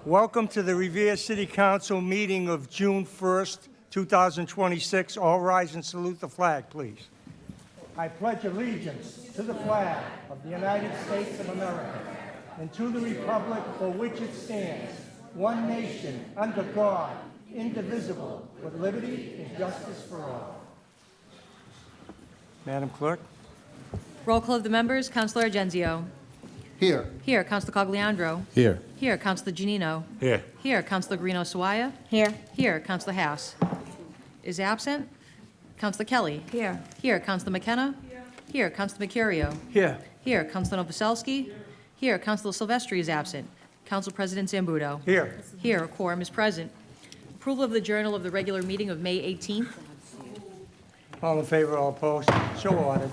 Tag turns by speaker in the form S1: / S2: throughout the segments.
S1: Welcome to the Revere City Council meeting of June 1st, 2026. All rise and salute the flag, please. I pledge allegiance to the flag of the United States of America and to the republic for which it stands, one nation, under God, indivisible, with liberty and justice for all. Madam Clerk.
S2: Roll call of the members. Councilor Agenzio.
S3: Here.
S2: Here. Councilor Cogliandro.
S3: Here.
S2: Here. Councilor Giannino.
S3: Here.
S2: Here. Councilor Guarino Sawaya.
S4: Here.
S2: Here. Councilor Haas is absent. Councilor Kelly.
S4: Here.
S2: Here. Councilor McKenna. Here. Councilor Mercurio.
S1: Here.
S2: Here. Councilor Novoselsky. Here. Councilor Silvestri is absent. Council President Zambudo.
S1: Here.
S2: Here. A quorum is present. Approval of the journal of the regular meeting of May 18th.
S1: All in favor, all opposed? So ordered.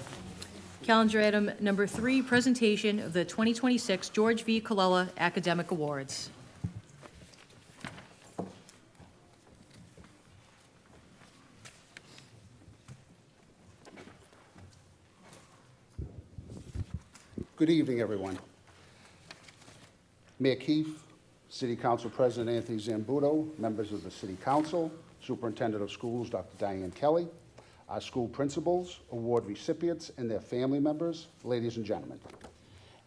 S2: Calendar item number 3, presentation of the 2026 George V. Colella Academic Awards.
S3: Good evening, everyone. Mayor Keefe, City Council President Anthony Zambudo, members of the City Council, Superintendent of Schools Dr. Diane Kelly, our school principals, award recipients, and their family members, ladies and gentlemen.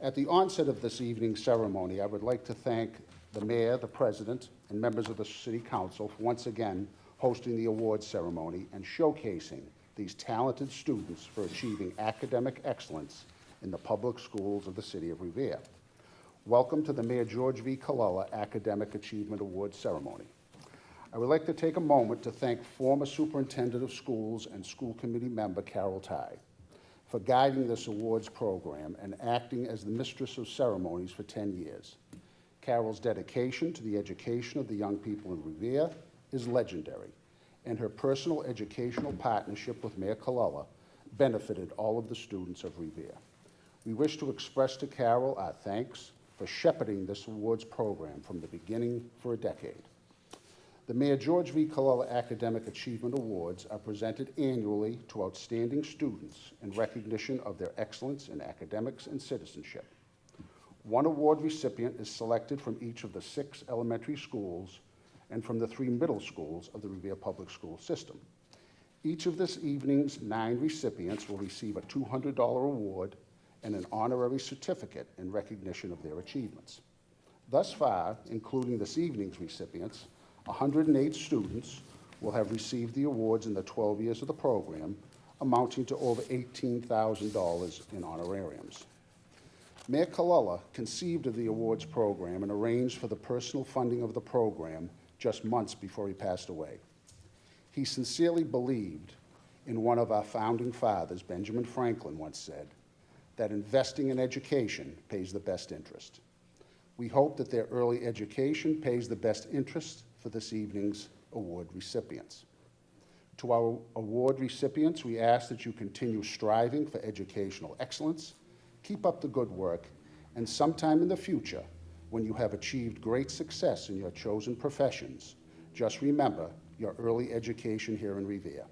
S3: At the onset of this evening's ceremony, I would like to thank the Mayor, the President, and members of the City Council for once again hosting the awards ceremony and showcasing these talented students for achieving academic excellence in the public schools of the City of Revere. Welcome to the Mayor George V. Colella Academic Achievement Awards ceremony. I would like to take a moment to thank former Superintendent of Schools and School Committee member Carol Ty for guiding this awards program and acting as the mistress of ceremonies for 10 years. Carol's dedication to the education of the young people in Revere is legendary, and her personal educational partnership with Mayor Colella benefited all of the students of Revere. We wish to express to Carol our thanks for shepherding this awards program from the beginning for a decade. The Mayor George V. Colella Academic Achievement Awards are presented annually to outstanding students in recognition of their excellence in academics and citizenship. One award recipient is selected from each of the 6 elementary schools and from the 3 middle schools of the Revere Public School System. Each of this evening's 9 recipients will receive a $200 award and an honorary certificate in recognition of their achievements. Thus far, including this evening's recipients, 108 students will have received the awards in the 12 years of the program, amounting to over $18,000 in honorariums. Mayor Colella conceived of the awards program and arranged for the personal funding of the program just months before he passed away. He sincerely believed in one of our founding fathers, Benjamin Franklin, once said, that investing in education pays the best interest. We hope that their early education pays the best interest for this evening's award recipients. To our award recipients, we ask that you continue striving for educational excellence, keep up the good work, and sometime in the future, when you have achieved great success in your chosen professions, just remember your early education here in Revere.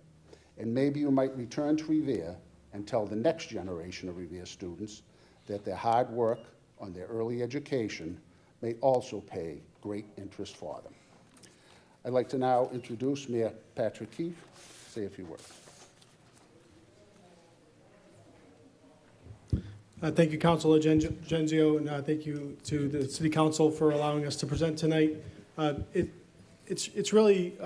S3: And maybe you might return to Revere and tell the next generation of Revere students that their hard work on their early education may also pay great interest for them. I'd like to now introduce Mayor Patrick Keefe, say a few words.
S5: Thank you, Councilor Genzio, and thank you to the City Council for allowing us to present tonight. It's really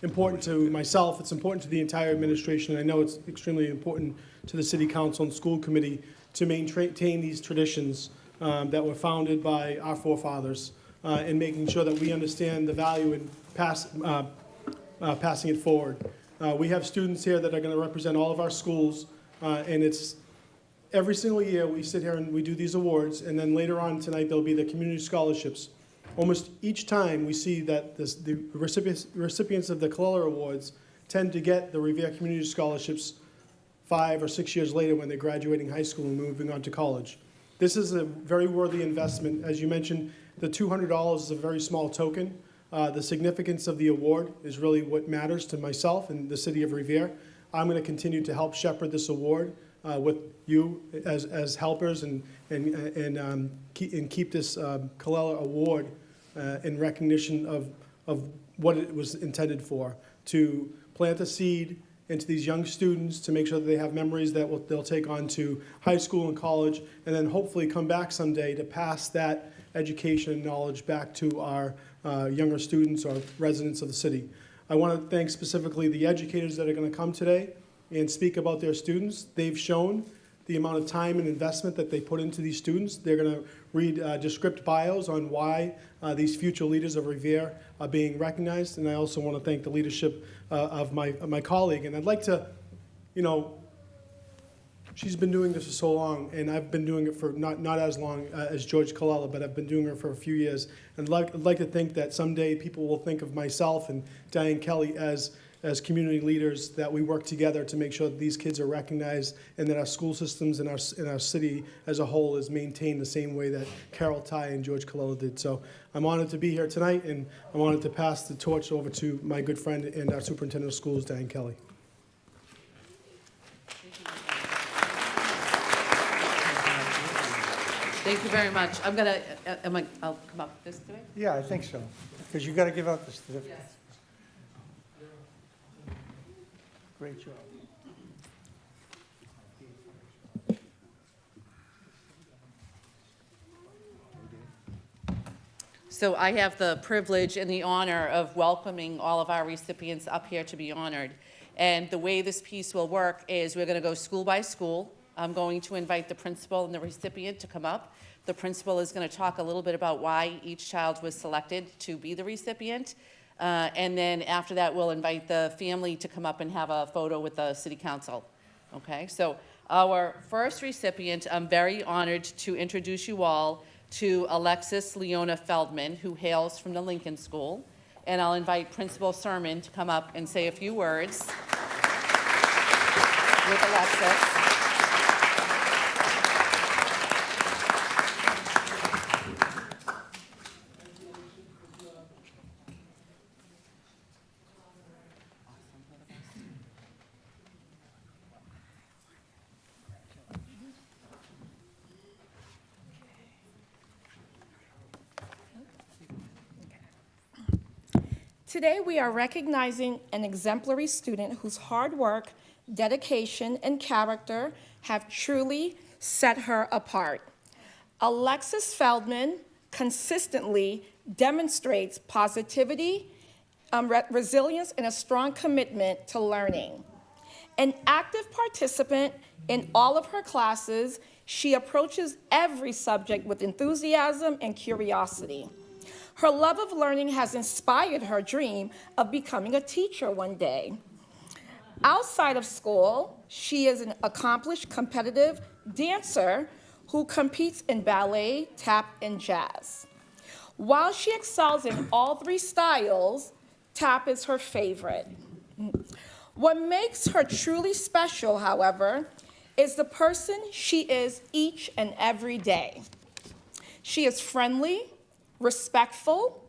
S5: important to myself, it's important to the entire administration, and I know it's extremely important to the City Council and School Committee to maintain these traditions that were founded by our forefathers and making sure that we understand the value in passing it forward. We have students here that are going to represent all of our schools, and it's every single year we sit here and we do these awards, and then later on tonight there'll be the community scholarships. Almost each time we see that the recipients of the Colella Awards tend to get the Revere Community Scholarships 5 or 6 years later when they're graduating high school and moving on to college. This is a very worthy investment. As you mentioned, the $200 is a very small token. The significance of the award is really what matters to myself and the City of Revere. I'm going to continue to help shepherd this award with you as helpers and keep this Colella Award in recognition of what it was intended for, to plant a seed into these young students to make sure that they have memories that they'll take on to high school and college, and then hopefully come back someday to pass that education and knowledge back to our younger students or residents of the city. I want to thank specifically the educators that are going to come today and speak about their students. They've shown the amount of time and investment that they put into these students. They're going to read descript bios on why these future leaders of Revere are being recognized. And I also want to thank the leadership of my colleague. And I'd like to, she's been doing this for so long, and I've been doing it for not as long as George Colella, but I've been doing it for a few years. And I'd like to think that someday people will think of myself and Diane Kelly as community leaders, that we work together to make sure that these kids are recognized and that our school systems and our city as a whole is maintained the same way that Carol Ty and George Colella did. So I'm honored to be here tonight, and I wanted to pass the torch over to my good friend and our superintendent of schools, Diane Kelly.
S4: Thank you very much. I'll come up this way?
S1: Yeah, I think so, because you got to give out the certificate.
S4: Yes.
S1: Great job.
S4: So I have the privilege and the honor of welcoming all of our recipients up here to be honored. And the way this piece will work is we're going to go school by school. I'm going to invite the principal and the recipient to come up. The principal is going to talk a little bit about why each child was selected to be the recipient. And then after that, we'll invite the family to come up and have a photo with the city council. Okay, so our first recipient, I'm very honored to introduce you all to Alexis Leona Feldman, who hails from the Lincoln School. And I'll invite Principal Sermon to come up and say a few words with Alexis.
S6: Today, we are recognizing an exemplary student whose hard work, dedication, and character have truly set her apart. Alexis Feldman consistently demonstrates positivity, resilience, and a strong commitment to learning. An active participant in all of her classes, she approaches every subject with enthusiasm and curiosity. Her love of learning has inspired her dream of becoming a teacher one day. Outside of school, she is an accomplished competitive dancer who competes in ballet, tap, and jazz. While she excels in all three styles, tap is her favorite. What makes her truly special, however, is the person she is each and every day. She is friendly, respectful,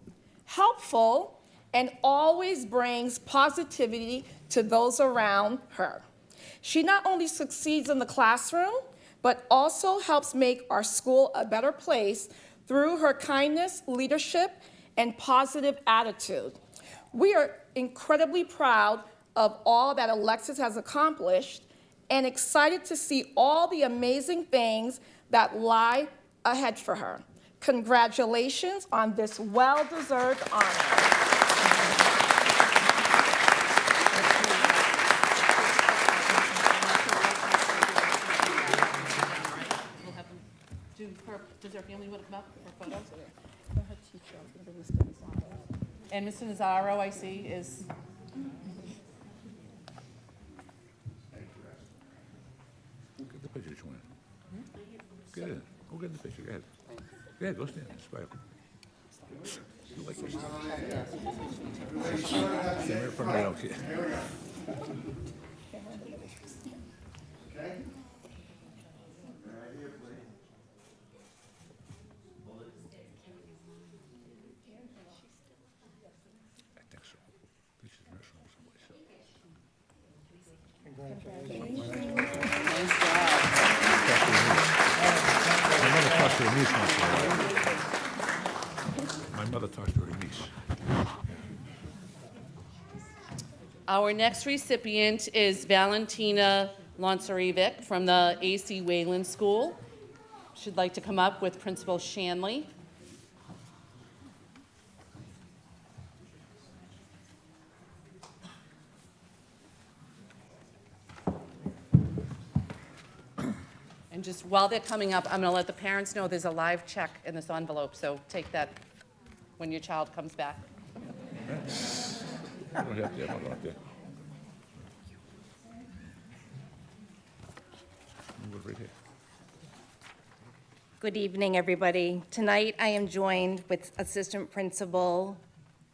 S6: helpful, and always brings positivity to those around her. She not only succeeds in the classroom, but also helps make our school a better place through her kindness, leadership, and positive attitude. We are incredibly proud of all that Alexis has accomplished and excited to see all the amazing things that lie ahead for her. Congratulations on this well-deserved honor.
S4: Does her family want to come up for photos? And Mr. Nazaro, I see, is...
S7: Get the picture, Joanne. Get in. Go get the picture. Go ahead. Go ahead. Go stand. Smile. You like this? Stand right in front of me. Okay. I think so. This is nurse home someplace.
S4: Nice job.
S7: My mother talks to the niece once in a while. My mother talk to her niece.
S4: Our next recipient is Valentina Lonsarevic from the A.C. Wayland School. She'd like to come up with Principal Shanley. And just while they're coming up, I'm going to let the parents know there's a live check in this envelope, so take that when your child comes back.
S7: You don't have to have one like that. Move it right here.
S8: Good evening, everybody. Tonight, I am joined with Assistant Principal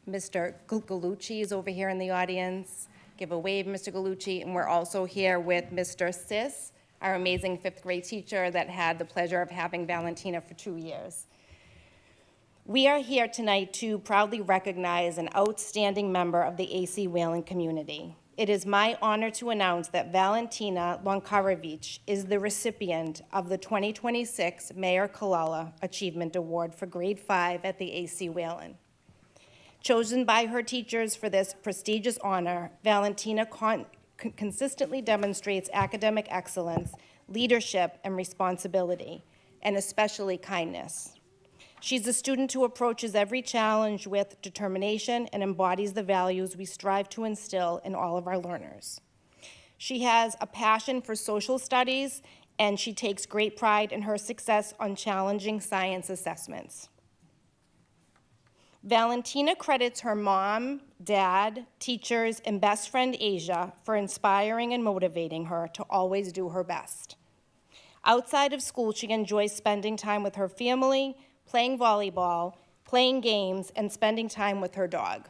S8: Mr. Galucci is over here in the audience. Give a wave, Mr. Galucci. And we're also here with Mr. Sis, our amazing fifth grade teacher that had the pleasure of having Valentina for 2 years. We are here tonight to proudly recognize an outstanding member of the A.C. Wayland community. It is my honor to announce that Valentina Lonkarevic is the recipient of the 2026 Mayor Kalala Achievement Award for Grade 5 at the A.C. Wayland. Chosen by her teachers for this prestigious honor, Valentina consistently demonstrates academic excellence, leadership, and responsibility, and especially kindness. She's a student who approaches every challenge with determination and embodies the values we strive to instill in all of our learners. She has a passion for social studies, and she takes great pride in her success on challenging science assessments. Valentina credits her mom, dad, teachers, and best friend Asia for inspiring and motivating her to always do her best. Outside of school, she enjoys spending time with her family, playing volleyball, playing games, and spending time with her dog.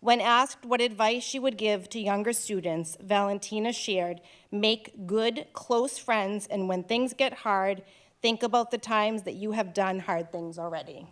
S8: When asked what advice she would give to younger students, Valentina shared, "Make good, close friends, and when things get hard, think about the times that you have done hard things already."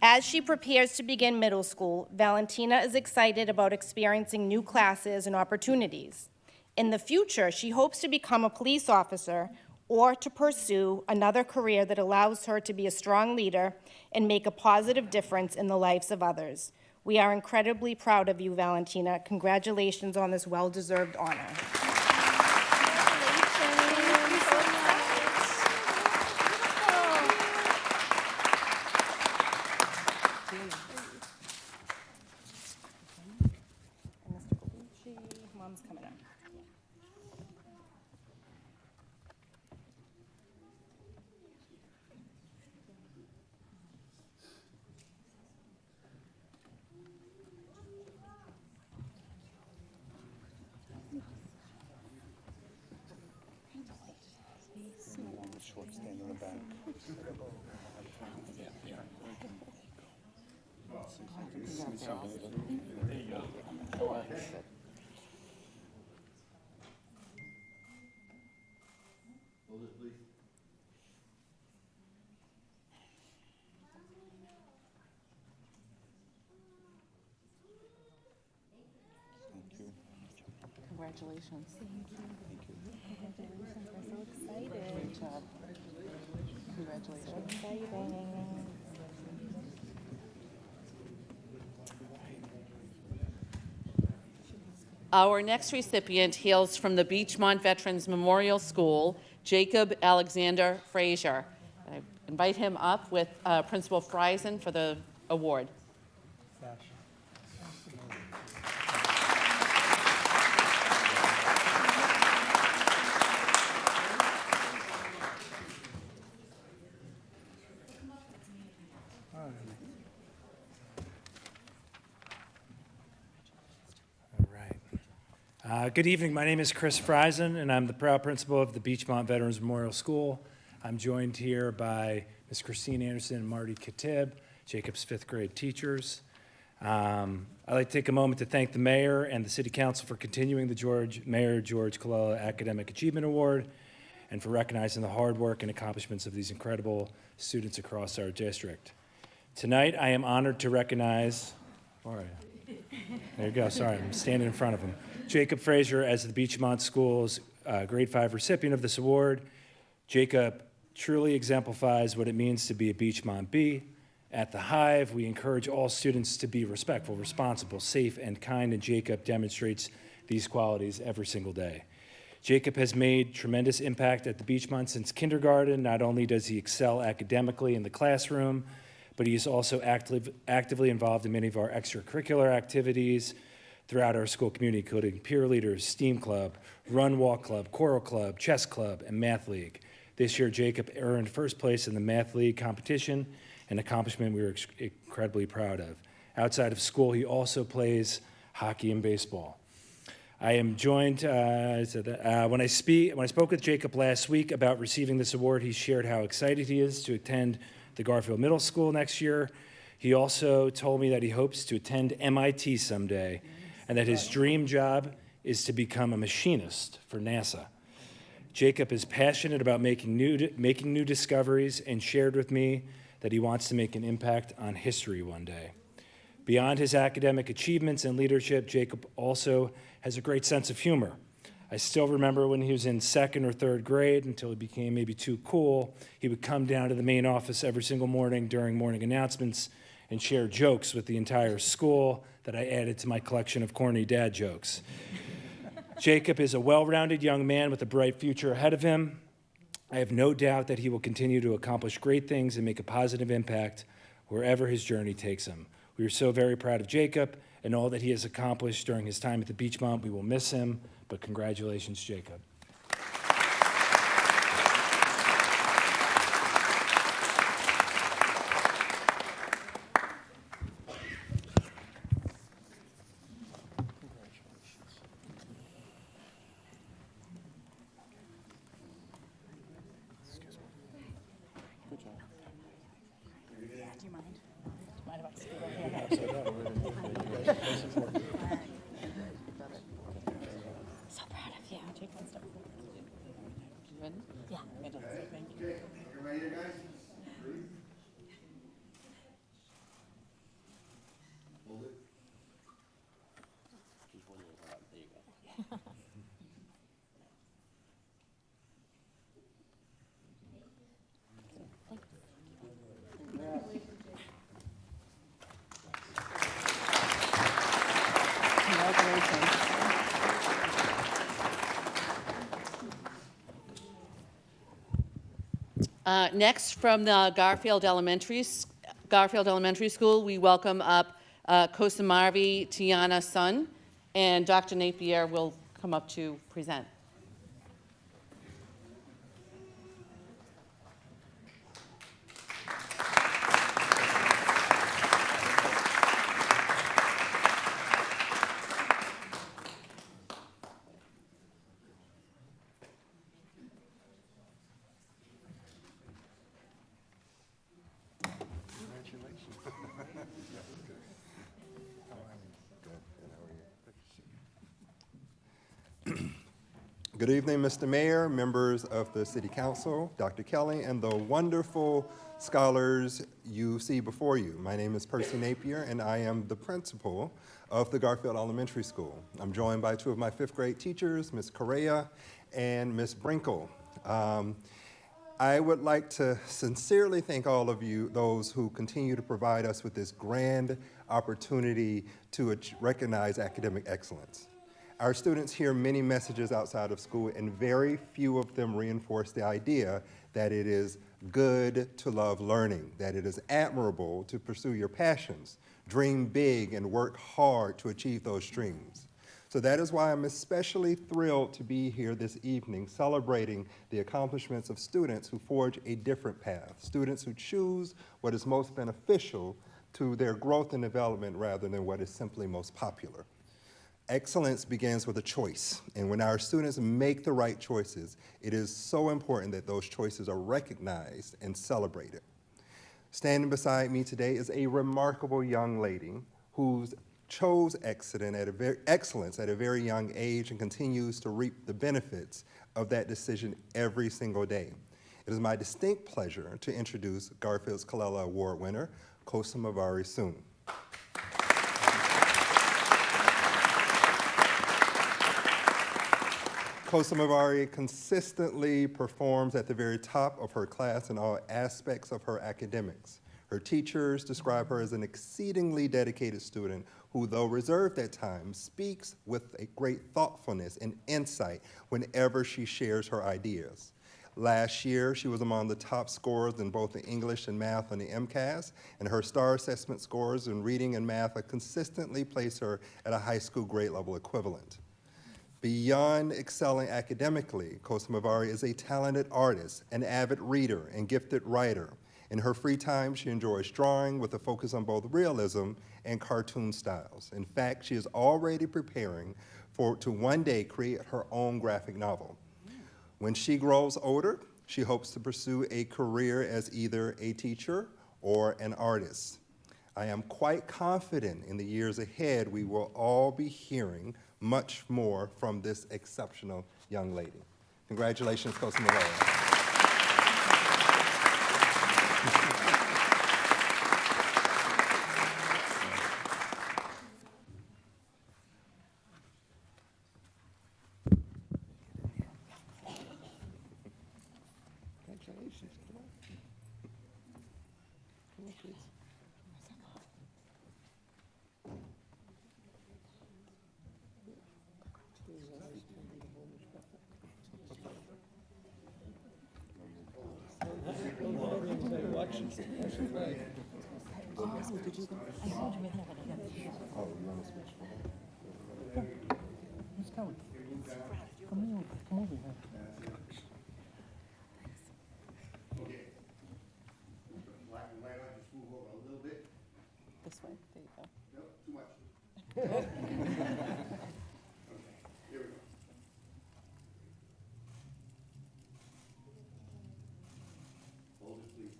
S8: As she prepares to begin middle school, Valentina is excited about experiencing new classes and opportunities. In the future, she hopes to become a police officer or to pursue another career that allows her to be a strong leader and make a positive difference in the lives of others. We are incredibly proud of you, Valentina. Congratulations on this well-deserved honor. Mom's coming up. Congratulations. Thank you. Congratulations. We're so excited. Great job. Congratulations. So exciting.
S4: Our next recipient hails from the Beachmont Veterans Memorial School, Jacob Alexander Frazier. I invite him up with Principal Friesen for the award.
S9: All right. Good evening. My name is Chris Friesen, and I'm the proud principal of the Beachmont Veterans Memorial School. I'm joined here by Ms. Christine Anderson and Marty Katib, Jacob's fifth grade teachers. I'd like to take a moment to thank the mayor and the city council for continuing the Mayor George Colella Academic Achievement Award and for recognizing the hard work and accomplishments of these incredible students across our district. Tonight, I am honored to recognize, all right, there you go, sorry, I'm standing in front of him, Jacob Frazier as the Beachmont School's grade 5 recipient of this award. Jacob truly exemplifies what it means to be a Beachmont Bee, At the Hive, we encourage all students to be respectful, responsible, safe, and kind, and Jacob demonstrates these qualities every single day. Jacob has made tremendous impact at the Beachmont since kindergarten. Not only does he excel academically in the classroom, but he is also actively involved in many of our extracurricular activities throughout our school community, including peer leaders, STEAM club, run walk club, choral club, chess club, and math league. This year, Jacob earned first place in the math league competition, an accomplishment we were incredibly proud of. Outside of school, he also plays hockey and baseball. I am joined, when I spoke with Jacob last week about receiving this award, he shared how excited he is to attend the Garfield Middle School next year. He also told me that he hopes to attend MIT someday, and that his dream job is to become a machinist for NASA. Jacob is passionate about making new discoveries and shared with me that he wants to make an impact on history one day. Beyond his academic achievements and leadership, Jacob also has a great sense of humor. I still remember when he was in second or third grade, until he became maybe too cool, he would come down to the main office every single morning during morning announcements and share jokes with the entire school that I added to my collection of corny dad jokes. Jacob is a well-rounded young man with a bright future ahead of him. I have no doubt that he will continue to accomplish great things and make a positive impact wherever his journey takes him. We are so very proud of Jacob and all that he has accomplished during his time at the Beachmont. We will miss him, but congratulations, Jacob.
S8: So proud of you.
S4: You ready?
S8: Yeah.
S4: Thank you. Next, from the Garfield Elementary School, we welcome up Kosamarvi Tiana Sun, and Dr. Napier will come up to present.
S10: Good evening, Mr. Mayor, members of the City Council, Dr. Kelly, and the wonderful scholars you see before you. My name is Percy Napier, and I am the principal of the Garfield Elementary School. I'm joined by two of my fifth grade teachers, Ms. Correa and Ms. Brinkle. I would like to sincerely thank all of you, those who continue to provide us with this grand opportunity to recognize academic excellence. Our students hear many messages outside of school, and very few of them reinforce the idea that it is good to love learning, that it is admirable to pursue your passions, dream big, and work hard to achieve those dreams. So that is why I'm especially thrilled to be here this evening celebrating the accomplishments of students who forge a different path, students who choose what is most beneficial to their growth and development rather than what is simply most popular. Excellence begins with a choice, and when our students make the right choices, it is so important that those choices are recognized and celebrated. Standing beside me today is a remarkable young lady who chose excellence at a very young age and continues to reap the benefits of that decision every single day. It is my distinct pleasure to introduce Garfield's Colella Award winner, Kosa Sun. Kosa consistently performs at the very top of her class in all aspects of her academics. Her teachers describe her as an exceedingly dedicated student who, though reserved at times, speaks with a great thoughtfulness and insight whenever she shares her ideas. Last year, she was among the top scorers in both the English and math on the MCAS, and her STAR assessment scores in reading and math have consistently placed her at a high school grade level equivalent. Beyond excelling academically, Kosamavari is a talented artist, an avid reader, and gifted writer. In her free time, she enjoys drawing with a focus on both realism and cartoon styles. In fact, she is already preparing to one day create her own graphic novel. When she grows older, she hopes to pursue a career as either a teacher or an artist. I am quite confident in the years ahead we will all be hearing much more from this exceptional young lady. Congratulations, Kosamavari. Congratulations. Come on. Come on, please.
S3: Black and white, I'll just move over a little bit.
S4: This way, there you go.
S3: Nope, too much. Okay, here we go. Hold it, please.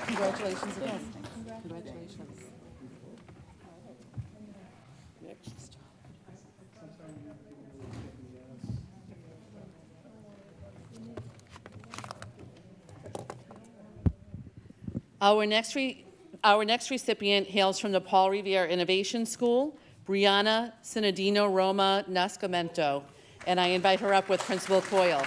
S4: Congratulations again. Congratulations. Our next recipient hails from the Paul Revere Innovation School, Brianna Sinadino Roma Nascimento, and I invite her up with Principal Coyle.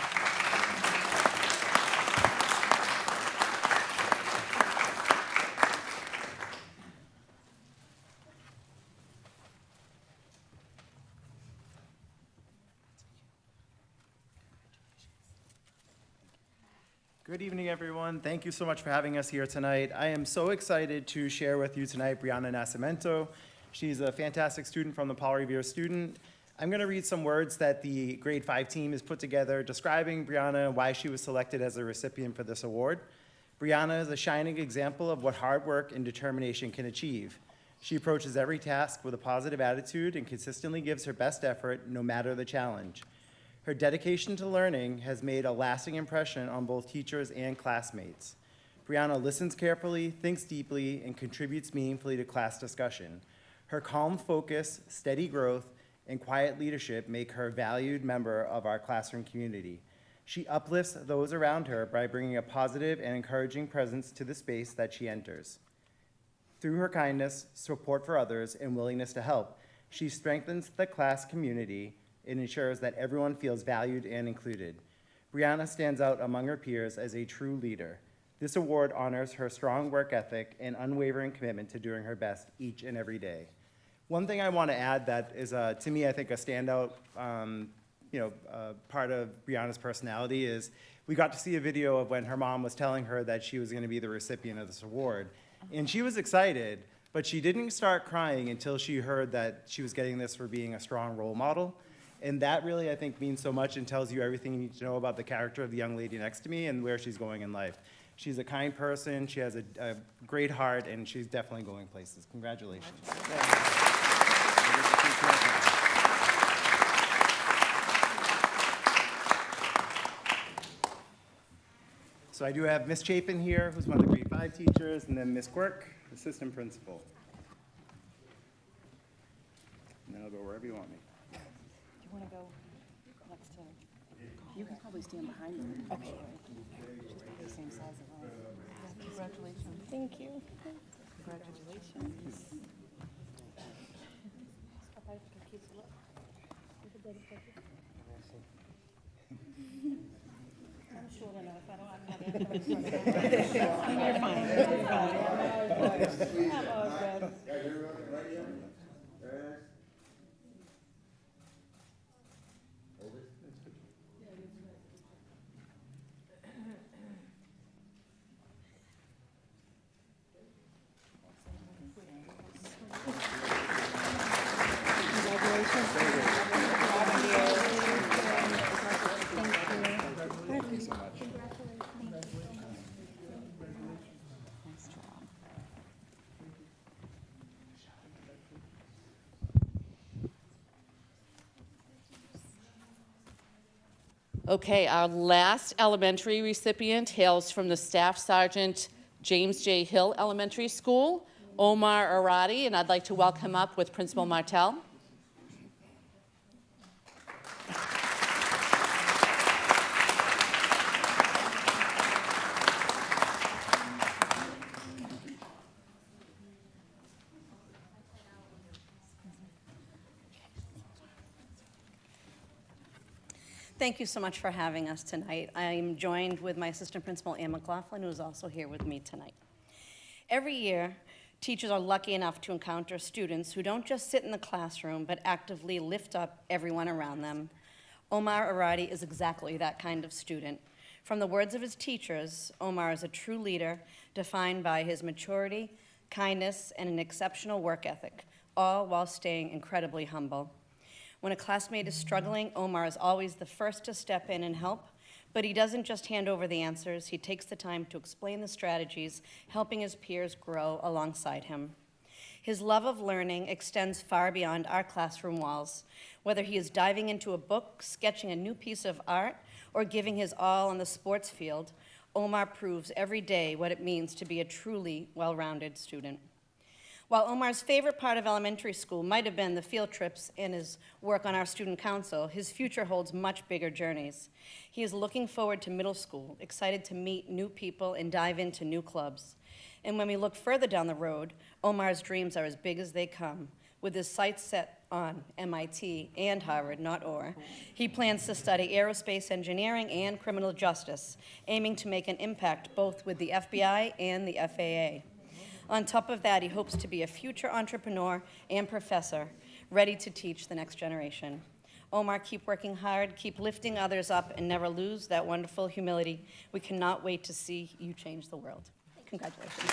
S11: Good evening, everyone. Thank you so much for having us here tonight. I am so excited to share with you tonight Brianna Nascimento. She's a fantastic student from the Paul Revere student. I'm going to read some words that the grade 5 team has put together describing Brianna and why she was selected as a recipient for this award. Brianna is a shining example of what hard work and determination can achieve. She approaches every task with a positive attitude and consistently gives her best effort no matter the challenge. Her dedication to learning has made a lasting impression on both teachers and classmates. Brianna listens carefully, thinks deeply, and contributes meaningfully to class discussion. Her calm focus, steady growth, and quiet leadership make her a valued member of our classroom community. She uplifts those around her by bringing a positive and encouraging presence to the space that she enters. Through her kindness, support for others, and willingness to help, she strengthens the class community and ensures that everyone feels valued and included. Brianna stands out among her peers as a true leader. This award honors her strong work ethic and unwavering commitment to doing her best each and every day. One thing I want to add that is, to me, I think a standout part of Brianna's personality is we got to see a video of when her mom was telling her that she was going to be the recipient of this award. And she was excited, but she didn't start crying until she heard that she was getting this for being a strong role model. And that really, I think, means so much and tells you everything you need to know about the character of the young lady next to me and where she's going in life. She's a kind person, she has a great heart, and she's definitely going places. Congratulations. So I do have Miss Chapin here, who's one of the grade 5 teachers, and then Miss Quirk, assistant principal. And then I'll go wherever you want me.
S12: You want to go next to, you can probably stand behind me. Okay. She's probably the same size as I am.
S6: Thank you.
S4: Okay, our last elementary recipient hails from the Staff Sergeant James J. Hill Elementary School, Omar Arati, and I'd like to welcome him up with Principal Martell.
S12: Thank you so much for having us tonight. I am joined with my assistant principal, Ann McLaughlin, who is also here with me tonight. Every year, teachers are lucky enough to encounter students who don't just sit in the classroom, but actively lift up everyone around them. Omar Arati is exactly that kind of student. From the words of his teachers, Omar is a true leader, defined by his maturity, kindness, and an exceptional work ethic, all while staying incredibly humble. When a classmate is struggling, Omar is always the first to step in and help, but he doesn't just hand over the answers. He takes the time to explain the strategies, helping his peers grow alongside him. His love of learning extends far beyond our classroom walls. Whether he is diving into a book, sketching a new piece of art, or giving his all on the sports field, Omar proves every day what it means to be a truly well-rounded student. While Omar's favorite part of elementary school might have been the field trips and his work on our student council, his future holds much bigger journeys. He is looking forward to middle school, excited to meet new people and dive into new clubs. And when we look further down the road, Omar's dreams are as big as they come. With his sights set on MIT and Harvard, not or, he plans to study aerospace engineering and criminal justice, aiming to make an impact both with the FBI and the FAA. On top of that, he hopes to be a future entrepreneur and professor, ready to teach the next generation. Omar, keep working hard, keep lifting others up, and never lose that wonderful humility. We cannot wait to see you change the world. Congratulations.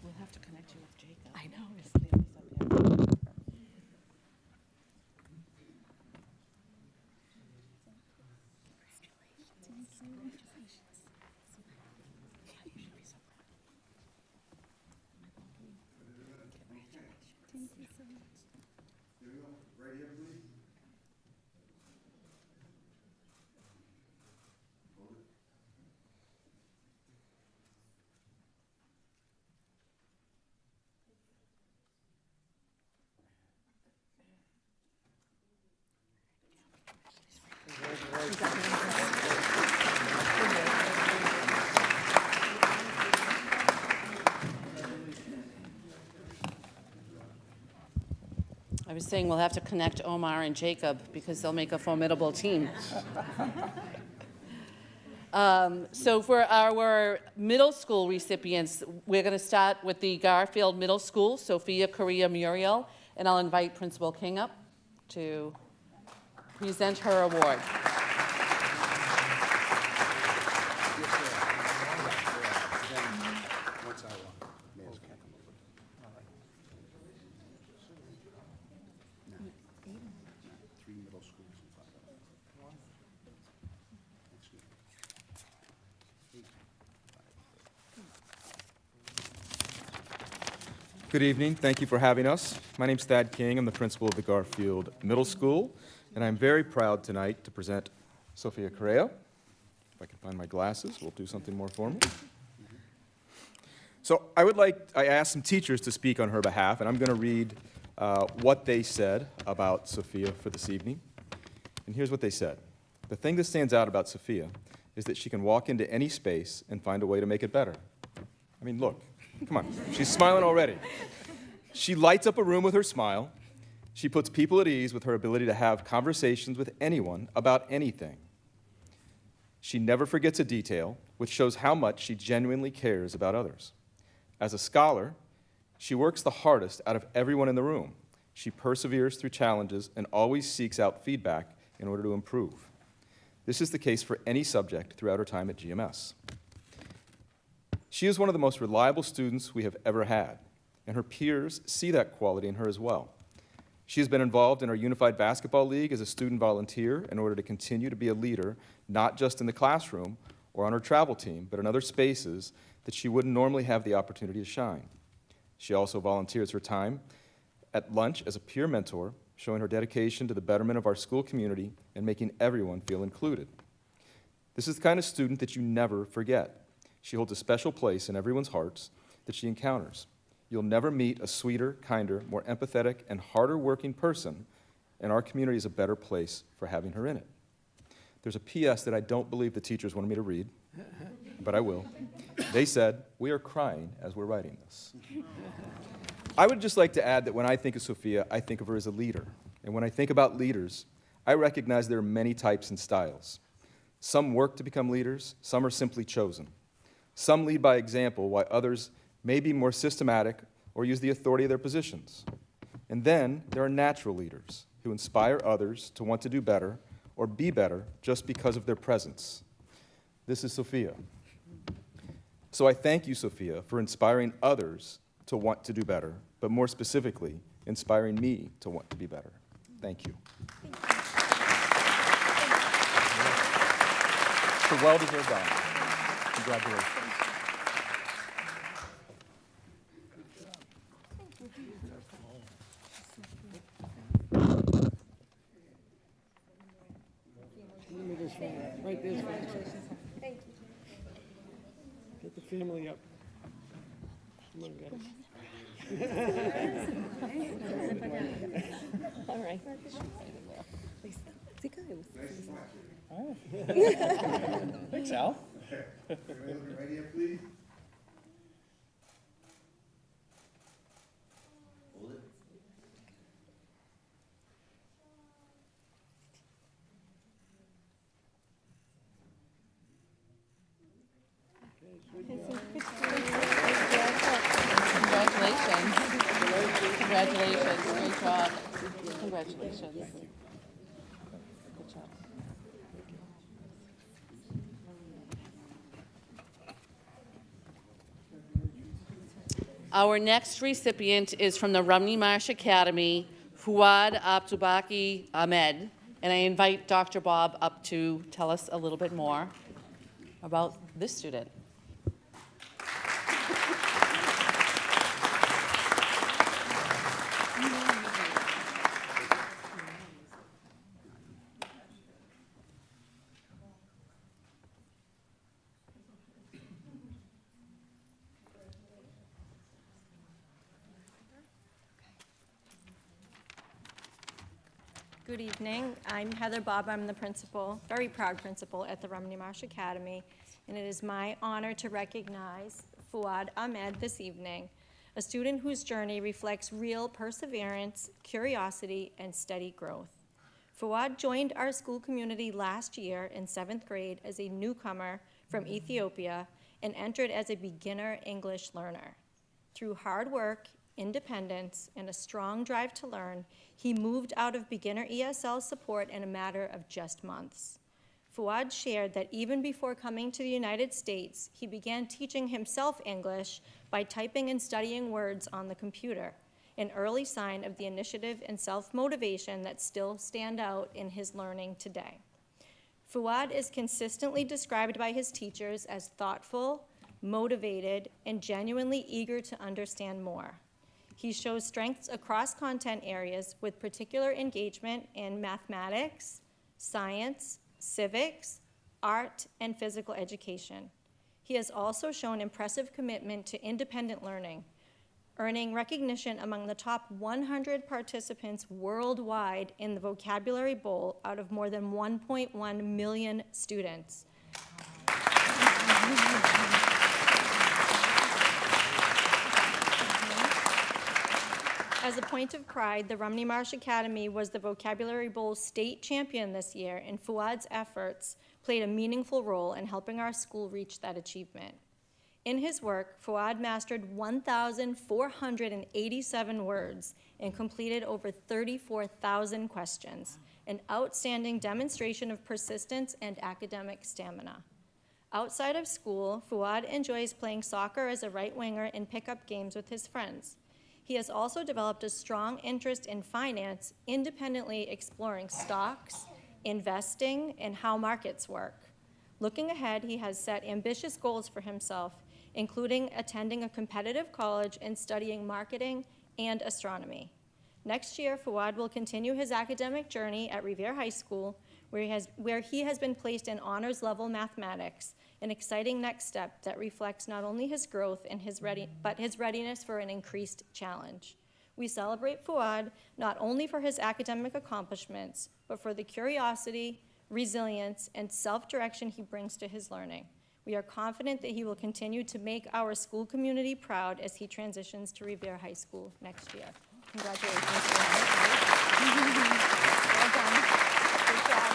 S4: We'll have to connect you with Jacob.
S12: I know. It's clearly so good.
S4: I was saying we'll have to connect Omar and Jacob because they'll make a formidable team. So for our middle school recipients, we're going to start with the Garfield Middle School, Sophia Correa Muriel, and I'll invite Principal King up to present her award.
S13: Good evening. Thank you for having us. My name's Thad King. I'm the principal of the Garfield Middle School, and I'm very proud tonight to present Sophia Correa. If I can find my glasses, we'll do something more formal. So I asked some teachers to speak on her behalf, and I'm going to read what they said about Sophia for this evening. And here's what they said. The thing that stands out about Sophia is that she can walk into any space and find a way to make it better. I mean, look, come on, she's smiling already. She lights up a room with her smile. She puts people at ease with her ability to have conversations with anyone about anything. She never forgets a detail, which shows how much she genuinely cares about others. As a scholar, she works the hardest out of everyone in the room. She perseveres through challenges and always seeks out feedback in order to improve. This is the case for any subject throughout her time at GMS. She is one of the most reliable students we have ever had, and her peers see that quality in her as well. She has been involved in our Unified Basketball League as a student volunteer in order to continue to be a leader, not just in the classroom or on her travel team, but in other spaces that she wouldn't normally have the opportunity to shine. She also volunteers her time at lunch as a peer mentor, showing her dedication to the betterment of our school community and making everyone feel included. This is the kind of student that you never forget. She holds a special place in everyone's hearts that she encounters. You'll never meet a sweeter, kinder, more empathetic, and harder working person, and our community is a better place for having her in it. There's a PS that I don't believe the teachers wanted me to read, but I will. They said, "We are crying as we're writing this." I would just like to add that when I think of Sophia, I think of her as a leader. And when I think about leaders, I recognize there are many types and styles. Some work to become leaders, some are simply chosen. Some lead by example, while others may be more systematic or use the authority of their positions. And then there are natural leaders who inspire others to want to do better or be better just because of their presence. This is Sophia. So I thank you, Sophia, for inspiring others to want to do better, but more specifically, inspiring me to want to be better. Thank you. It's a well-deserved honor. Congratulations.
S14: Right there's fine. Get the family up. Come on, guys.
S15: All right.
S11: Thanks, Al.
S3: Right here, please. Hold it.
S4: Congratulations. Congratulations. Great job. Congratulations. Good job. Our next recipient is from the Rumney Marsh Academy, Fuad Abdubaki Ahmed. And I invite Dr. Bob up to tell us a little bit more about this student.
S15: Good evening. I'm Heather Bob. I'm the principal, very proud principal at the Rumney Marsh Academy, and it is my honor to recognize Fuad Ahmed this evening, a student whose journey reflects real perseverance, curiosity, and steady growth. Fuad joined our school community last year in 7th grade as a newcomer from Ethiopia and entered as a beginner English learner. Through hard work, independence, and a strong drive to learn, he moved out of beginner ESL support in a matter of just months. Fuad shared that even before coming to the United States, he began teaching himself English by typing and studying words on the computer, an early sign of the initiative and self-motivation that still stand out in his learning today. Fuad is consistently described by his teachers as thoughtful, motivated, and genuinely eager to understand more. He shows strengths across content areas with particular engagement in mathematics, science, civics, art, and physical education. He has also shown impressive commitment to independent learning, earning recognition among the top 100 participants worldwide in the Vocabulary Bowl out of more than 1.1 million students. As a point of pride, the Rumney Marsh Academy was the Vocabulary Bowl state champion this year, and Fuad's efforts played a meaningful role in helping our school reach that achievement. In his work, Fuad mastered 1,487 words and completed over 34,000 questions, an outstanding demonstration of persistence and academic stamina. Outside of school, Fuad enjoys playing soccer as a right winger in pickup games with his friends. He has also developed a strong interest in finance, independently exploring stocks, investing, and how markets work. Looking ahead, he has set ambitious goals for himself, including attending a competitive college and studying marketing and astronomy. Next year, Fuad will continue his academic journey at Revere High School, where he has been placed in honors level mathematics, an exciting next step that reflects not only his growth and but his readiness for an increased challenge. We celebrate Fuad not only for his academic accomplishments, but for the curiosity, resilience, and self-direction he brings to his learning. We are confident that he will continue to make our school community proud as he transitions to Revere High School next year. Congratulations. Fuad. Well done. Good job.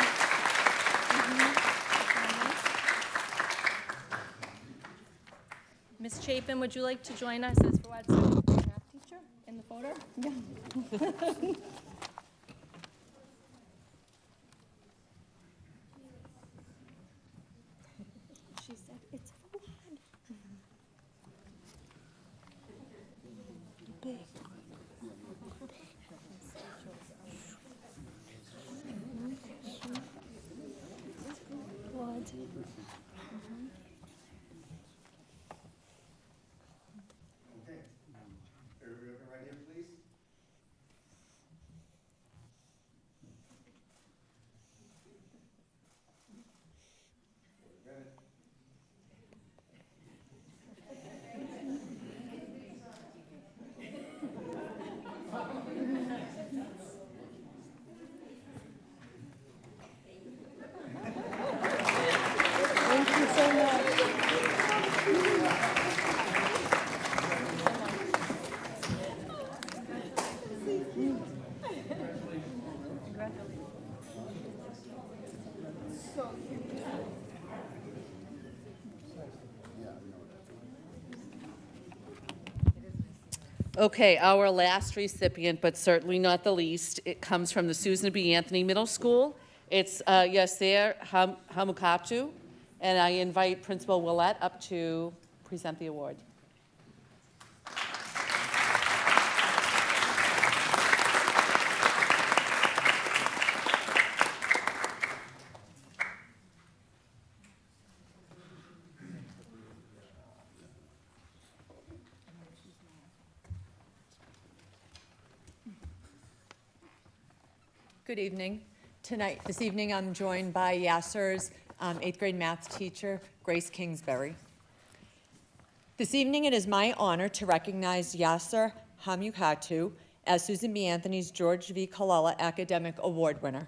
S15: Ms. Chapin, would you like to join us as Fuad's math teacher in the photo? Yeah. She said, it's Fuad. Big. Fuad. Thank you so much.
S4: Okay, our last recipient, but certainly not the least, it comes from the Susan B. Anthony Middle School. It's Yasser Hamukatu, and I invite Principal Willett up to present the award.
S16: Good evening. This evening, I'm joined by Yasser's 8th grade math teacher, Grace Kingsbury. This evening, it is my honor to recognize Yasser Hamukatu as Susan B. Anthony's George V. Kalala Academic Award winner.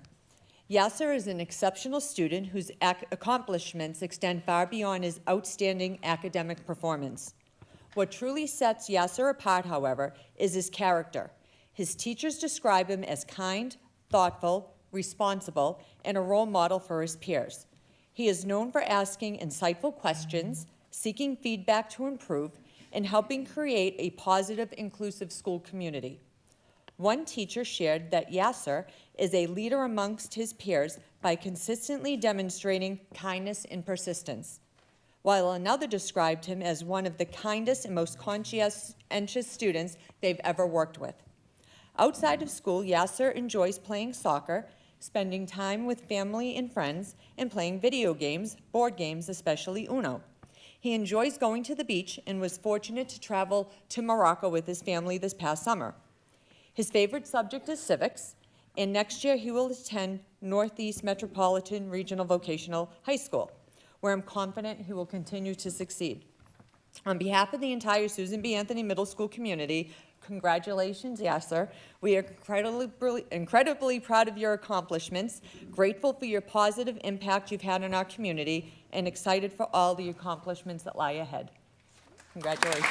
S16: Yasser is an exceptional student whose accomplishments extend far beyond his outstanding academic performance. What truly sets Yasser apart, however, is his character. His teachers describe him as kind, thoughtful, responsible, and a role model for his peers. He is known for asking insightful questions, seeking feedback to improve, and helping create a positive, inclusive school community. One teacher shared that Yasser is a leader amongst his peers by consistently demonstrating kindness and persistence, while another described him as one of the kindest and most conscientious students they've ever worked with. Outside of school, Yasser enjoys playing soccer, spending time with family and friends, and playing video games, board games, especially Uno. He enjoys going to the beach and was fortunate to travel to Morocco with his family this past summer. His favorite subject is civics, and next year he will attend Northeast Metropolitan Regional Vocational High School, where I'm confident he will continue to succeed. On behalf of the entire Susan B. Anthony Middle School community, congratulations, Yasser. We are incredibly proud of your accomplishments, grateful for your positive impact you've had on our community, and excited for all the accomplishments that lie ahead. Congratulations.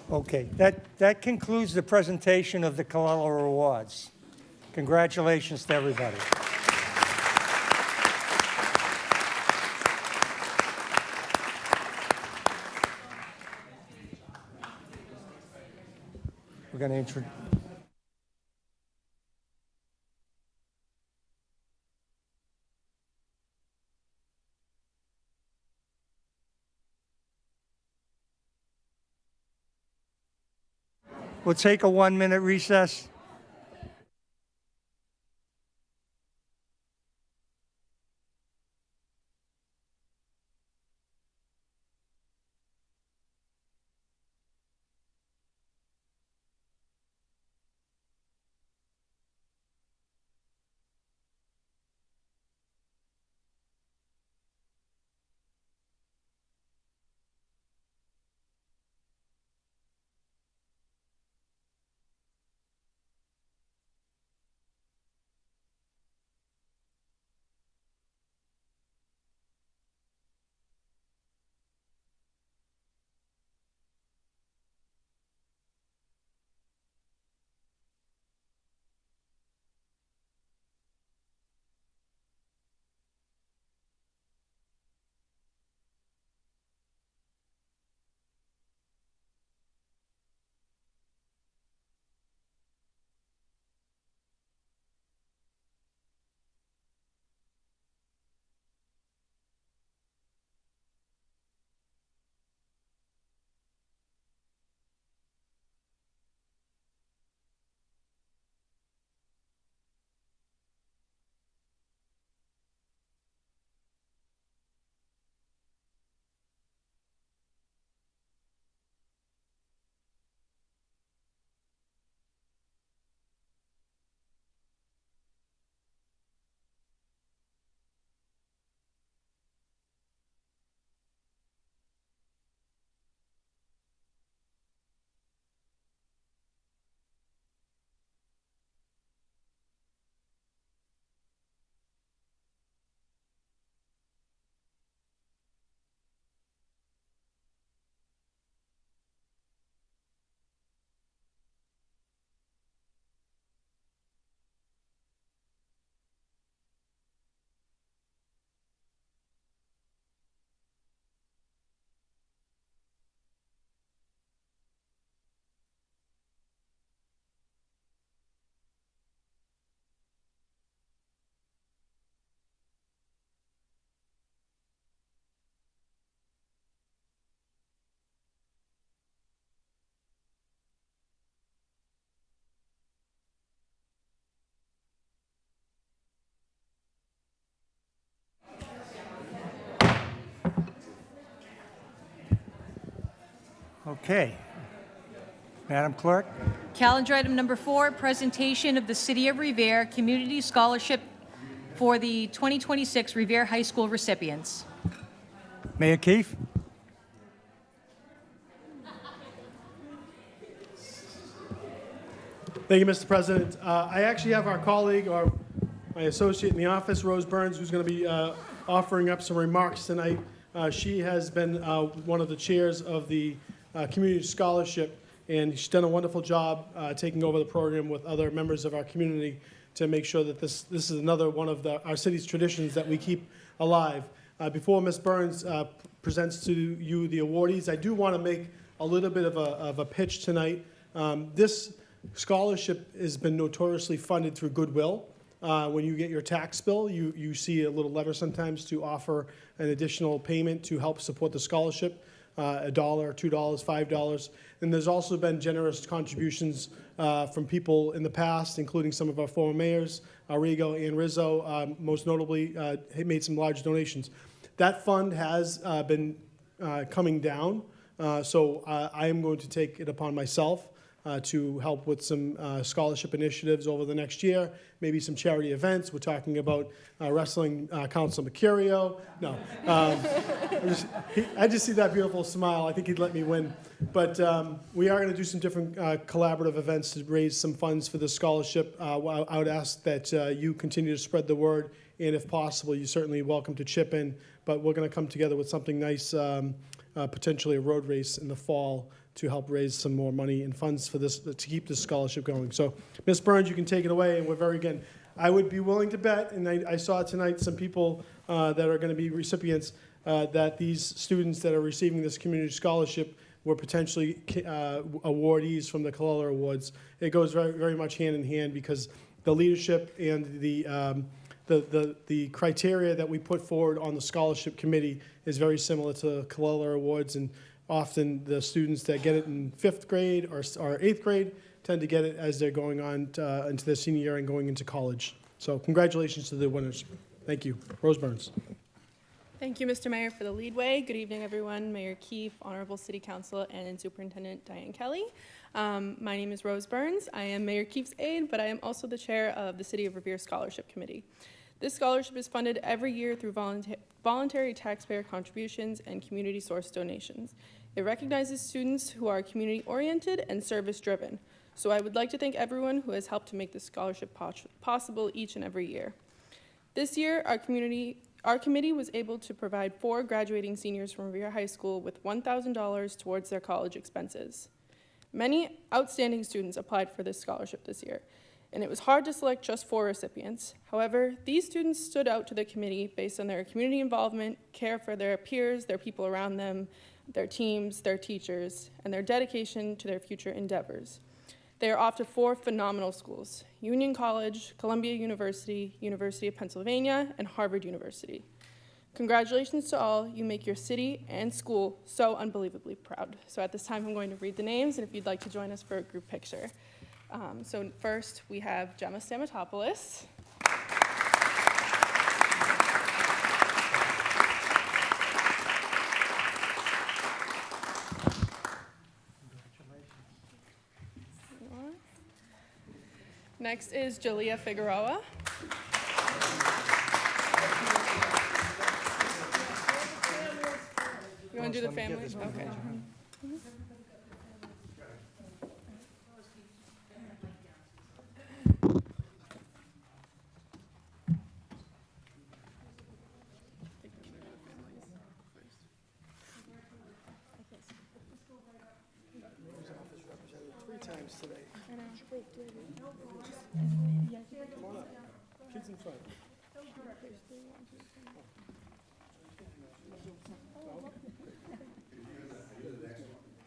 S1: Okay, that concludes the presentation of the Colella Awards. Congratulations to everybody. We're going to introduce. We'll take a 1-minute recess. Okay. Madam Clerk?
S2: Calendar item number 4, presentation of the City of Revere Community Scholarship for the 2026 Revere High School recipients.
S1: Mayor Keefe?
S5: Thank you, Mr. President. I actually have our colleague, or my associate in the office, Rose Burns, who's going to be offering up some remarks tonight. She has been one of the chairs of the Community Scholarship, and she's done a wonderful job taking over the program with other members of our community to make sure that this is another one of our city's traditions that we keep alive. Before Ms. Burns presents to you the awardees, I do want to make a little bit of a pitch tonight. This scholarship has been notoriously funded through Goodwill. When you get your tax bill, you see a little letter sometimes to offer an additional payment to help support the scholarship, $1, $2, $5. And there's also been generous contributions from people in the past, including some of our former mayors, Arrigo and Rizzo, most notably, made some large donations. That fund has been coming down, so I am going to take it upon myself to help with some scholarship initiatives over the next year, maybe some charity events. We're talking about wrestling Council Mercurio. No, I just see that beautiful smile. I think he'd let me win. But we are going to do some different collaborative events to raise some funds for the scholarship. I would ask that you continue to spread the word, and if possible, you're certainly welcome to chip in. But we're going to come together with something nice, potentially a road race in the fall, to help raise some more money and funds for this, to keep this scholarship going. So, Ms. Burns, you can take it away, and we're very, again, I would be willing to bet, and I saw tonight some people that are going to be recipients, that these students that are receiving this community scholarship were potentially awardees from the Colella Awards. It goes very, very much hand in hand, because the leadership and the criteria that we put forward on the scholarship committee is very similar to Colella Awards, and often the students that get it in 5th grade or 8th grade tend to get it as they're going on into their senior year and going into college. So congratulations to the winners. Thank you. Rose Burns.
S17: Thank you, Mr. Mayor, for the lead way. Good evening, everyone. Mayor Keefe, Honorable City Council, and Superintendent Diane Kelly. My name is Rose Burns. I am Mayor Keefe's aide, but I am also the chair of the City of Revere Scholarship Committee. This scholarship is funded every year through voluntary taxpayer contributions and community source donations. It recognizes students who are community-oriented and service-driven. So I would like to thank everyone who has helped to make this scholarship possible each and every year. This year, our committee was able to provide 4 graduating seniors from Revere High School with $1,000 towards their college expenses. Many outstanding students applied for this scholarship this year, and it was hard to select just 4 recipients. However, these students stood out to the committee based on their community involvement, care for their peers, their people around them, their teams, their teachers, and their dedication to their future endeavors. They are off to 4 phenomenal schools: Union College, Columbia University, University of Pennsylvania, and Harvard University. Congratulations to all. You make your city and school so unbelievably proud. So at this time, I'm going to read the names, and if you'd like to join us for a group picture. So first, we have Gemma Stamatopoulos. Next is Jalea Figueroa. You want to do the family? Okay.
S5: Kids in front.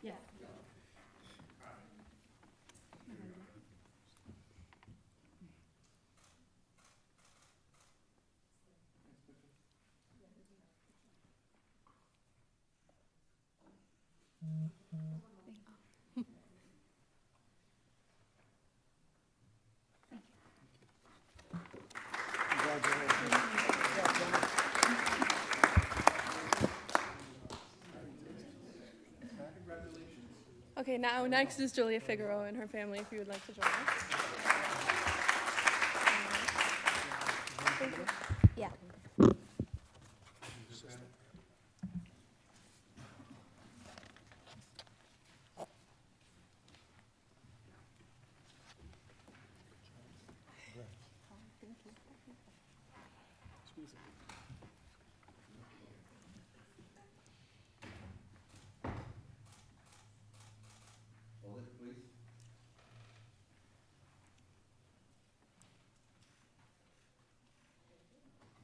S2: Yeah.
S17: Okay, Okay, now next is Julia Figueroa and her family, if you would like to join us. Thank you.
S15: Yeah.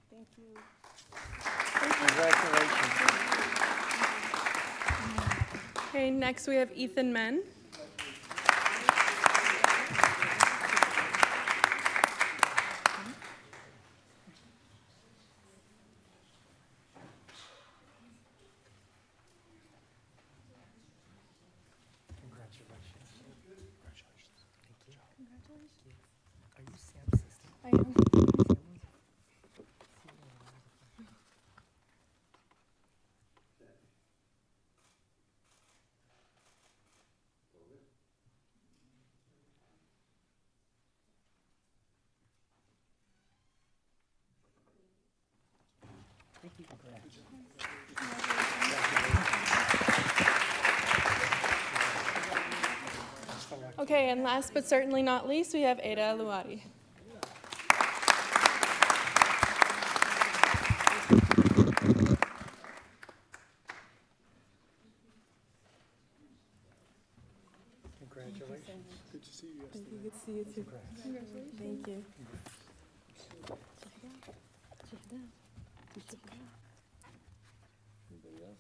S17: Thank you.
S1: Congratulations.
S17: Okay, next we have Ethan Men. I am. Okay, and last but certainly not least, we have Ada Luati.
S1: Congratulations.
S5: Good to see you yesterday.
S17: Thank you, good to see you too. Congratulations. Thank you.
S14: Anybody else?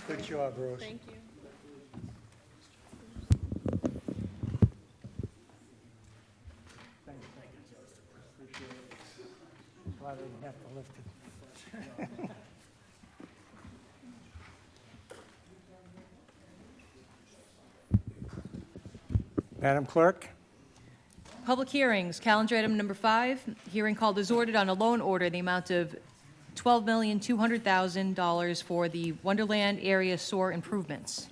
S1: Good job, Rose.
S17: Thank you.
S1: Glad I didn't have to lift it. Madam Clerk?
S2: Public hearings, calendar item number 5, hearing called as ordered on a loan order in the amount of $12,200,000 for the Wonderland area sewer improvements.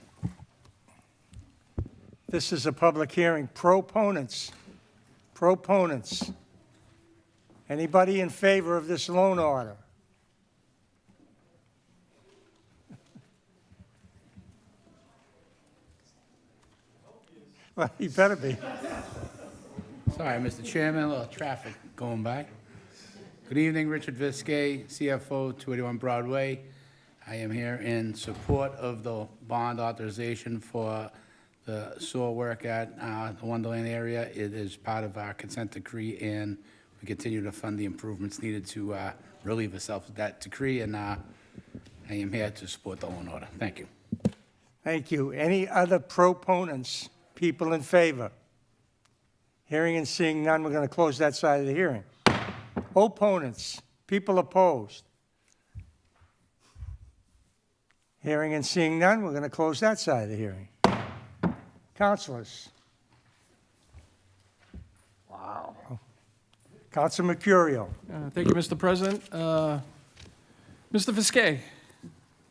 S1: This is a public hearing. Proponents. Proponents. Anybody in favor of this loan order? Well, you better be.
S18: Sorry, Mr. Chairman, a little traffic going by. Good evening, Richard Viskey, CFO, 281 Broadway. I am here in support of the bond authorization for the sewer work at the Wonderland area. It is part of our consent decree, and we continue to fund the improvements needed to relieve ourselves of that decree, and I am here to support the loan order. Thank you.
S1: Thank you. Any other proponents, people in favor? Hearing and seeing none, we're going to close that side of the hearing. Opponents, people opposed? Hearing and seeing none, we're going to close that side of the hearing. Councilors? Wow. Councilor Mercurio.
S14: Thank you, Mr. President. Mr. Viskey,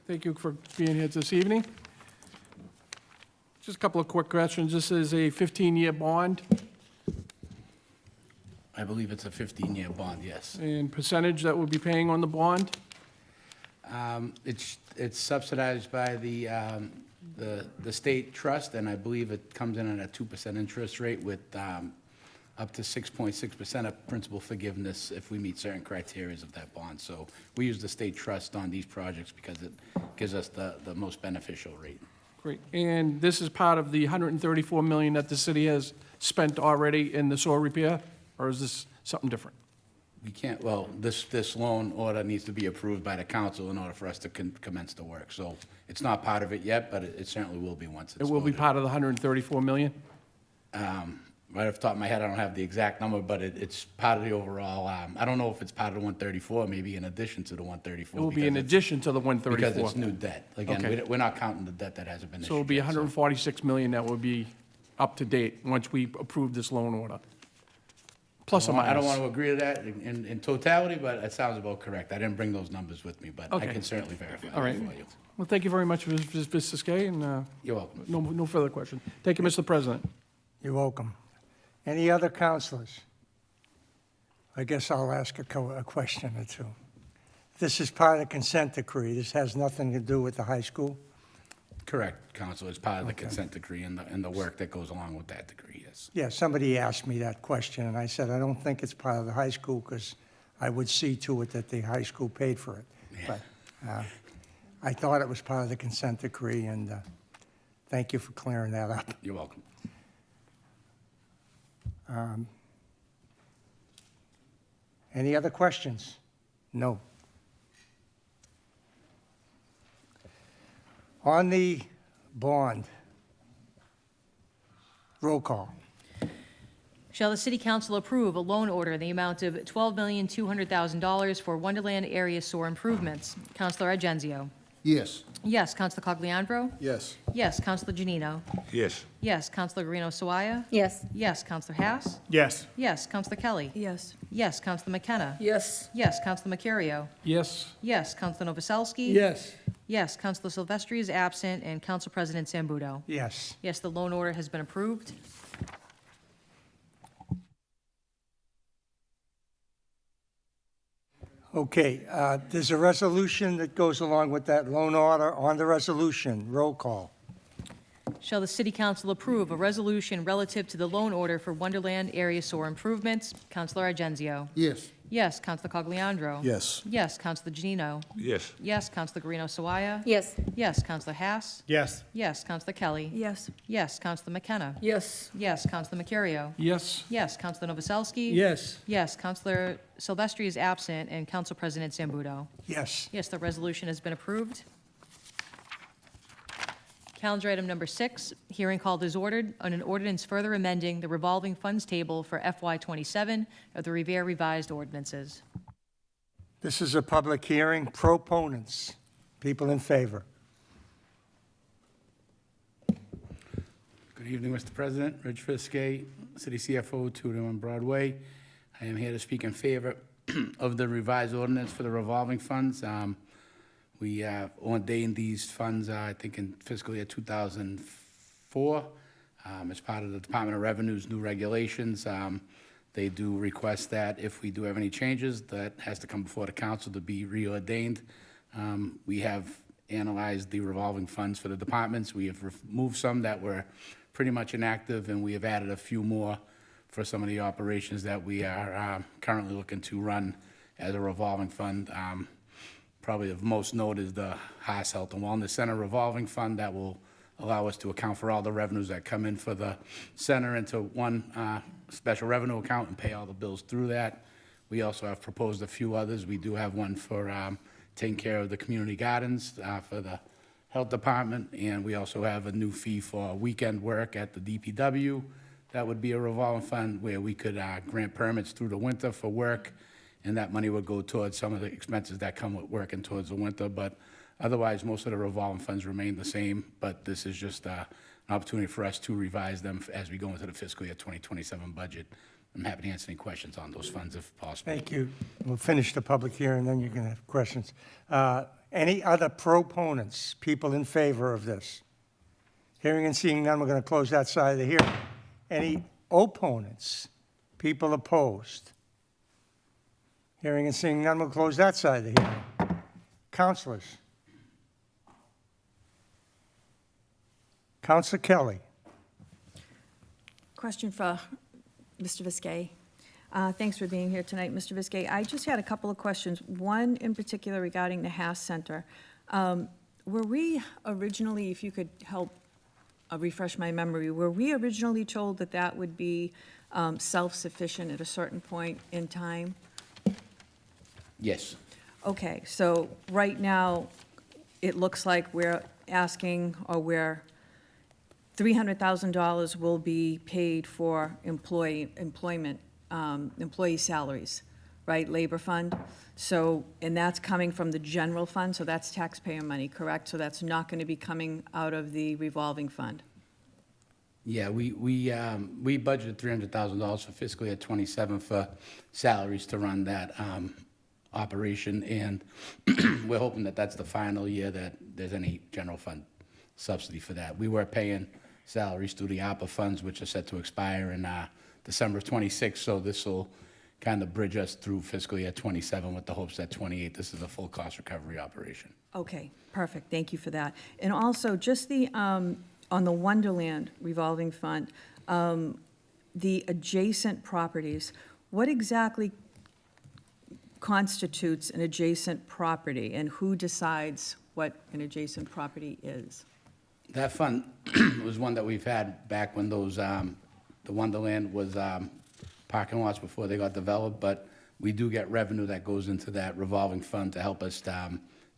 S14: thank you for being here this evening. Just a couple of quick questions. This is a 15-year bond,
S18: I believe it's a 15-year bond, yes.
S14: and percentage that we'll be paying on the bond?
S18: It's subsidized by the state trust, and I believe it comes in at a 2% interest rate with up to 6.6% of principal forgiveness if we meet certain criteria of that bond. So we use the state trust on these projects because it gives us the most beneficial rate.
S14: Great. And this is part of the $134 million that the city has spent already in the sewer repair, or is this something different?
S18: We can't, well, this loan order needs to be approved by the council in order for us to commence the work. So it's not part of it yet, but it certainly will be once it's
S14: It will be
S18: voted.
S14: part of the $134 million?
S18: right off the top of my head, I don't have the exact number, but it's part of the overall, I don't know if it's part of the 134, maybe in addition to the 134.
S14: It will be in addition to the 134.
S18: Because it's new debt. Again,
S14: Okay.
S18: we're not counting the debt that hasn't been issued
S14: So it'll be
S18: yet,
S14: 146 million that will be up to date once we approve this loan order. Plus or minus.
S18: I don't want to agree to that in totality, but it sounds about correct. I didn't bring those numbers with me, but I
S14: Okay.
S18: can certainly verify
S14: All right.
S18: that for you.
S14: Well, thank you very much, Ms. Viskey, and
S18: You're welcome.
S14: no further question. Thank you, Mr. President.
S1: You're welcome. Any other counselors? I guess I'll ask a question or two. This is part of the consent decree. This has nothing to do with the high school?
S18: Correct, Counsel. It's part of the consent decree and the work that goes along with that decree, yes.
S1: Yeah, somebody asked me that question, and I said, I don't think it's part of the high school because I would see to it that the high school paid for it. But I thought it was part of the consent decree, and thank you for clearing that up.
S18: You're welcome.
S1: Any other questions? No. On the bond, roll call.
S2: Shall the City Council approve a loan order in the amount of $12,200,000 for Wonderland area sewer improvements? Counselor Agenzio.
S3: Yes.
S2: Yes. Counselor Cogliandro.
S3: Yes.
S2: Yes. Counselor Janino.
S7: Yes.
S2: Yes. Counselor Guarino Sawaya.
S12: Yes.
S2: Yes. Counselor Haas.
S5: Yes.
S2: Yes. Counselor Kelly.
S12: Yes.
S2: Yes. Counselor McKenna.
S12: Yes.
S2: Yes. Counselor Mercurio.
S14: Yes.
S2: Yes. Counselor Novoselsky.
S5: Yes.
S2: Yes. Counselor Silvestri is absent, and Council President Sambudo.
S1: Yes.
S2: Yes, the loan order has been approved.
S1: Okay, there's a resolution that goes along with that loan order. On the resolution, roll call.
S2: Shall the City Council approve a resolution relative to the loan order for Wonderland area sewer improvements? Counselor Agenzio.
S3: Yes.
S2: Yes. Counselor Cogliandro.
S3: Yes.
S2: Yes. Counselor Janino.
S7: Yes.
S2: Yes. Counselor Guarino Sawaya.
S12: Yes.
S2: Yes. Counselor Haas.
S5: Yes.
S2: Yes. Counselor Kelly.
S12: Yes.
S2: Yes. Counselor McKenna.
S12: Yes.
S2: Yes. Counselor Mercurio.
S14: Yes.
S2: Yes. Counselor Novoselsky.
S5: Yes.
S2: Yes. Counselor Silvestri is absent, and Council President Sambudo.
S1: Yes.
S2: Yes, the resolution has been approved. Calendar item number 6, hearing called is ordered on an ordinance further amending the revolving funds table for FY27 of the Revere revised ordinances.
S1: This is a public hearing. Proponents, people in favor.
S18: Good evening, Mr. President. Rich Fiskey, City CFO, 201 Broadway. I am here to speak in favor of the revised ordinance for the revolving funds. We ordained these funds, I think, in fiscal year 2004 as part of the Department of Revenue's new regulations. They do request that if we do have any changes, that has to come before the council to be reordained. We have analyzed the revolving funds for the departments. We have removed some that were pretty much inactive, and we have added a few more for some of the operations that we are currently looking to run as a revolving fund. Probably of most note is the Haas Health and Wellness Center revolving fund that will allow us to account for all the revenues that come in for the center into one special revenue account and pay all the bills through that. We also have proposed a few others. We do have one for taking care of the community gardens for the health department, and we also have a new fee for weekend work at the DPW. That would be a revolving fund where we could grant permits through the winter for work, and that money would go towards some of the expenses that come with working towards the winter. But otherwise, most of the revolving funds remain the same, but this is just an opportunity for us to revise them as we go into the fiscal year 2027 budget. I'm happy to answer any questions on those funds if possible.
S1: Thank you. We'll finish the public hearing, then you can have questions. Any other proponents, people in favor of this? Hearing and seeing none, we're going to close that side of the hearing. Any opponents, people opposed? Hearing and seeing none, we'll close that side of the hearing. Councilors. Councilor Kelly.
S19: Question for Mr. Viskey. Thanks for being here tonight, Mr. Viskey. I just had a couple of questions, one in particular regarding the Haas Center. Were we originally, if you could help refresh my memory, were we originally told that that would be self-sufficient at a certain point in time?
S18: Yes.
S19: Okay, so right now, it looks like we're asking, or we're $300,000 will be paid for employee salaries, right, labor fund? So, and that's coming from the general fund, so that's taxpayer money, correct? So that's not going to be coming out of the revolving fund?
S18: Yeah, we budgeted $300,000 for fiscal year '27 for salaries to run that operation, and we're hoping that that's the final year that there's any general fund subsidy for that. We were paying salaries through the ARPA funds, which are set to expire in December of '26, so this will kind of bridge us through fiscal year '27 with the hopes that '28, this is a full cost recovery operation.
S19: Okay, perfect, thank you for that. And also, just the, on the Wonderland revolving fund, the adjacent properties, what exactly constitutes an adjacent property, and who decides what an adjacent property is?
S18: That fund was one that we've had back when those, the Wonderland was parking lots before they got developed, but we do get revenue that goes into that revolving fund to help us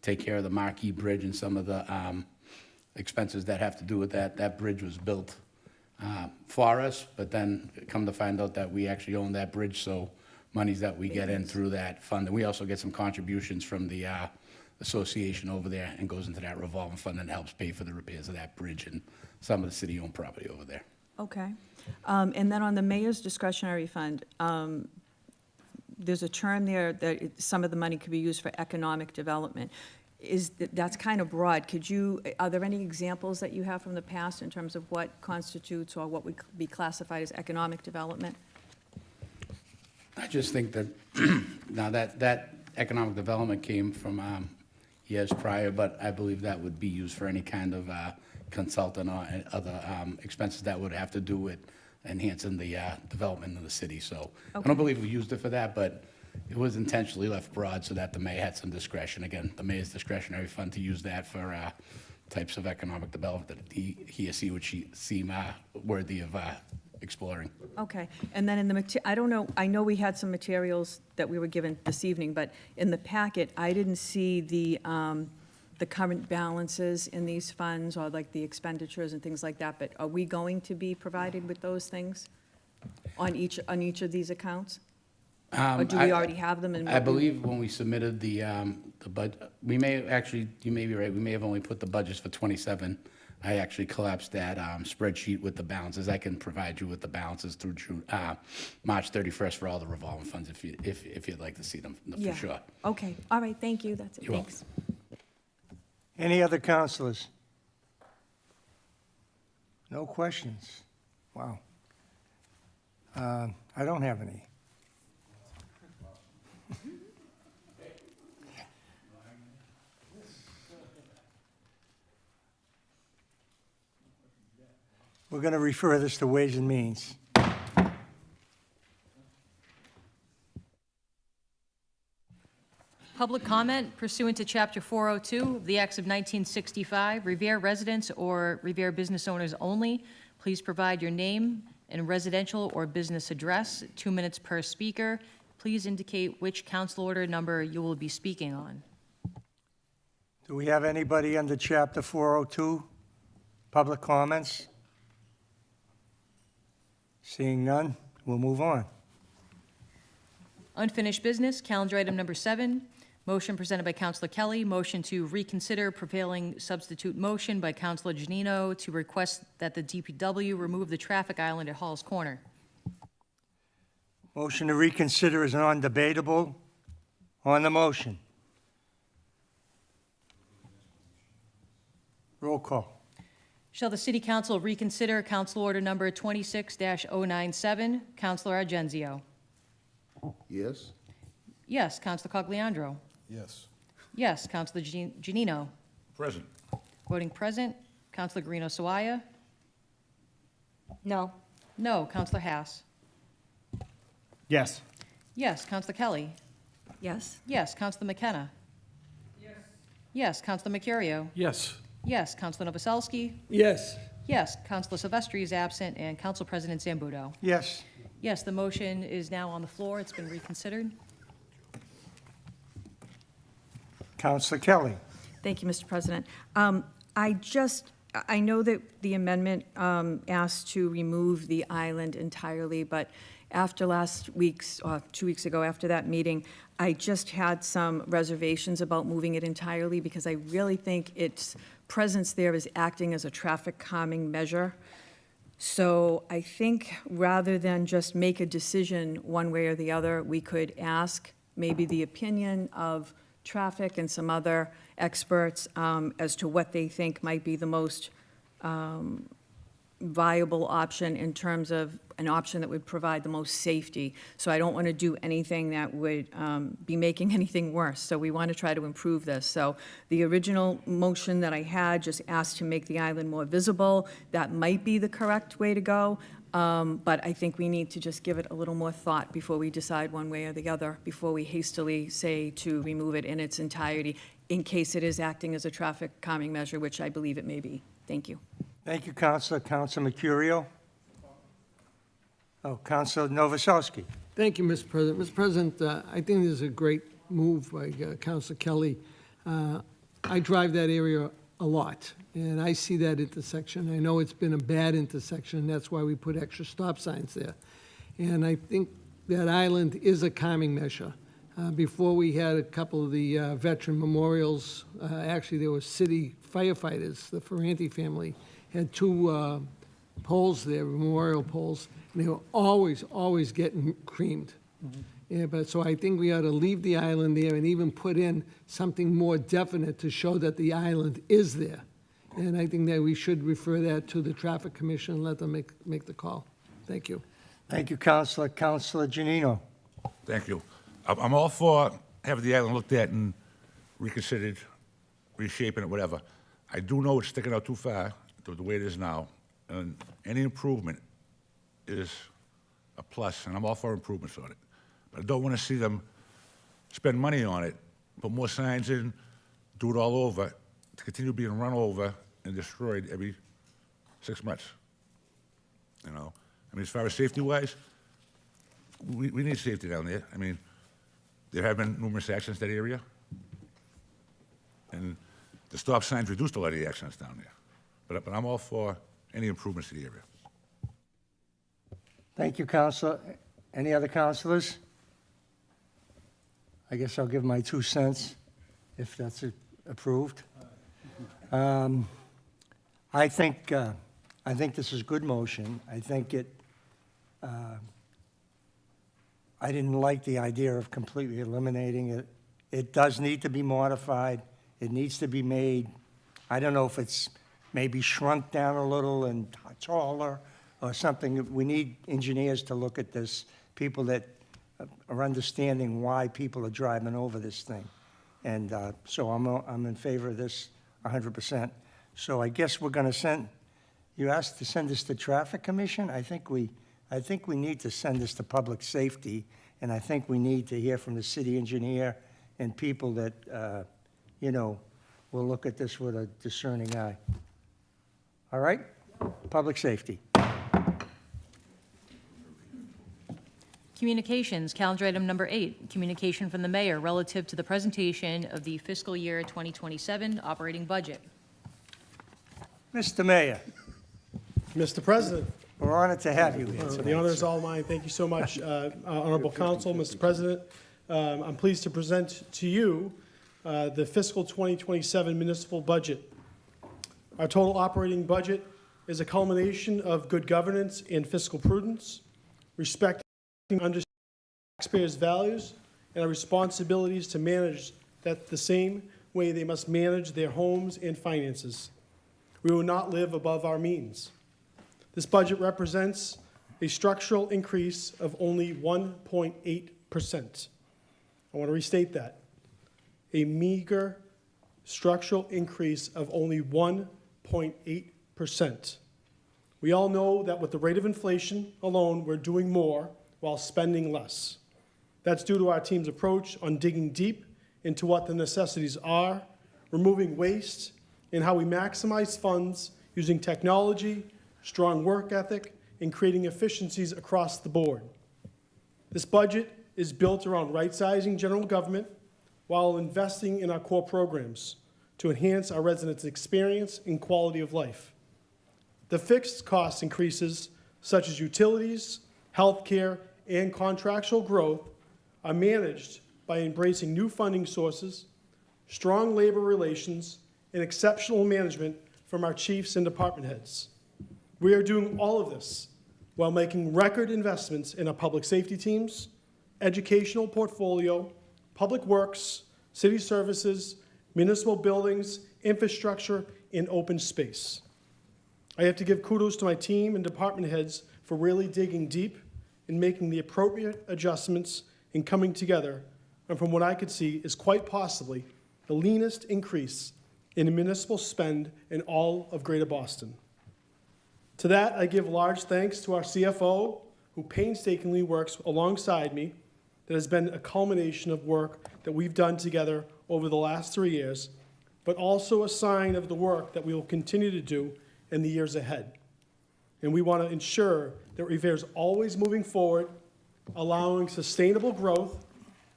S18: take care of the Marquee Bridge and some of the expenses that have to do with that. That bridge was built for us, but then come to find out that we actually own that bridge, so monies that we get in through that fund. And we also get some contributions from the association over there, and goes into that revolving fund and helps pay for the repairs of that bridge and some of the city-owned property over there.
S19: Okay. And then on the mayor's discretionary fund, there's a term there that some of the money could be used for economic development. That's kind of broad. Are there any examples that you have from the past in terms of what constitutes or what would be classified as economic development?
S18: I just think that, now that economic development came from years prior, but I believe that would be used for any kind of consultant or other expenses that would have to do with enhancing the development of the city. So I
S19: Okay.
S18: don't believe we used it for that, but it was intentionally left broad so that the mayor had some discretion. Again, the mayor's discretionary fund to use that for types of economic development that he or she would seem worthy of exploring.
S19: Okay, and then in the, I don't know, I know we had some materials that we were given this evening, but in the packet, I didn't see the current balances in these funds, or like the expenditures and things like that, but are we going to be provided with those things on each of these accounts? Or do we already have them?
S18: I believe when we submitted the budget, we may have actually, you may be right, we may have only put the budgets for '27. I actually collapsed that spreadsheet with the balances. I can provide you with the balances through March 31st for all the revolving funds if you'd like to see them,
S19: Yeah.
S18: for sure.
S19: Okay, all right, thank you, that's it,
S18: You're welcome.
S19: thanks.
S1: Any other councilors? No questions? Wow. I don't have any. We're going to refer this to Ways and Means.
S2: Public comment pursuant to Chapter 402 of the Acts of 1965, Revere residents or Revere business owners only, please provide your name and residential or business address, 2 minutes per speaker. Please indicate which council order number you will be speaking on.
S1: Do we have anybody under Chapter 402? Public comments? Seeing none, we'll move on.
S2: Unfinished business, calendar item number 7, motion presented by Councilor Kelly, motion to reconsider prevailing substitute motion by Councilor Janino to request that the DPW remove the traffic island at Hall's Corner.
S1: Motion to reconsider is non-debatable. On the motion. Roll call.
S2: Shall the City Council reconsider Council Order Number 26-097? Councilor Argenzio.
S3: Yes?
S2: Yes. Councilor Cogliandro.
S3: Yes.
S2: Yes. Councilor Janino.
S7: Present.
S2: Voting present. Councilor Guarino Sawaya.
S12: No.
S2: No. Councilor Haas.
S1: Yes.
S2: Yes. Councilor Kelly.
S19: Yes?
S2: Yes. Councilor McKenna. Yes. Councilor Mercurio.
S14: Yes.
S2: Yes. Councilor Novoselsky.
S14: Yes.
S2: Yes. Councilor Silvestri is absent, and Council President Zambudo.
S1: Yes.
S2: Yes, the motion is now on the floor. It's been reconsidered.
S1: Councilor Kelly.
S19: Thank you, Mr. President. I just I know that the amendment asked to remove the island entirely, but after last week's, 2 weeks ago, after that meeting, I just had some reservations about moving it entirely because I really think its presence there is acting as a traffic calming measure. So I think rather than just make a decision one way or the other, we could ask maybe the opinion of traffic and some other experts as to what they think might be the most viable option in terms of an option that would provide the most safety. So I don't want to do anything that would be making anything worse. So we want to try to improve this. So the original motion that I had just asked to make the island more visible. That might be the correct way to go. But I think we need to just give it a little more thought before we decide one way or the other, before we hastily say to remove it in its entirety, in case it is acting as a traffic calming measure, which I believe it may be. Thank you.
S1: Thank you, Counselor. Counselor Mercurio? Oh, Counselor Novoselsky.
S20: Thank you, Mr. President. Mr. President, I think this is a great move by Councilor Kelly. I drive that area a lot, and I see that intersection. I know it's been a bad intersection, and that's why we put extra stop signs there. And I think that island is a calming measure. Before we had a couple of the veteran memorials, actually there were city firefighters, the Ferranti family, had two poles there, memorial poles, and they were always getting creamed. Yeah, but so I think we ought to leave the island there and even put in something more definite to show that the island is there. And I think that we should refer that to the Traffic Commission and let them make the call. Thank you.
S1: Thank you, Counselor. Counselor Janino.
S7: Thank you. I'm all for having the island looked at and reconsidered, reshaping it, whatever. I do know it's sticking out too far to the way it is now, and any improvement is a plus, and I'm all for improvements on it. But I don't want to see them spend money on it, put more signs in, do it all over, to continue being run over and destroyed every 6 months. You know, I mean, as far as safety-wise, we need safety down there. I mean, there have been numerous accidents in that area, and the stop signs reduced a lot of the accidents down there. But I'm all for any improvements to the area.
S1: Thank you, Counselor. Any other counselors? I guess I'll give my 2 cents, if that's approved. I think this is a good motion. I think it, I didn't like the idea of completely eliminating it. It does need to be modified. It needs to be made, I don't know if it's maybe shrunk down a little and taller or something. We need engineers to look at this, people that are understanding why people are driving over this thing. And so I'm in favor of this 100%. So I guess we're going to send, you asked to send this to Traffic Commission? I think we need to send this to Public Safety, and I think we need to hear from the city engineer and people that, you know, will look at this with a discerning eye. All right? Public Safety.
S2: Communications, calendar item number 8, communication from the mayor relative to the presentation of the fiscal year 2027 operating budget.
S1: Mr. Mayor.
S5: Mr. President.
S1: We're honored to have you here
S5: The
S1: tonight,
S5: honor is
S1: sir.
S5: all mine. Thank you so much, Honorable Council, Mr. President. I'm pleased to present to you the fiscal 2027 municipal budget. Our total operating budget is a culmination of good governance and fiscal prudence, respecting and understanding taxpayers' values and our responsibilities to manage that the same way they must manage their homes and finances. We will not live above our means. This budget represents a structural increase of only 1.8%. I want to restate that. A meager structural increase of only 1.8%. We all know that with the rate of inflation alone, we're doing more while spending less. That's due to our team's approach on digging deep into what the necessities are, removing waste, and how we maximize funds using technology, strong work ethic, and creating efficiencies across the board. This budget is built around right-sizing general government while investing in our core programs to enhance our residents' experience and quality of life. The fixed cost increases, such as utilities, healthcare, and contractual growth, are managed by embracing new funding sources, strong labor relations, and exceptional management from our chiefs and department heads. We are doing all of this while making record investments in our public safety teams, educational portfolio, public works, city services, municipal buildings, infrastructure, and open space. I have to give kudos to my team and department heads for really digging deep and making the appropriate adjustments and coming together, and from what I could see, is quite possibly the leanest increase in municipal spend in all of Greater Boston. To that, I give large thanks to our CFO, who painstakingly works alongside me. That has been a culmination of work that we've done together over the last 3 years, but also a sign of the work that we will continue to do in the years ahead. And we want to ensure that Revere is always moving forward, allowing sustainable growth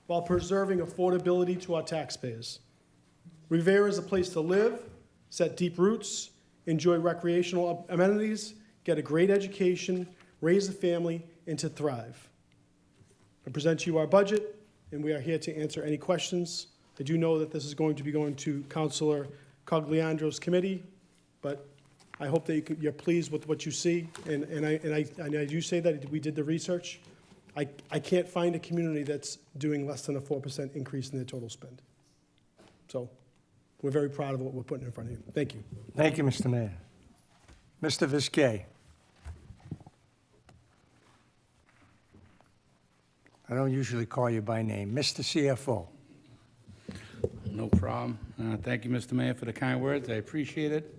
S5: while preserving affordability to our taxpayers. Revere is a place to live, set deep roots, enjoy recreational amenities, get a great education, raise a family, and to thrive. I present to you our budget, and we are here to answer any questions. I do know that this is going to be going to Councilor Cogliandro's committee, but I hope that you're pleased with what you see, and I do say that we did the research. I can't find a community that's doing less than a 4% increase in their total spend. So we're very proud of what we're putting in front of you. Thank you.
S1: Thank you, Mr. Mayor. Mr. Viskey. I don't usually call you by name. Mr. CFO.
S18: No problem. Thank you, Mr. Mayor, for the kind words. I appreciate it.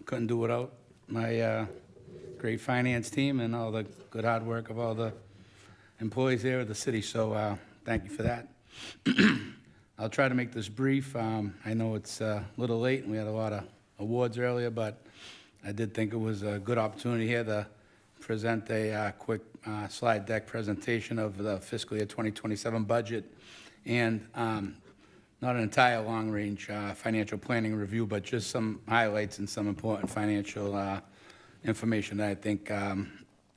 S18: Couldn't do without my great finance team and all the good hard work of all the employees there at the city, so thank you for that. I'll try to make this brief. I know it's a little late and we had a lot of awards earlier, but I did think it was a good opportunity here to present a quick slide deck presentation of the fiscal year 2027 budget and not an entire long-range financial planning review, but just some highlights and some important financial information that I think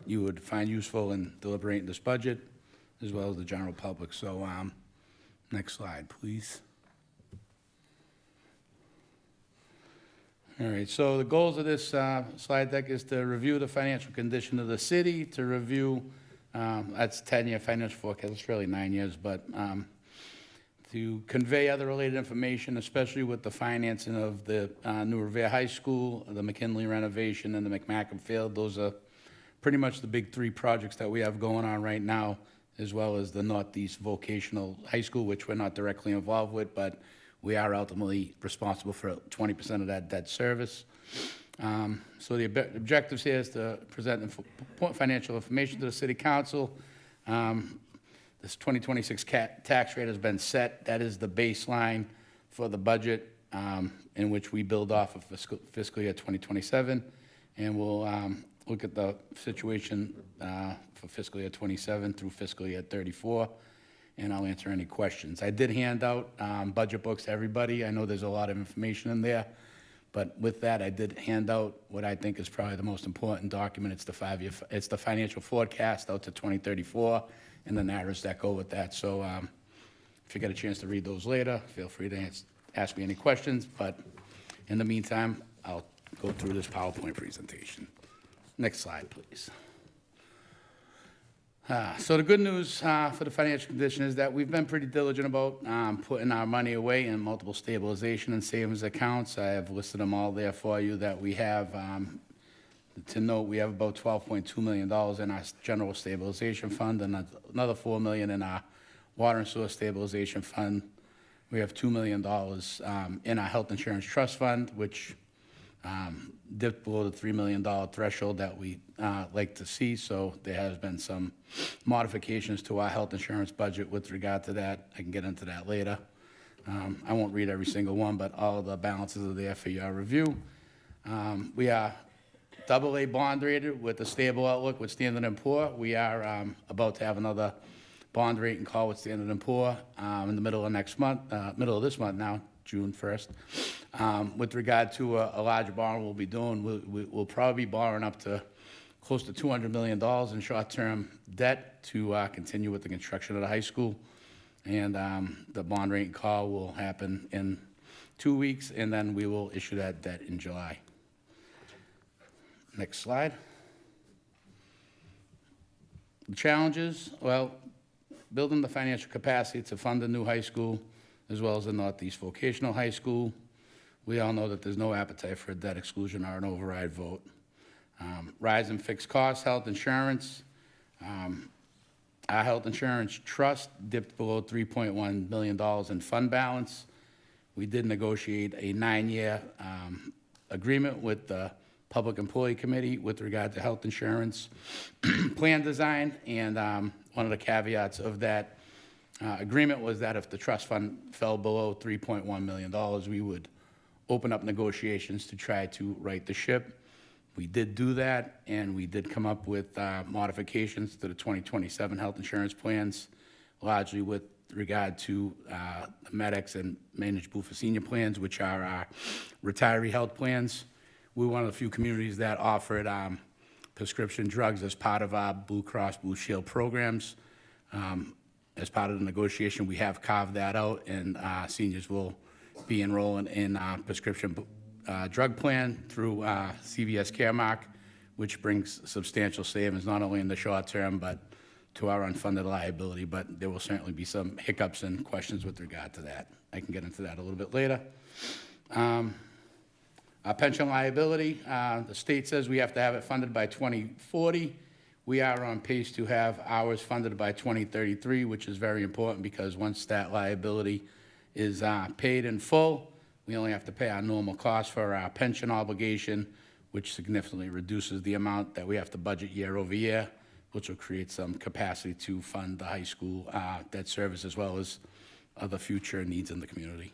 S18: you would find useful in deliberating this budget, as well as the general public. So next slide, please. All right, so the goals of this slide deck is to review the financial condition of the city, to review, that's 10-year financial forecast, it's really 9 years, but to convey other related information, especially with the financing of the new Revere High School, the McKinley renovation, and the McMacken Field. Those are pretty much the big 3 projects that we have going on right now, as well as the Northeast Vocational High School, which we're not directly involved with, but we are ultimately responsible for 20% of that debt service. So the objectives here is to present financial information to the City Council. This 2026 tax rate has been set. That is the baseline for the budget in which we build off of fiscal year 2027. And we'll look at the situation for fiscal year 27 through fiscal year 34, and I'll answer any questions. I did hand out budget books to everybody. I know there's a lot of information in there, but with that, I did hand out what I think is probably the most important document. It's the financial forecast out to 2034, and the narratives that go with that. So if you get a chance to read those later, feel free to ask me any questions, but in the meantime, I'll go through this PowerPoint presentation. Next slide, please. So the good news for the financial condition is that we've been pretty diligent about putting our money away in multiple stabilization and savings accounts. I have listed them all there for you that we have. To note, we have about $12.2 million in our general stabilization fund and another $4 million in our water and sewer stabilization fund. We have $2 million in our health insurance trust fund, which dipped below the $3 million threshold that we like to see. So there has been some modifications to our health insurance budget with regard to that. I can get into that later. I won't read every single one, but all of the balances are there for your review. We are AA bond rated with a stable outlook with Standard & Poor's. We are about to have another bond rate and call with Standard & Poor in the middle of next month, middle of this month now, June 1st. With regard to a larger borrowing we'll be doing, we'll probably be borrowing up to close to $200 million in short-term debt to continue with the construction of the high school. And the bond rate and call will happen in 2 weeks, and then we will issue that debt in July. Next slide. The challenges, well, building the financial capacity to fund the new high school, as well as the Northeast Vocational High School. We all know that there's no appetite for a debt exclusion or an override vote. Rise in fixed costs, health insurance. Our health insurance trust dipped below $3.1 million in fund balance. We did negotiate a 9-year agreement with the Public Employee Committee with regard to health insurance plan design, and one of the caveats of that agreement was that if the trust fund fell below $3.1 million, we would open up negotiations to try to right the ship. We did do that, and we did come up with modifications to the 2027 health insurance plans, largely with regard to the Medex and Managed Blue for Senior plans, which are our retiree health plans. We're one of the few communities that offered prescription drugs as part of our Blue Cross Blue Shield programs. As part of the negotiation, we have carved that out, and seniors will be enrolling in prescription drug plan through CVS Caremark, which brings substantial savings, not only in the short term, but to our unfunded liability. But there will certainly be some hiccups and questions with regard to that. I can get into that a little bit later. Our pension liability, the state says we have to have it funded by 2040. We are on pace to have ours funded by 2033, which is very important because once that liability is paid in full, we only have to pay our normal cost for our pension obligation, which significantly reduces the amount that we have to budget year over year, which will create some capacity to fund the high school debt service as well as other future needs in the community.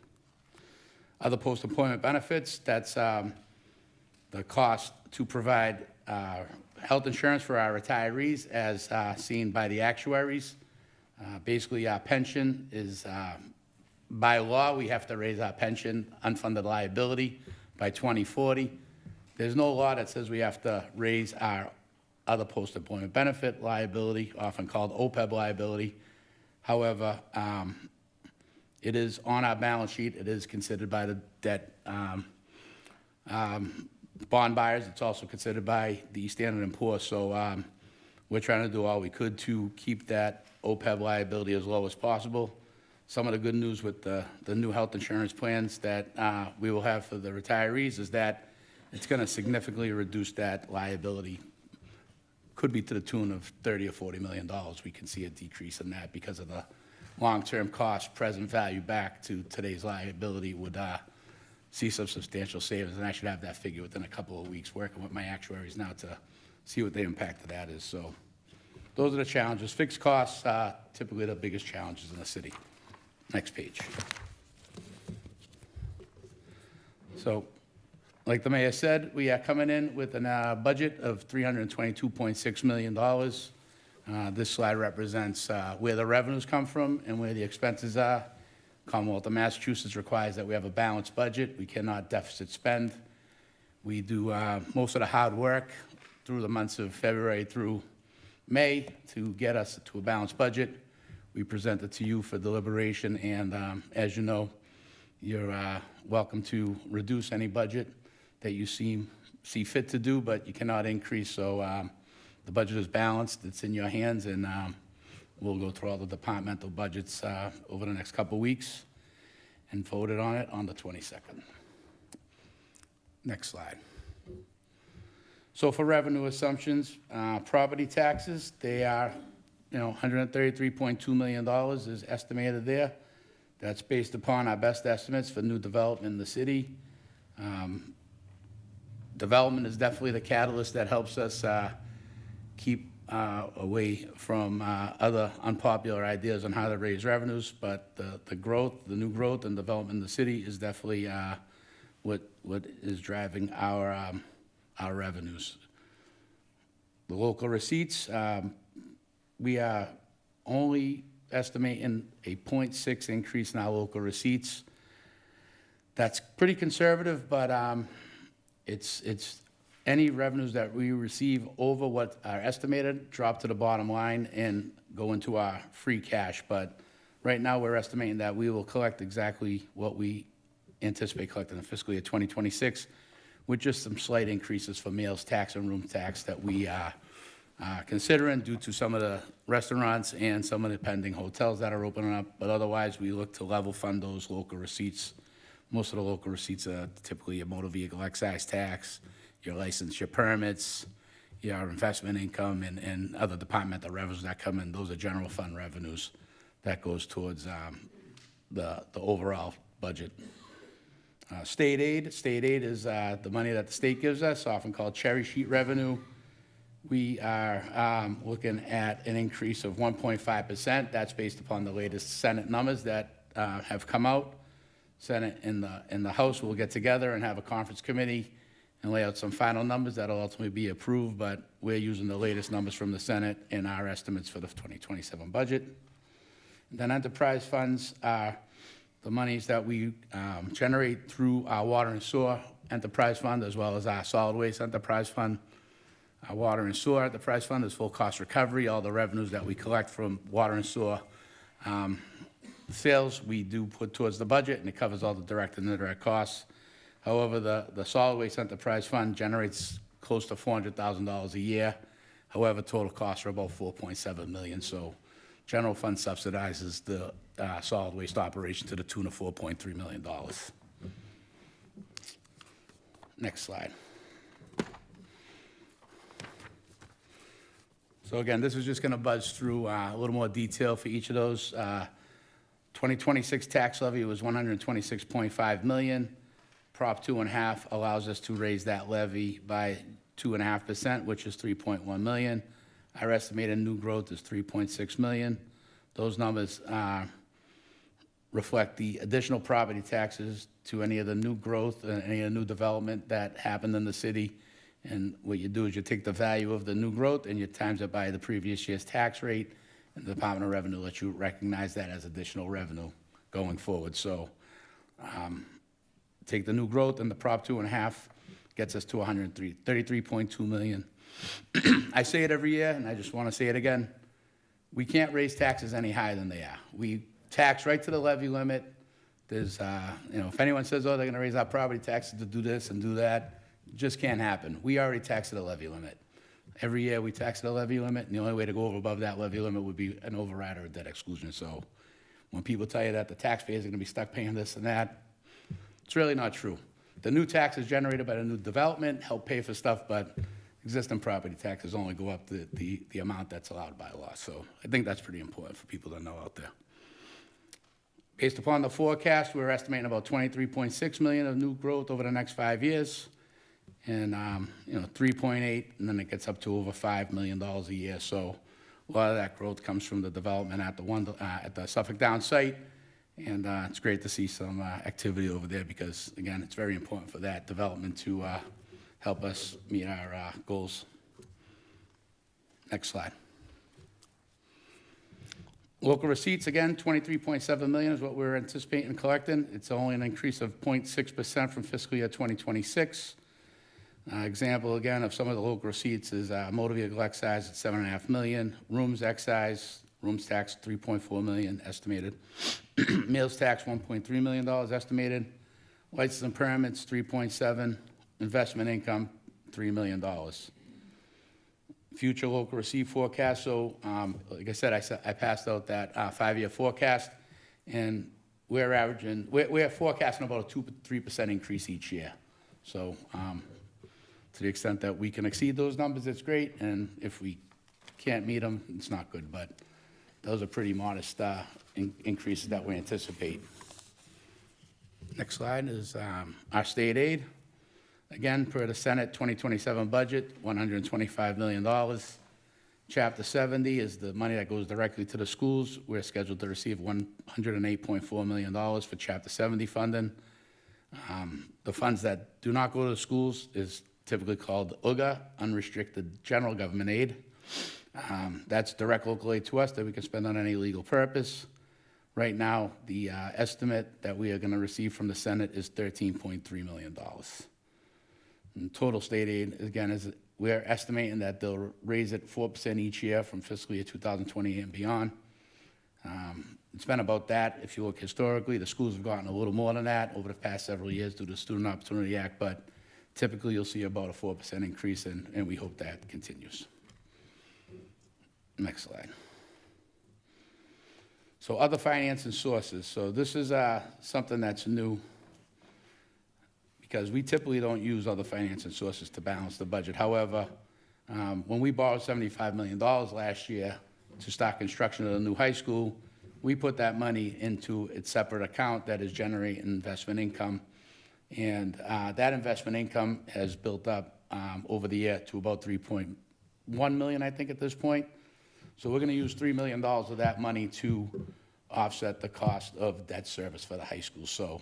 S18: Other post-employment benefits, that's the cost to provide health insurance for our retirees as seen by the actuaries. Basically, our pension is, by law, we have to raise our pension unfunded liability by 2040. There's no law that says we have to raise our other post-employment benefit liability, often called OPEB liability. However, it is on our balance sheet. It is considered by the debt bond buyers. It's also considered by the Standard & Poor. So we're trying to do all we could to keep that OPEB liability as low as possible. Some of the good news with the new health insurance plans that we will have for the retirees is that it's going to significantly reduce that liability. Could be to the tune of $30 or $40 million. We can see a decrease in that because of the long-term cost, present value back to today's liability would see some substantial savings, and I should have that figure within a couple of weeks, working with my actuaries now to see what the impact of that is. So those are the challenges. Fixed costs are typically the biggest challenges in the city. Next page. So, like the mayor said, we are coming in with a budget of $322.6 million. This slide represents where the revenues come from and where the expenses are. Commonwealth of Massachusetts requires that we have a balanced budget. We cannot deficit spend. We do most of the hard work through the months of February through May to get us to a balanced budget. We present it to you for deliberation, and as you know, you're welcome to reduce any budget that you see fit to do, but you cannot increase. So the budget is balanced. It's in your hands, and we'll go through all the departmental budgets over the next couple weeks and vote it on it on the 22nd. Next slide. So for revenue assumptions, property taxes, they are, $133.2 million is estimated there. That's based upon our best estimates for new development in the city. Development is definitely the catalyst that helps us keep away from other unpopular ideas on how to raise revenues, but the growth, the new growth and development in the city is definitely what is driving our revenues. The local receipts, we are only estimating a 0.6 increase in our local receipts. That's pretty conservative, but it's any revenues that we receive over what are estimated drop to the bottom line and go into our free cash. But right now, we're estimating that we will collect exactly what we anticipate collecting in fiscal year 2026, with just some slight increases for meals tax and room tax that we are considering due to some of the restaurants and some of the pending hotels that are opening up. But otherwise, we look to level fund those local receipts. Most of the local receipts are typically your motor vehicle excise tax, your license, your permits, your investment income, and other departmental revenues that come in. Those are general fund revenues that goes towards the overall budget. State aid is the money that the state gives us, often called cherry sheet revenue. We are looking at an increase of 1.5%. That's based upon the latest Senate numbers that have come out. Senate and the House will get together and have a conference committee and lay out some final numbers that'll ultimately be approved, but we're using the latest numbers from the Senate in our estimates for the 2027 budget. And then enterprise funds are the monies that we generate through our water and sewer enterprise fund, as well as our solid waste enterprise fund. Our water and sewer enterprise fund is full cost recovery. All the revenues that we collect from water and sewer sales, we do put towards the budget, and it covers all the direct and indirect costs. However, the solid waste enterprise fund generates close to $400,000 a year. However, total costs are about $4.7 million. So general fund subsidizes the solid waste operation to the tune of $4.3 million. Next slide. So again, this is just going to buzz through a little more detail for each of those. 2026 tax levy was $126.5 million. Prop 2.5 allows us to raise that levy by 2.5%, which is $3.1 million. Our estimated new growth is $3.6 million. Those numbers reflect the additional property taxes to any of the new growth and any of the new development that happened in the city. And what you do is you take the value of the new growth and you times it by the previous year's tax rate, and the Department of Revenue lets you recognize that as additional revenue going forward. So take the new growth and the Prop 2.5 gets us to $33.2 million. I say it every year, and I just want to say it again. We can't raise taxes any higher than they are. We tax right to the levy limit. There's, if anyone says, oh, they're going to raise our property taxes to do this and do that, it just can't happen. We already tax at the levy limit. Every year we tax at the levy limit, and the only way to go over above that levy limit would be an override or a debt exclusion. So when people tell you that the taxpayers are going to be stuck paying this and that, it's really not true. The new taxes generated by the new development help pay for stuff, but existing property taxes only go up the amount that's allowed by law. So I think that's pretty important for people to know out there. Based upon the forecast, we're estimating about $23.6 million of new growth over the next 5 years, and 3.8, and then it gets up to over $5 million a year. So a lot of that growth comes from the development at the Suffolk Downs site, and it's great to see some activity over there because, again, it's very important for that development to help us meet our goals. Next slide. Local receipts, again, $23.7 million is what we're anticipating collecting. It's only an increase of 0.6% from fiscal year 2026. Example, again, of some of the local receipts is motor vehicle excise at $7.5 million, rooms excise, rooms tax $3.4 million estimated, meals tax $1.3 million estimated, licenses and permits $3.7, investment income $3 million. Future local receipt forecast. So, like I said, I passed out that 5-year forecast, and we're forecasting about a 2-3% increase each year. So, to the extent that we can exceed those numbers, it's great, and if we can't meet them, it's not good. But those are pretty modest increases that we anticipate. Next slide is our state aid. Again, per the Senate 2027 budget, $125 million. Chapter 70 is the money that goes directly to the schools. We're scheduled to receive $108.4 million for Chapter 70 funding. The funds that do not go to the schools is typically called UGA, Unrestricted General Government Aid. That's direct local aid to us that we can spend on any legal purpose. Right now, the estimate that we are going to receive from the Senate is $13.3 million. And total state aid, again, is we're estimating that they'll raise it 4% each year from fiscal year 2020 and beyond. It's been about that. If you look historically, the schools have gotten a little more than that over the past several years due to the Student Opportunity Act, but typically you'll see about a 4% increase, and we hope that continues. Next slide. So other financing sources. So this is something that's new because we typically don't use other financing sources to balance the budget. However, when we borrowed $75 million last year to start construction of the new high school, we put that money into its separate account that is generating investment income. And that investment income has built up over the year to about $3.1 million, I think, at this point. So we're going to use $3 million of that money to offset the cost of debt service for the high school. So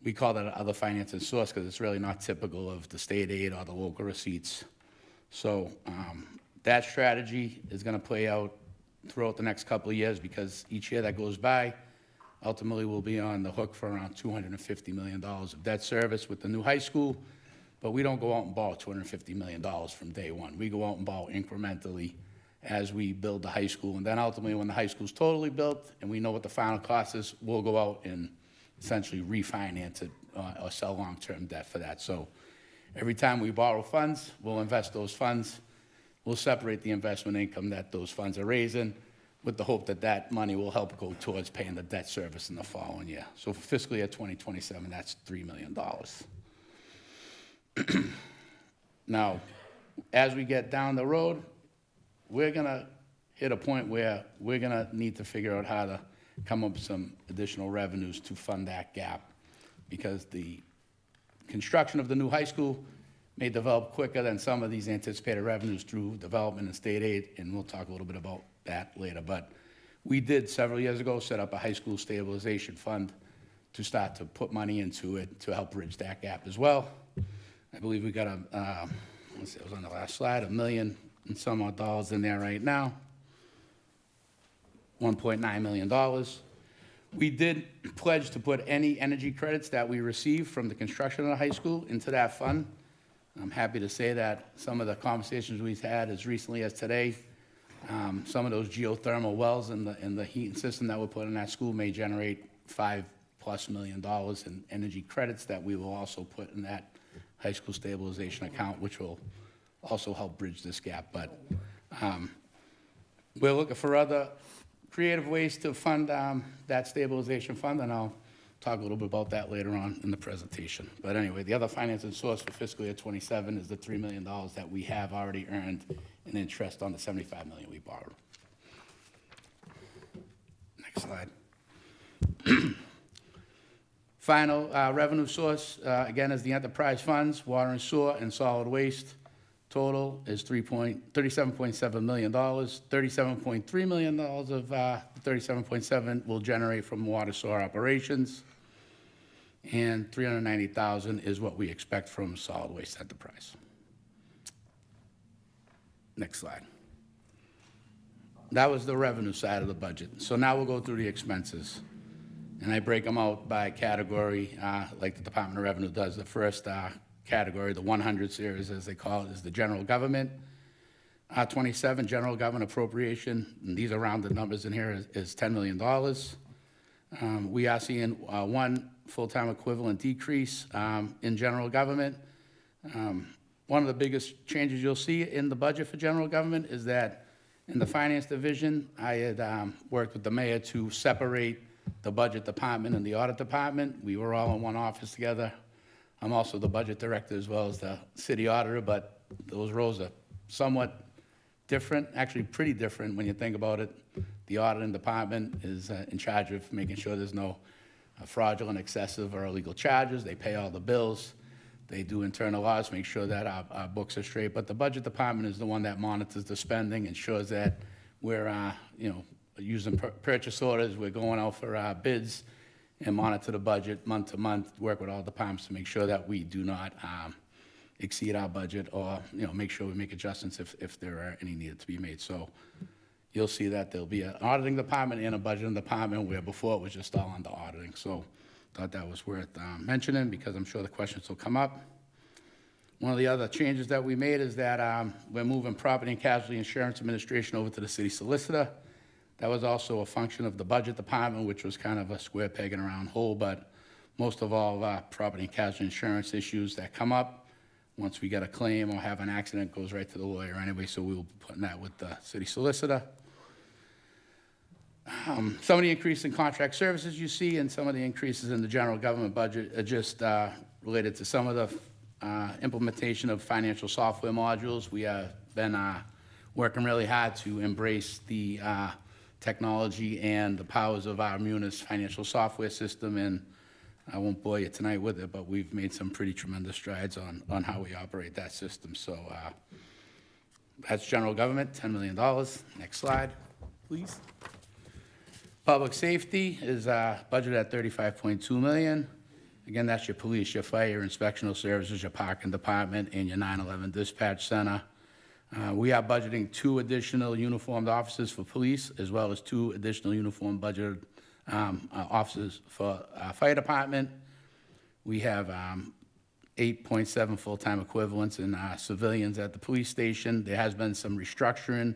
S18: we call that another financing source because it's really not typical of the state aid or the local receipts. So that strategy is going to play out throughout the next couple of years because each year that goes by, ultimately we'll be on the hook for around $250 million of debt service with the new high school. But we don't go out and borrow $250 million from day one. We go out and borrow incrementally as we build the high school. And then ultimately, when the high school's totally built and we know what the final cost is, we'll go out and essentially refinance it or sell long-term debt for that. So every time we borrow funds, we'll invest those funds. We'll separate the investment income that those funds are raising with the hope that that money will help go towards paying the debt service in the following year. So for fiscal year 2027, that's $3 million. Now, as we get down the road, we're going to hit a point where we're going to need to figure out how to come up with some additional revenues to fund that gap because the construction of the new high school may develop quicker than some of these anticipated revenues through development and state aid, and we'll talk a little bit about that later. But we did several years ago set up a high school stabilization fund to start to put money into it to help bridge that gap as well. I believe we got let's see, it was on the last slide, $1 million and some odd dollars in there right now, $1.9 million. We did pledge to put any energy credits that we received from the construction of the high school into that fund. I'm happy to say that some of the conversations we've had as recently as today, some of those geothermal wells in the heating system that we're putting in that school may generate $5+ million in energy credits that we will also put in that high school stabilization account, which will also help bridge this gap. But we're looking for other creative ways to fund that stabilization fund, and I'll talk a little bit about that later on in the presentation. But anyway, the other financing source for fiscal year 27 is the $3 million that we have already earned in interest on the $75 million we borrowed. Next slide. Final revenue source, again, is the enterprise funds, water and sewer, and solid waste. Total is $37.7 million. $37.3 million of the 37.7 will generate from water sewer operations, and $390,000 is what we expect from solid waste enterprise. Next slide. That was the revenue side of the budget. So now we'll go through the expenses. And I break them out by category, like the Department of Revenue does. The first category, the 100 series, as they call it, is the general government. 27, general government appropriation, and these are rounded numbers in here, is $10 million. We are seeing one full-time equivalent decrease in general government. One of the biggest changes you'll see in the budget for general government is that in the finance division, I had worked with the mayor to separate the budget department and the audit department. We were all in one office together. I'm also the budget director as well as the city auditor, but those roles are somewhat different, actually pretty different when you think about it. The auditing department is in charge of making sure there's no fraudulent, excessive, or illegal charges. They pay all the bills. They do internal audits, make sure that our books are straight. But the budget department is the one that monitors the spending, ensures that we're, using purchase orders, we're going out for bids, and monitor the budget month to month, work with all departments to make sure that we do not exceed our budget or, make sure we make adjustments if there are any needed to be made. So you'll see that there'll be an auditing department and a budgeting department where before it was just all under auditing. So thought that was worth mentioning because I'm sure the questions will come up. One of the other changes that we made is that we're moving property and casualty insurance administration over to the city solicitor. That was also a function of the budget department, which was kind of a square peg in a round hole, but most of all property and casualty insurance issues that come up, once we get a claim or have an accident, goes right to the lawyer anyway, so we will be putting that with the city solicitor. Some of the increase in contract services you see and some of the increases in the general government budget are just related to some of the implementation of financial software modules. We have been working really hard to embrace the technology and the powers of our Munis financial software system, and I won't bore you tonight with it, but we've made some pretty tremendous strides on how we operate that system. So that's general government, $10 million. Next slide, please. Public safety is budgeted at $35.2 million. Again, that's your police, your fire, inspectional services, your parking department, and your 911 dispatch center. We are budgeting 2 additional uniformed officers for police, as well as 2 additional uniform budgeted officers for fire department. We have 8.7 full-time equivalents in civilians at the police station. There has been some restructuring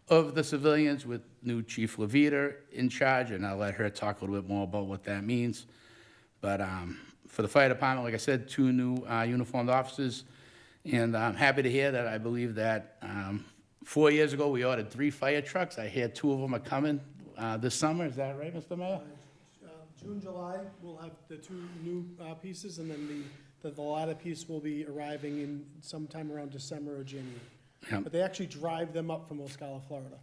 S18: of the civilians with new Chief Revere in charge, and I'll let her talk a little bit more about what that means. But for the fire department, like I said, 2 new uniformed officers, and I'm happy to hear that I believe that 4 years ago we ordered 3 fire trucks. I hear 2 of them are coming this summer. Is that right, Mr. Mayor?
S5: June, July, we'll have the 2 new pieces, and then the latter piece will be arriving in sometime around December or January.
S18: Yep.
S5: But they actually drive them up from Ocala, Florida.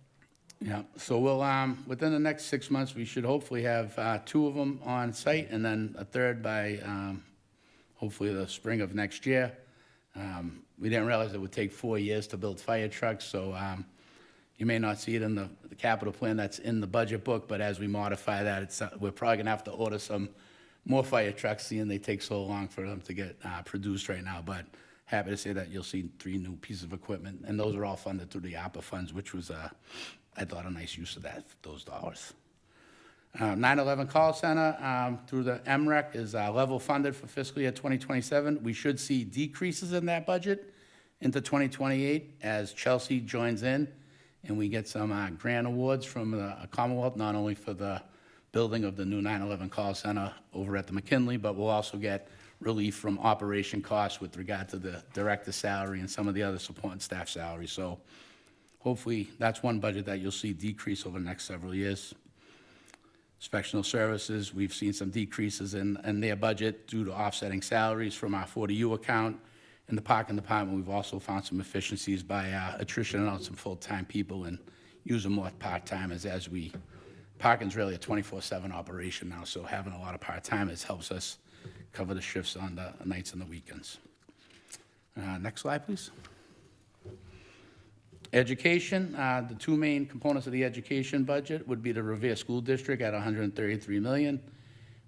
S18: Yeah, so we'll, within the next 6 months, we should hopefully have 2 of them on site and then a third by hopefully the spring of next year. We didn't realize it would take 4 years to build fire trucks, so you may not see it in the capital plan that's in the budget book, but as we modify that, we're probably gonna have to order some more fire trucks, seeing they take so long for them to get produced right now. But happy to say that you'll see 3 new pieces of equipment, and those are all funded through the ARPA funds, which was, I thought, a nice use of those dollars. 911 call center through the MREC is level funded for fiscal year 2027. We should see decreases in that budget into 2028 as Chelsea joins in and we get some grant awards from the Commonwealth, not only for the building of the new 911 call center over at the McKinley, but we'll also get relief from operation costs with regard to the director salary and some of the other support and staff salaries. So hopefully that's one budget that you'll see decrease over the next several years. Inspectional services, we've seen some decreases in their budget due to offsetting salaries from our 40U account. In the parking department, we've also found some efficiencies by attrition out some full-time people and using more part-timers as parking's really a 24/7 operation now, so having a lot of part-timers helps us cover the shifts on the nights and the weekends. Next slide, please. Education, the 2 main components of the education budget would be the Revere School District at $133 million.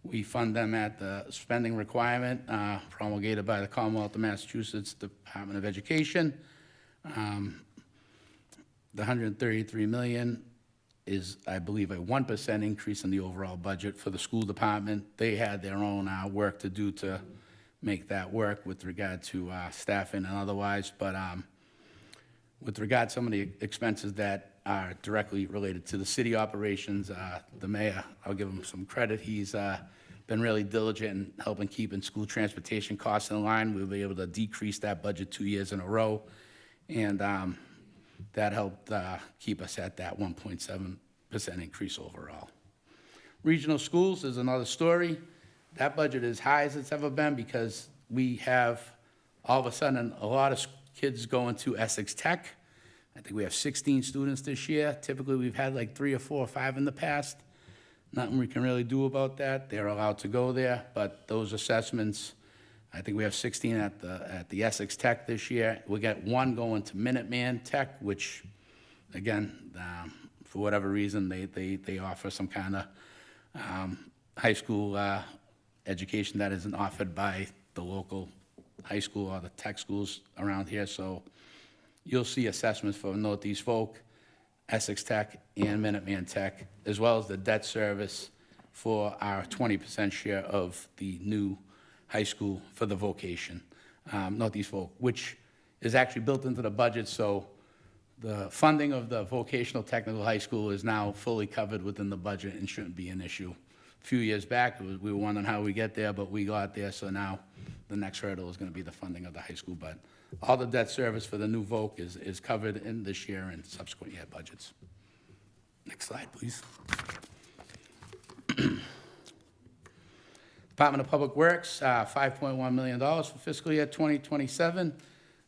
S18: We fund them at the spending requirement promulgated by the Commonwealth of Massachusetts Department of Education. The $133 million is, I believe, a 1% increase in the overall budget for the school department. They had their own work to do to make that work with regard to staffing and otherwise, but with regard to some of the expenses that are directly related to the city operations, the mayor, I'll give him some credit. He's been really diligent in helping keeping school transportation costs in line. We were able to decrease that budget 2 years in a row, and that helped keep us at that 1.7% increase overall. Regional schools is another story. That budget is high as it's ever been because we have, all of a sudden, a lot of kids going to Essex Tech. I think we have 16 students this year. Typically, we've had like 3 or 4 or 5 in the past. Nothing we can really do about that. They're allowed to go there, but those assessments, I think we have 16 at the Essex Tech this year. We got 1 going to Minuteman Tech, which, again, for whatever reason, they offer some kind of high school education that isn't offered by the local high school or the tech schools around here. So you'll see assessments for Northeast Folk, Essex Tech, and Minuteman Tech, as well as the debt service for our 20% share of the new high school for the vocation, Northeast Folk, which is actually built into the budget. So the funding of the vocational technical high school is now fully covered within the budget and shouldn't be an issue. A few years back, we were wondering how we get there, but we got there. So now the next hurdle is going to be the funding of the high school. But all the debt service for the new VOC is covered in this year and subsequent year budgets. Next slide, please. Department of Public Works, $5.1 million for fiscal year 2027.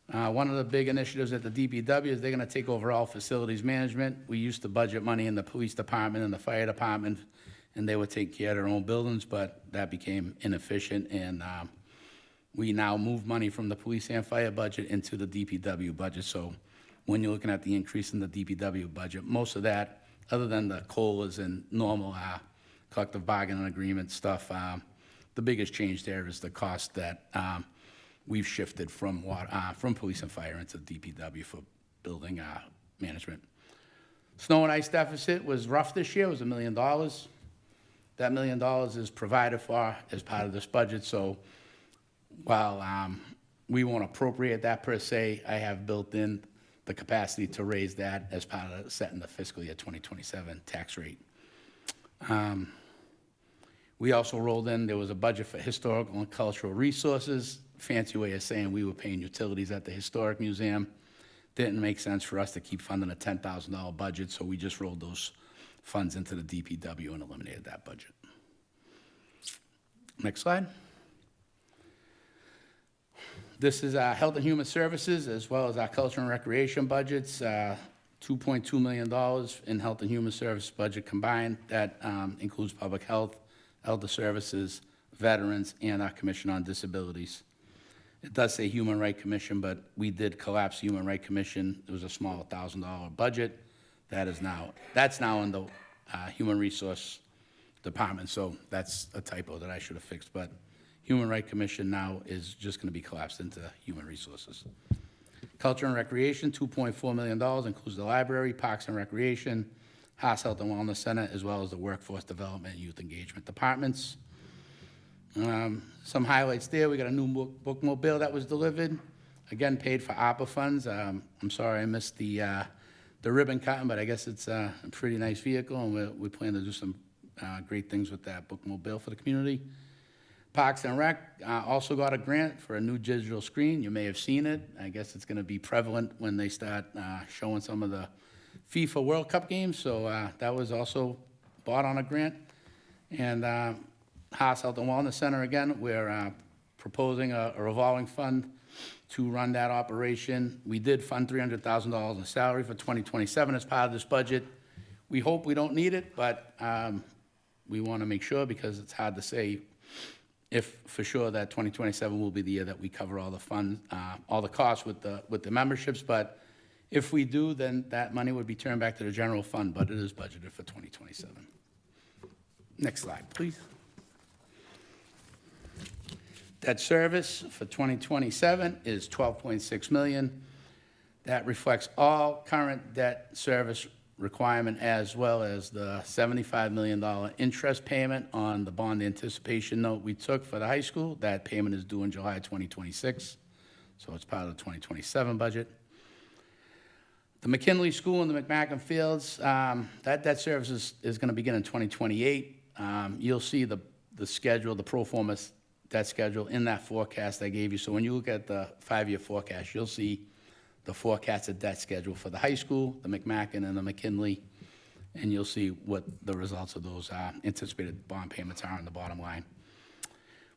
S18: One of the big initiatives at the DPW is they're going to take over all facilities management. We used to budget money in the police department and the fire department, and they would take care of their own buildings, but that became inefficient, and we now move money from the police and fire budget into the DPW budget. So when you're looking at the increase in the DPW budget, most of that, other than the COLAs and normal collective bargaining agreement stuff, the biggest change there is the cost that we've shifted from police and fire into DPW for building management. Snow and ice deficit was rough this year. It was $1 million. That $1 million is provided for as part of this budget. So while we won't appropriate that per se, I have built in the capacity to raise that as part of setting the fiscal year 2027 tax rate. We also rolled in, there was a budget for historical and cultural resources. Fancy way of saying we were paying utilities at the Historic Museum. Didn't make sense for us to keep funding a $10,000 budget, so we just rolled those funds into the DPW and eliminated that budget. Next slide. This is our Health and Human Services as well as our Culture and Recreation budgets. $2.2 million in Health and Human Service budget combined. That includes public health, elder services, veterans, and our Commission on Disabilities. It does say Human Rights Commission, but we did collapse Human Rights Commission. It was a small $1,000 budget. That's now in the Human Resource Department, so that's a typo that I should have fixed. But Human Rights Commission now is just going to be collapsed into Human Resources. Culture and Recreation, $2.4 million, includes the library, Parks and Recreation, Haas Health and Wellness Center, as well as the Workforce Development and Youth Engagement departments. Some highlights there. We got a new bookmobile that was delivered. Again, paid for ARPA funds. I'm sorry I missed the ribbon cutting, but I guess it's a pretty nice vehicle, and we plan to do some great things with that bookmobile for the community. Parks and Rec also got a grant for a new digital screen. You may have seen it. I guess it's going to be prevalent when they start showing some of the FIFA World Cup games. So that was also bought on a grant. And Haas Health and Wellness Center, again, we're proposing a revolving fund to run that operation. We did fund $300,000 in salary for 2027 as part of this budget. We hope we don't need it, but we want to make sure, because it's hard to say if for sure that 2027 will be the year that we cover all the funds, all the costs with the memberships. But if we do, then that money would be turned back to the general fund, but it is budgeted for 2027. Next slide, please. Debt service for 2027 is $12.6 million. That reflects all current debt service requirement, as well as the $75 million interest payment on the bond anticipation note we took for the high school. That payment is due in July 2026, so it's part of the 2027 budget. The McKinley School and the McMacken Fields, that debt service is going to begin in 2028. You'll see the schedule, the pro forma debt schedule in that forecast I gave you. So when you look at the 5-year forecast, you'll see the forecasted debt schedule for the high school, the McMacken, and the McKinley, and you'll see what the results of those anticipated bond payments are on the bottom line.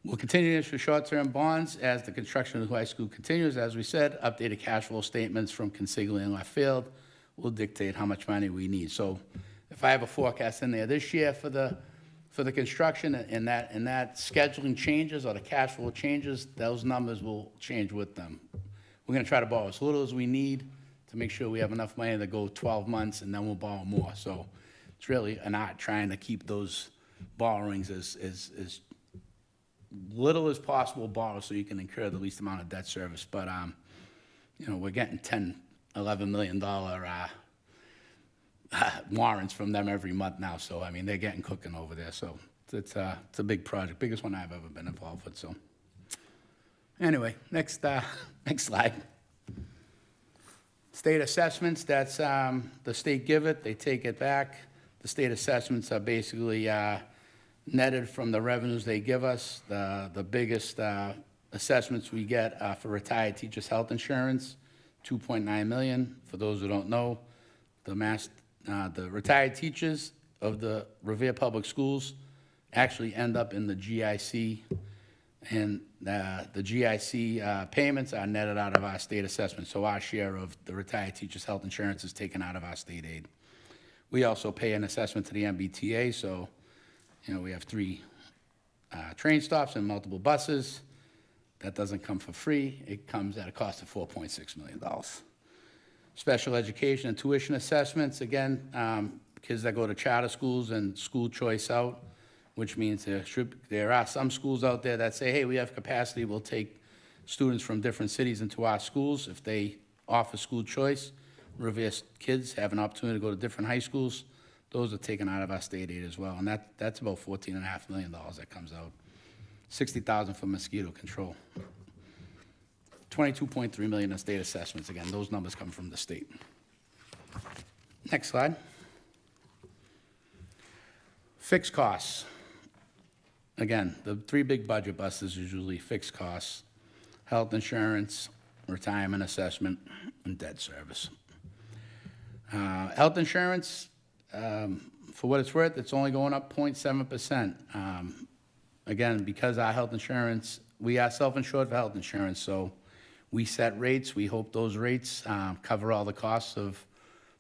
S18: We'll continue to issue short-term bonds as the construction of the high school continues. As we said, updated cash flow statements from Consigli and left field will dictate how much money we need. So if I have a forecast in there this year for the construction and that scheduling changes or the cash flow changes, those numbers will change with them. We're going to try to borrow as little as we need to make sure we have enough money to go 12 months, and then we'll borrow more. So it's really an art trying to keep those borrowings as little as possible borrow so you can incur the least amount of debt service. But, we're getting $11 million warrants from them every month now. So, I mean, they're getting cooking over there. So it's a big project, biggest one I've ever been involved with. So anyway, next slide. State assessments, that's the state give it, they take it back. The state assessments are basically netted from the revenues they give us. The biggest assessments we get for retired teachers' health insurance, $2.9 million. For those who don't know, the retired teachers of the Revere Public Schools actually end up in the GIC, and the GIC payments are netted out of our state assessment. So our share of the retired teachers' health insurance is taken out of our state aid. We also pay an assessment to the MBTA, so we have 3 train stops and multiple buses. That doesn't come for free. It comes at a cost of $4.6 million. Special education and tuition assessments, again, kids that go to charter schools and school choice out, which means there are some schools out there that say, hey, we have capacity, we'll take students from different cities into our schools. If they offer school choice, Revere kids have an opportunity to go to different high schools. Those are taken out of our state aid as well, and that's about $14.5 million that comes out. $60,000 for mosquito control. $22.3 million in state assessments. Again, those numbers come from the state. Next slide. Fixed costs. Again, the 3 big budget buses usually fixed costs: health insurance, retirement assessment, and debt service. Health insurance, for what it's worth, it's only going up 0.7%. Again, because our health insurance, we are self-insured for health insurance, so we set rates. We hope those rates cover all the costs of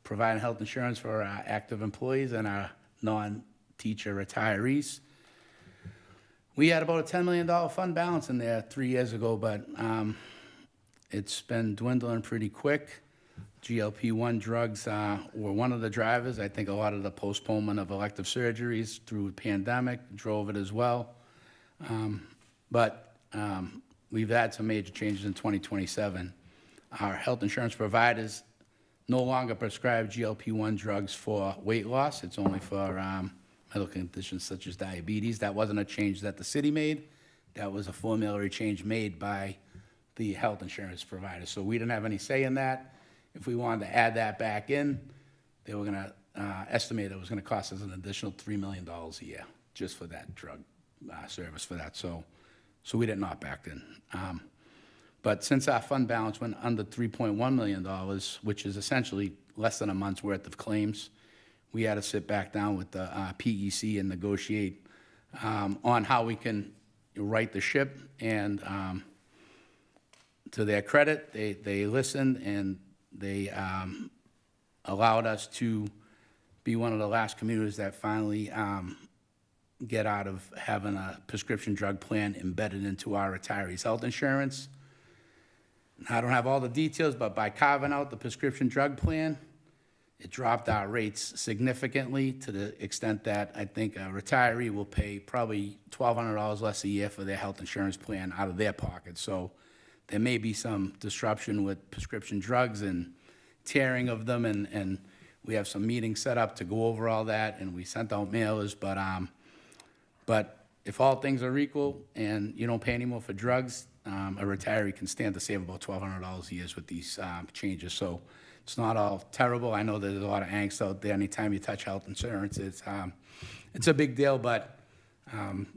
S18: providing health insurance for our active employees and our non-teacher retirees. We had about a $10 million fund balance in there 3 years ago, but it's been dwindling pretty quick. GLP-1 drugs were one of the drivers. I think a lot of the postponement of elective surgeries through the pandemic drove it as well. But we've had some major changes in 2027. Our health insurance providers no longer prescribe GLP-1 drugs for weight loss. It's only for medical conditions such as diabetes. That wasn't a change that the city made. That was a formulary change made by the health insurance providers. So we didn't have any say in that. If we wanted to add that back in, they were going to estimate it was going to cost us an additional $3 million a year just for that drug service for that. So we didn't opt back in. But since our fund balance went under $3.1 million, which is essentially less than a month's worth of claims, we had to sit back down with the PEC and negotiate on how we can right the ship. And to their credit, they listened and they allowed us to be one of the last communities that finally get out of having a prescription drug plan embedded into our retirees' health insurance. I don't have all the details, but by carving out the prescription drug plan, it dropped our rates significantly to the extent that I think a retiree will pay probably $1,200 less a year for their health insurance plan out of their pocket. So there may be some disruption with prescription drugs and tearing of them, and we have some meetings set up to go over all that, and we sent out mailers, but if all things are equal and you don't pay any more for drugs, a retiree can stand to save about $1,200 a year with these changes. So it's not all terrible. I know there's a lot of angst out there. Anytime you touch health insurance, it's a big deal, but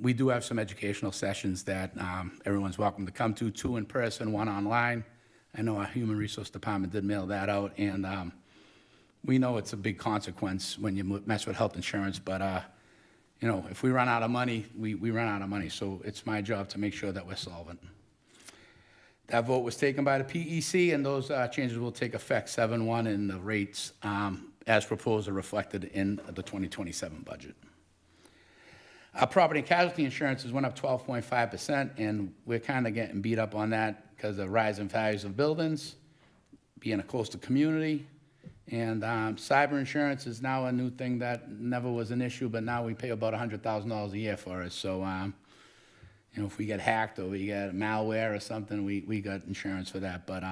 S18: we do have some educational sessions that everyone's welcome to come to, 2 in person, 1 online. I know our Human Resource Department did mail that out, and we know it's a big consequence when you mess with health insurance, but if we run out of money, we run out of money. So it's my job to make sure that we're solvent. That vote was taken by the PEC, and those changes will take effect 7/1, and the rates, as proposed, are reflected in the 2027 budget. Our property and casualty insurances went up 12.5%, and we're kind of getting beat up on that because of rising values of buildings, being a coastal community. And cyber insurance is now a new thing that never was an issue, but now we pay about $100,000 a year for it. So you know, if we get hacked or we get malware or something, we got insurance for that, but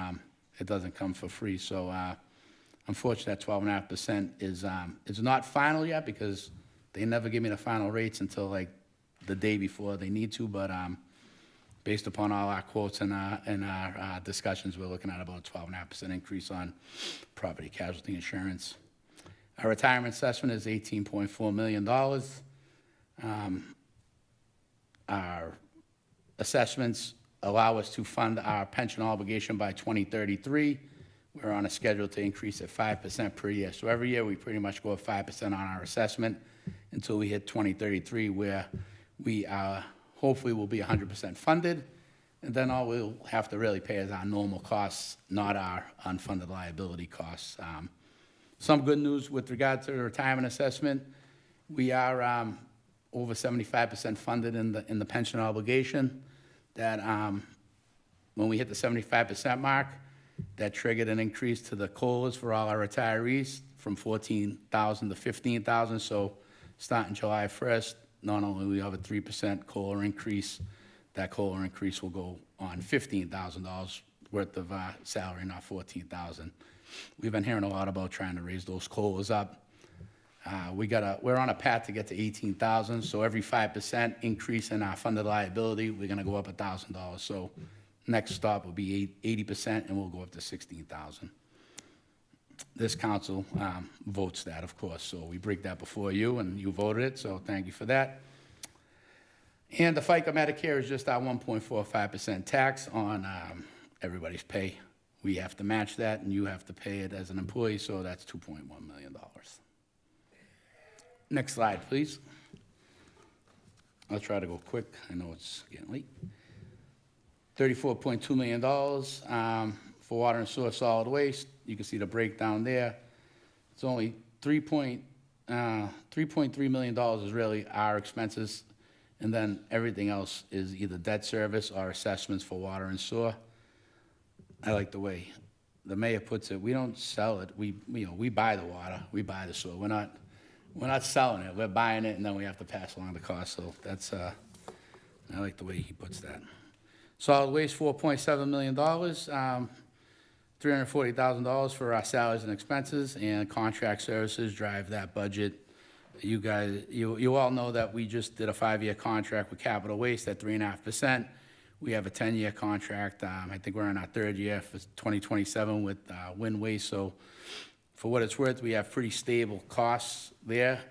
S18: it doesn't come for free. So unfortunately, that 12.5% is not final yet because they never give me the final rates until like the day before they need to, but based upon all our quotes and our discussions, we're looking at about a 12.5% increase on property casualty insurance. Our retirement assessment is $18.4 million. Our assessments allow us to fund our pension obligation by 2033. We're on a schedule to increase at 5% per year. So every year, we pretty much go up 5% on our assessment until we hit 2033, where we hopefully will be 100% funded. And then all we'll have to really pay is our normal costs, not our unfunded liability costs. Some good news with regard to the retirement assessment. We are over 75% funded in the pension obligation. That when we hit the 75% mark, that triggered an increase to the COLAs for all our retirees from $14,000 to $15,000. So starting July 1st, not only will we have a 3% COLA increase, that COLA increase will go on $15,000 worth of salary, not $14,000. We've been hearing a lot about trying to raise those COLAs up. We're on a path to get to $18,000, so every 5% increase in our funded liability, we're gonna go up $1,000. So next stop will be 80%, and we'll go up to $16,000. This council votes that, of course, so we bring that before you, and you voted it, so thank you for that. And the FICA Medicare is just our 1.45% tax on everybody's pay. We have to match that, and you have to pay it as an employee, so that's $2.1 million. Next slide, please. I'll try to go quick. I know it's getting late. $34.2 million for water and sewer solid waste. You can see the breakdown there. It's only $3.3 million is really our expenses, and then everything else is either debt service or assessments for water and sewer. I like the way the mayor puts it. We don't sell it. We buy the water. We buy the sewer. We're not selling it. We're buying it, and then we have to pass along the cost. So that's I like the way he puts that. Solid waste, $4.7 million, $340,000 for our salaries and expenses, and contract services drive that budget. You guys, you all know that we just did a 5-year contract with Capital Waste at 3.5%. We have a 10-year contract. I think we're in our 3rd year for 2027 with Wind Waste. So for what it's worth, we have pretty stable costs there.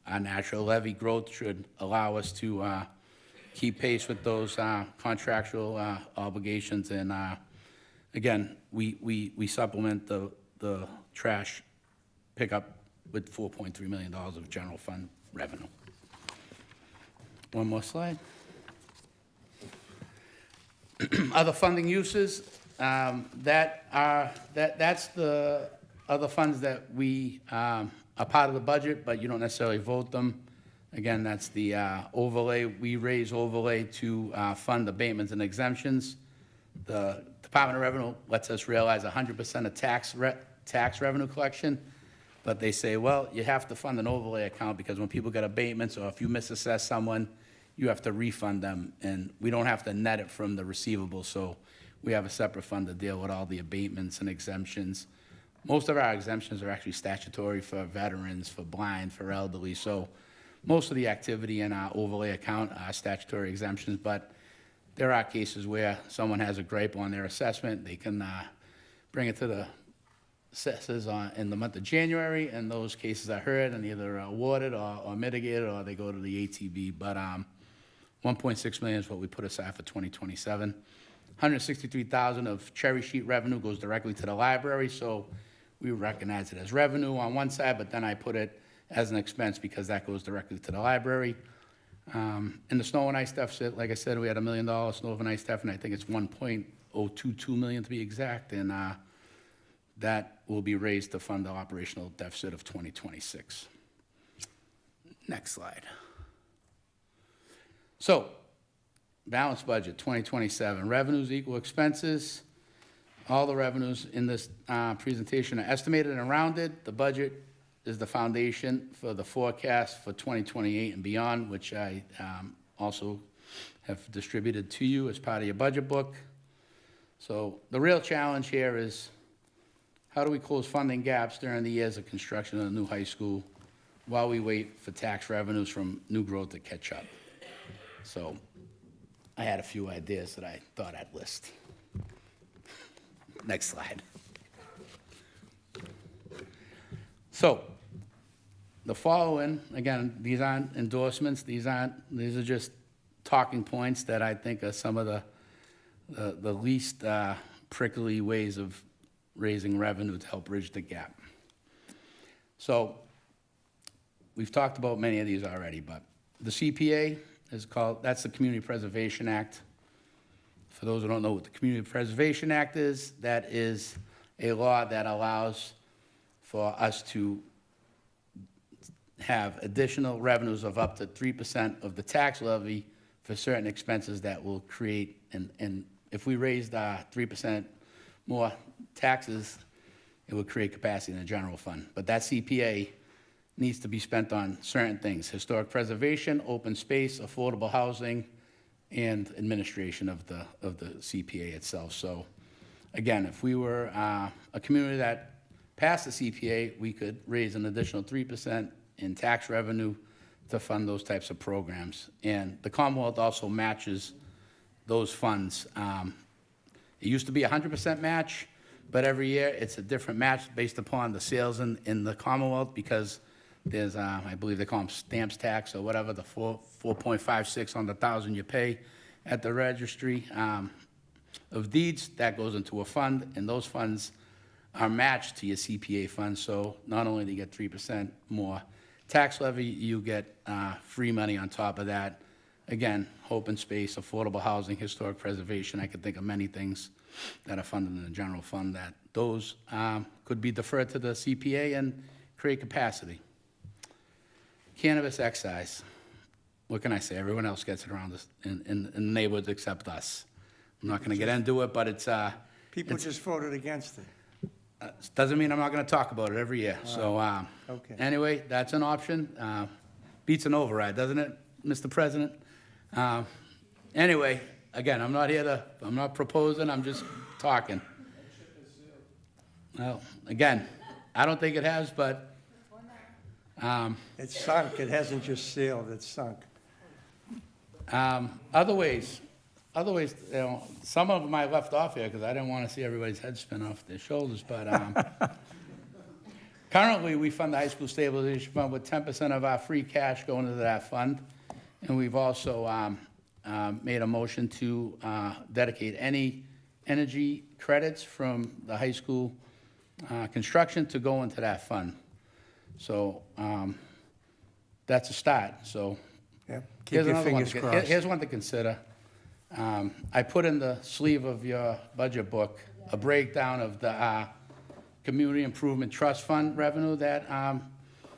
S18: Our natural levy growth should allow us to keep pace with those contractual obligations. And again, we supplement the trash pickup with $4.3 million of general fund revenue. One more slide. Other funding uses, that's the other funds that we are part of the budget, but you don't necessarily vote them. Again, that's the overlay. We raise overlay to fund abatements and exemptions. The Department of Revenue lets us realize 100% of tax revenue collection, but they say, well, you have to fund an overlay account because when people get abatements or if you misassess someone, you have to refund them, and we don't have to net it from the receivable, so we have a separate fund to deal with all the abatements and exemptions. Most of our exemptions are actually statutory for veterans, for blind, for elderly, so most of the activity in our overlay account are statutory exemptions, but there are cases where someone has a gripe on their assessment. They can bring it to the assessors in the month of January, and those cases are heard and either awarded or mitigated, or they go to the ATB. But $1.6 million is what we put aside for 2027. $163,000 of cherry sheet revenue goes directly to the library, so we recognize it as revenue on one side, but then I put it as an expense because that goes directly to the library. In the snow and ice deficit, like I said, we had $1 million snow and ice deficit, and I think it's $1.022 million to be exact, and that will be raised to fund the operational deficit of 2026. Next slide. So, balanced budget 2027. Revenues equal expenses. All the revenues in this presentation are estimated and rounded. The budget is the foundation for the forecast for 2028 and beyond, which I also have distributed to you as part of your budget book. So the real challenge here is, how do we close funding gaps during the years of construction of the new high school while we wait for tax revenues from new growth to catch up? So I had a few ideas that I thought I'd list. Next slide. So the following, again, these aren't endorsements, these are just talking points that I think are some of the least prickly ways of raising revenue to help bridge the gap. So we've talked about many of these already, but the CPA is called, that's the Community Preservation Act. For those who don't know what the Community Preservation Act is, that is a law that allows for us to have additional revenues of up to 3% of the tax levy for certain expenses that will create, and if we raised 3% more taxes, it would create capacity in the general fund. But that CPA needs to be spent on certain things: historic preservation, open space, affordable housing, and administration of the CPA itself. So again, if we were a community that passed the CPA, we could raise an additional 3% in tax revenue to fund those types of programs. And the Commonwealth also matches those funds. It used to be 100% match, but every year it's a different match based upon the sales in the Commonwealth, because there's, I believe they call them stamps tax or whatever, the 4.56 on the 1,000 you pay at the registry of deeds. That goes into a fund, and those funds are matched to your CPA fund. So not only do you get 3% more tax levy, you get free money on top of that. Again, open space, affordable housing, historic preservation. I could think of many things that are funded in the general fund that those could be deferred to the CPA and create capacity. Cannabis excise. What can I say? Everyone else gets it around this, in the neighborhoods except us. I'm not going to get into it, but it's...
S1: People just voted against it.
S18: Doesn't mean I'm not going to talk about it every year. So
S1: okay.
S18: Anyway, that's an option. Beats an override, doesn't it, Mr. President? Anyway, again, I'm not proposing, I'm just talking. Well, again, I don't think it has, but...
S1: It's sunk. It hasn't just sailed, it's sunk.
S18: Other ways, some of them I left off here because I didn't want to see everybody's head spin off their shoulders, but currently we fund the high school stabilization fund with 10% of our free cash going into that fund. And we've also made a motion to dedicate any energy credits from the high school construction to go into that fund. So that's a start. So
S1: yeah, keep your fingers crossed.
S18: Here's one to consider. I put in the sleeve of your budget book a breakdown of the Community Improvement Trust Fund revenue that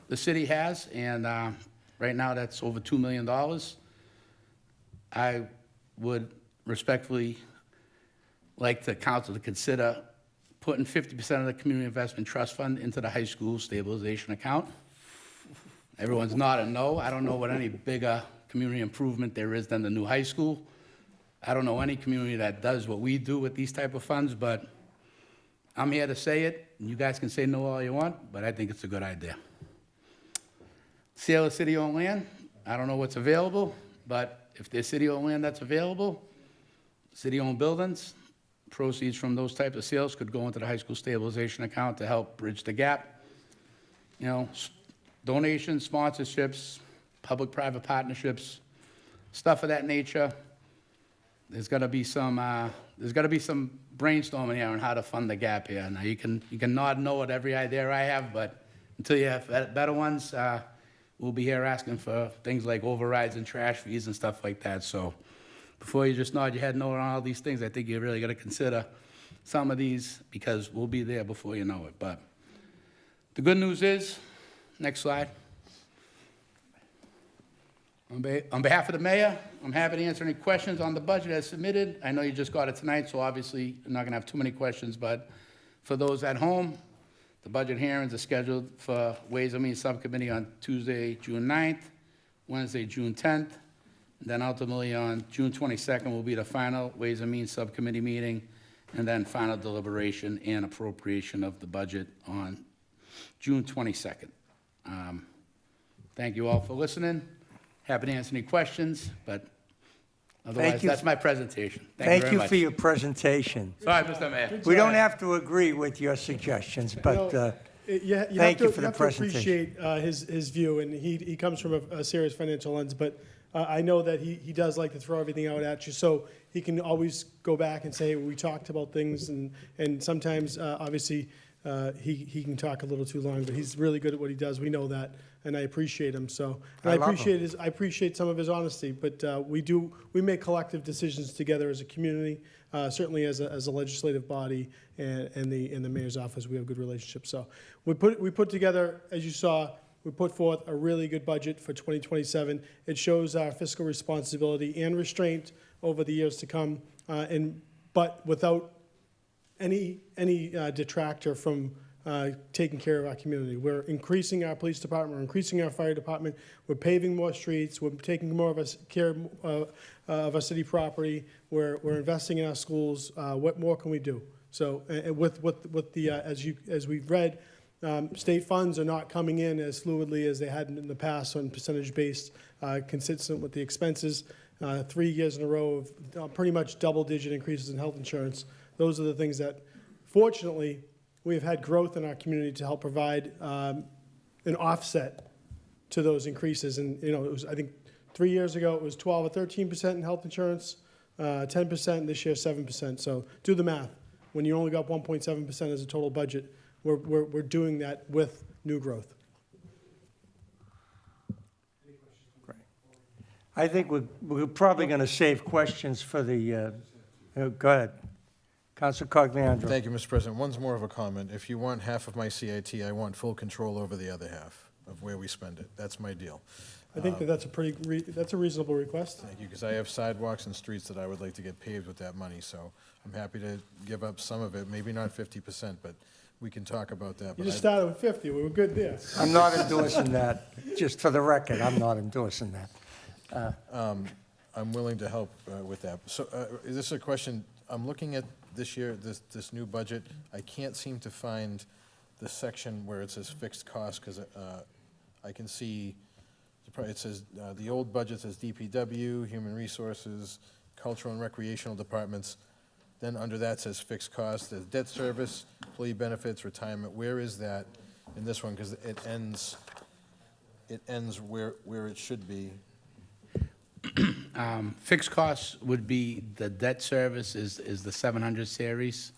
S18: the city has, and right now that's over $2 million. I would respectfully like the council to consider putting 50% of the Community Investment Trust Fund into the high school stabilization account. Everyone's nodding no. I don't know what any bigger community improvement there is than the new high school. I don't know any community that does what we do with these type of funds, but I'm here to say it, and you guys can say no all you want, but I think it's a good idea. Sale of city-owned land, I don't know what's available, but if there's city-owned land that's available, city-owned buildings, proceeds from those types of sales could go into the high school stabilization account to help bridge the gap. You know, donations, sponsorships, public-private partnerships, stuff of that nature. There's got to be some brainstorming here on how to fund the gap here. Now you can nod no at every idea I have, but until you have better ones, we'll be here asking for things like overrides and trash fees and stuff like that. So before you just nod your head no on all these things, I think you really got to consider some of these, because we'll be there before you know it. But the good news is, next slide. On behalf of the mayor, I'm happy to answer any questions on the budget as submitted. I know you just got it tonight, so obviously you're not going to have too many questions, but for those at home, the budget hearings are scheduled for Ways and Means Subcommittee on Tuesday, June 9th, Wednesday, June 10th, Then ultimately, on June 22nd will be the final Ways and Means Subcommittee meeting, and then final deliberation and appropriation of the budget on June 22nd. Thank you all for listening. Happy to answer any questions, but otherwise,
S1: you.
S18: that's my presentation. Thank you
S1: Thank
S18: very
S1: you
S18: much.
S1: for your presentation.
S18: Sorry, Mr. Mayor.
S1: We don't have to agree with your suggestions, but thank you for the presentation.
S5: You have to appreciate his view, and he comes from a serious financial lens, but I know that he does like to throw everything out at you, so he can always go back and say, we talked about things, and sometimes, obviously, he can talk a little too long, but he's really good at what he does. We know that, and I appreciate him, so. And I appreciate some of his honesty, but we make collective decisions together as a community, certainly as a legislative body, and the mayor's office, we have a good relationship. So we put together, as you saw, we put forth a really good budget for 2027. It shows our fiscal responsibility and restraint over the years to come, but without any detractor from taking care of our community. We're increasing our police department, we're increasing our fire department, we're paving more streets, we're taking more of us care of our city property, we're investing in our schools. What more can we do? So with the as we've read, state funds are not coming in as fluidly as they had in the past on percentage-based, consistent with the expenses. 3 years in a row of pretty much double-digit increases in health insurance. Those are the things that, fortunately, we have had growth in our community to help provide an offset to those increases. And, it was, I think, 3 years ago, it was 12 or 13% in health insurance, 10%, this year 7%. So do the math. When you only got 1.7% as a total budget, we're doing that with new growth.
S1: I think we're probably going to save questions for the, go ahead. Councilor Cogliandro.
S21: Thank you, Mr. President. One's more of a comment. If you want half of my CIT, I want full control over the other half of where we spend it. That's my deal.
S5: I think that's a reasonable request.
S21: Thank you, because I have sidewalks and streets that I would like to get paved with that money, so I'm happy to give up some of it, maybe not 50%, but we can talk about that.
S5: You just started with 50, we were good there.
S1: I'm not endorsing that. Just for the record, I'm not endorsing that.
S21: I'm willing to help with that. So is this a question, I'm looking at this year, this new budget, I can't seem to find the section where it says fixed costs, because I can see, it says, the old budget says DPW, Human Resources, Cultural and Recreational Departments. Then under that says fixed costs, there's debt service, employee benefits, retirement. Where is that in this one? Because it ends where it should be.
S18: Fixed costs would be, the debt service is the 700 series.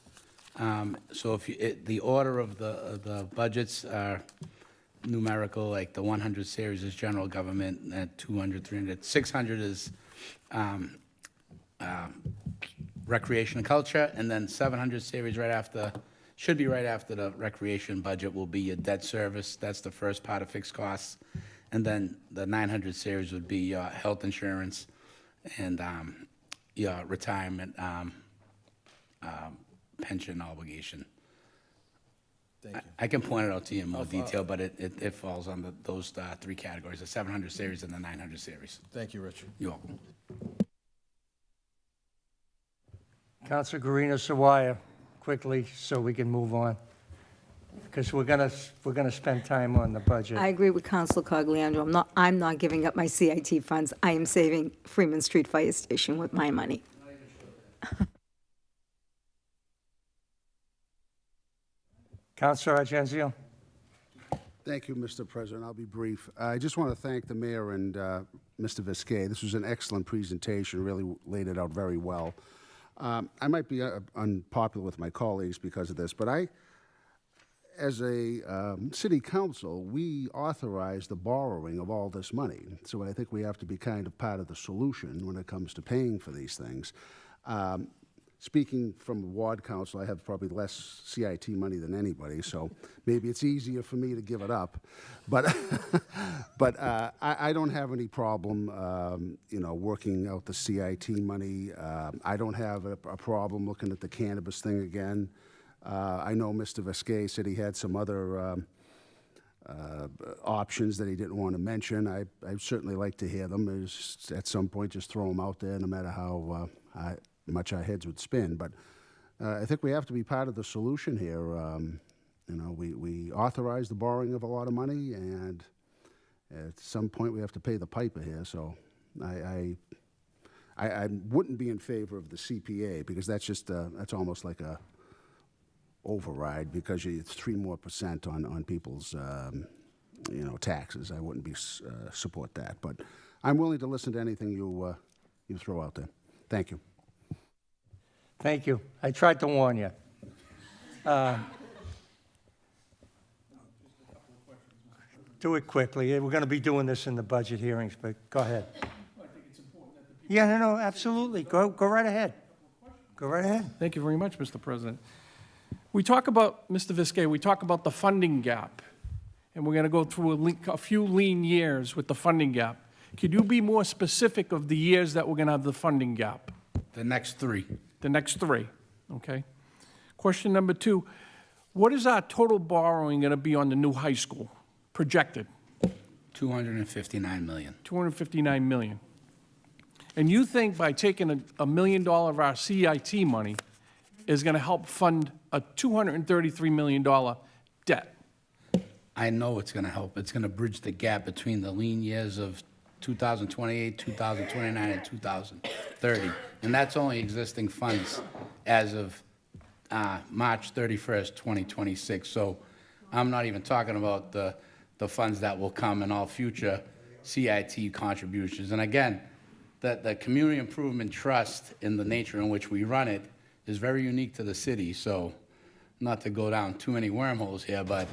S18: So if the order of the budgets are numerical, like the 100 series is general government, and 200, 300, 600 is recreation and culture, and then 700 series should be right after the recreation budget will be your debt service. That's the first part of fixed costs. And then the 900 series would be your health insurance and your retirement pension obligation.
S21: Thank you.
S18: I can point it out to you in more detail, but it falls under those three categories, the 700 series and the 900 series.
S21: Thank you, Richard.
S18: You're welcome.
S1: Councilor Guarino Sawaya, quickly, so we can move on, because we're gonna spend time on the budget.
S22: I agree with Councilor Cogliandro. I'm not giving up my CIT funds. I am saving Freeman Street Fire Station with my money.
S1: Councilor Argenzio.
S3: Thank you, Mr. President. I'll be brief. I just want to thank the mayor and Mr. Visquet. This was an excellent presentation, really laid it out very well. I might be unpopular with my colleagues because of this, but as a city council, we authorize the borrowing of all this money. So I think we have to be kind of part of the solution when it comes to paying for these things. Speaking from a ward council, I have probably less CIT money than anybody, so maybe it's easier for me to give it up. But I don't have any problem, working out the CIT money. I don't have a problem looking at the cannabis thing again. I know Mr. Visquet said he had some other options that he didn't want to mention. I'd certainly like to hear them. At some point, just throw them out there, no matter how much our heads would spin. But I think we have to be part of the solution here. We authorize the borrowing of a lot of money, and at some point we have to pay the piper here. So I wouldn't be in favor of the CPA, because that's almost like a override, because it's 3% more on people's taxes. I wouldn't be support that, but I'm willing to listen to anything you throw out there. Thank you.
S1: Thank you. I tried to warn you. Do it quickly. We're going to be doing this in the budget hearings, but go ahead. Yeah, no, absolutely. Go right ahead. Go right ahead.
S14: Thank you very much, Mr. President. We talk about, Mr. Viskey, we talk about the funding gap, and we're going to go through a few lean years with the funding gap. Could you be more specific of the years that we're going to have the funding gap?
S18: The next 3.
S14: The next 3, okay? Question number 2, what is our total borrowing going to be on the new high school, projected?
S18: $259 million.
S14: $259 million. And you think by taking $1 million of our CIT money is going to help fund a $233 million debt?
S18: I know it's going to help. It's going to bridge the gap between the lean years of 2028, 2029, and 2030. And that's only existing funds as of March 31st, 2026. So I'm not even talking about the funds that will come in all future CIT contributions. And again, the Community Improvement Trust, in the nature in which we run it, is very unique to the city. So not to go down too many wormholes here, but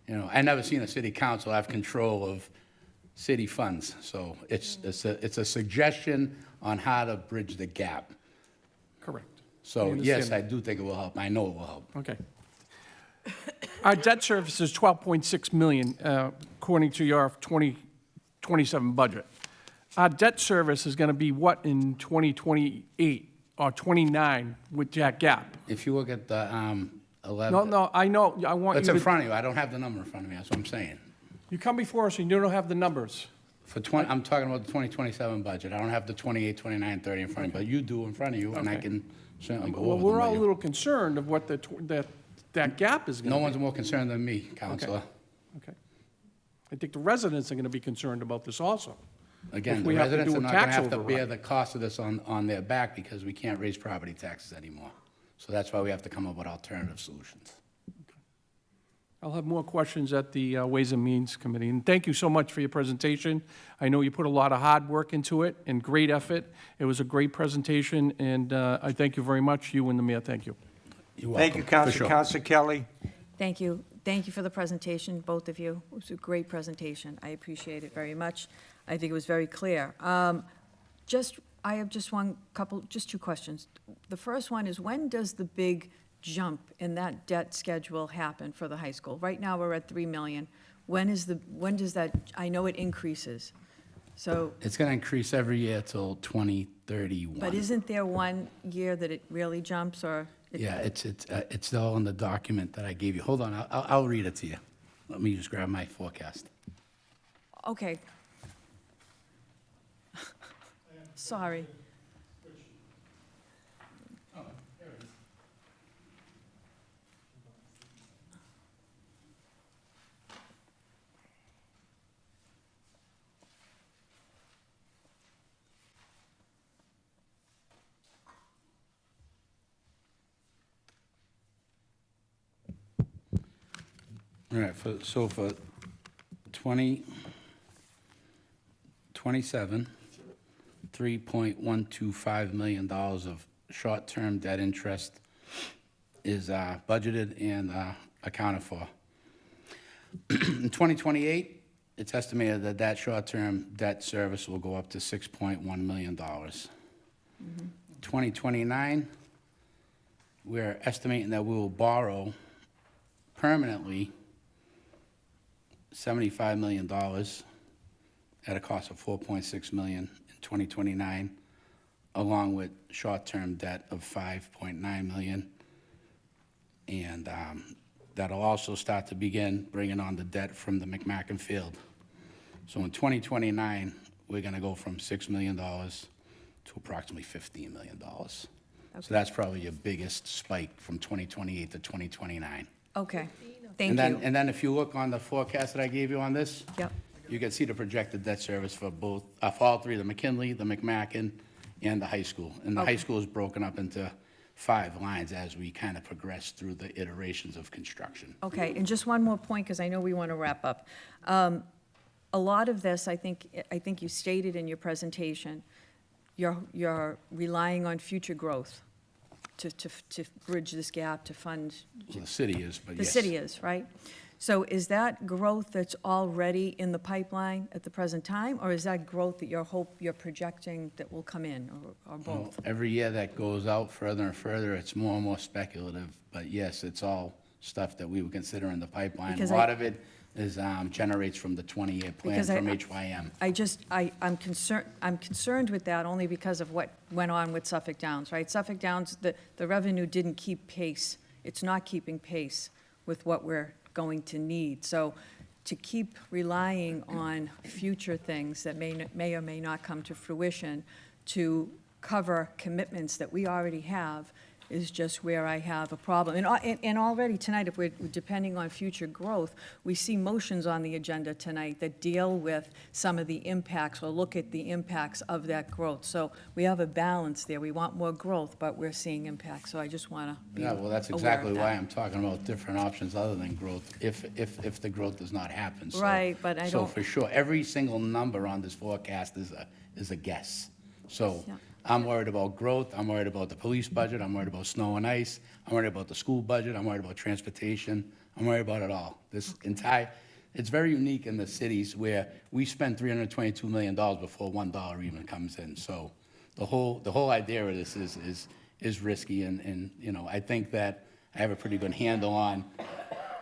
S18: I never seen a city council have control of city funds. So it's a suggestion on how to bridge the gap.
S14: Correct.
S18: So yes, I do think it will help. I know it will help.
S14: Okay. Our debt service is $12.6 million, according to your 2027 budget. Our debt service is going to be what in 2028 or 29 with that gap?
S18: If you look at the 11.
S14: No, I know. I want
S18: It's
S14: you
S18: in
S14: to.
S18: front of you. I don't have the number in front of me. That's what I'm saying.
S14: You come before us and you don't have the numbers.
S18: I'm talking about the 2027 budget. I don't have the 28, 29, 30 in front of me, but you do in front of you, and I
S14: Okay.
S18: can certainly go
S14: Well,
S18: over
S14: we're
S18: them
S14: all
S18: with
S14: a
S18: you.
S14: little concerned of what that gap is going to
S18: No
S14: be.
S18: one's more concerned than me, Counselor.
S14: Okay. I think the residents are going to be concerned about this also.
S18: Again,
S14: If
S18: the
S14: we have to
S18: residents
S14: do
S18: are
S14: a
S18: not going to
S14: tax
S18: have to bear
S14: override.
S18: the cost of this on their back because we can't raise property taxes anymore. So that's why we have to come up with alternative solutions.
S14: I'll have more questions at the Ways and Means Committee. And thank you so much for your presentation. I know you put a lot of hard work into it and great effort. It was a great presentation, and I thank you very much. You and the mayor, thank you.
S18: You're
S1: Thank you,
S18: welcome. For
S1: Council.
S18: sure.
S1: Council Kelly.
S19: Thank you. Thank you for the presentation, both of you. It was a great presentation. I appreciate it very much. I think it was very clear. I have just two questions. The first one is, when does the big jump in that debt schedule happen for the high school? Right now, we're at $3 million. When does that, I know it increases, so,
S18: It's going to increase every year till 2031.
S19: but isn't there one year that it really jumps, or?
S18: Yeah, it's all in the document that I gave you. Hold on, I'll read it to you. Let me just grab my forecast.
S19: Okay. Sorry.
S18: All right, so for 2027, $3.125 million of short-term debt interest is budgeted and accounted for. In 2028, it's estimated that that short-term debt service will go up to $6.1 million. 2029, we're estimating that we will borrow permanently $75 million at a cost of $4.6 million in 2029, along with short-term debt of $5.9 million. And that'll also start to begin bringing on the debt from the McMacken Field. So in 2029, we're going to go from $6 million to approximately $15 million. So that's probably your biggest spike from 2028 to 2029.
S19: Okay, thank
S18: And
S19: you.
S18: then if you look on the forecast that I gave you on this,
S19: Yep.
S18: you can see the projected debt service for both, for all three, the McKinley, the McMacken, and the high school. And the high
S19: Okay.
S18: school is broken up into 5 lines as we kind of progress through the iterations of construction.
S19: Okay, and just one more point, because I know we want to wrap up. A lot of this, I think you stated in your presentation, you're relying on future growth to bridge this gap, to fund.
S18: Well, the city is, but
S19: The
S18: yes.
S19: city is, right? So is that growth that's already in the pipeline at the present time, or is that growth that you're projecting that will come in, or
S18: Well,
S19: both?
S18: every year that goes out further and further, it's more and more speculative. But yes, it's all stuff that we would consider in the pipeline.
S19: Because
S18: A lot of it is, generates from the 20-year plan
S19: Because
S18: from HYM.
S19: I'm concerned with that only because of what went on with Suffolk Downs, right? Suffolk Downs, the revenue didn't keep pace. It's not keeping pace with what we're going to need. So to keep relying on future things that may or may not come to fruition to cover commitments that we already have is just where I have a problem. And already tonight, if we're depending on future growth, we see motions on the agenda tonight that deal with some of the impacts, or look at the impacts of that growth. So we have a balance there. We want more growth, but we're seeing impacts. So I just want to be
S18: Yeah, well, that's
S19: aware of
S18: exactly
S19: that.
S18: why I'm talking about different options other than growth, if the growth does not happen. So-
S19: Right, but I
S18: So
S19: don't-
S18: for sure, every single number on this forecast is a guess. So I'm worried about growth, I'm worried about the police budget, I'm worried about snow and ice, I'm worried about the school budget, I'm worried about transportation, I'm worried about it all. It's very unique in the cities where we spend $322 million before $1 even comes in. So the whole idea of this is risky, and, you know, I think that I have a pretty good handle on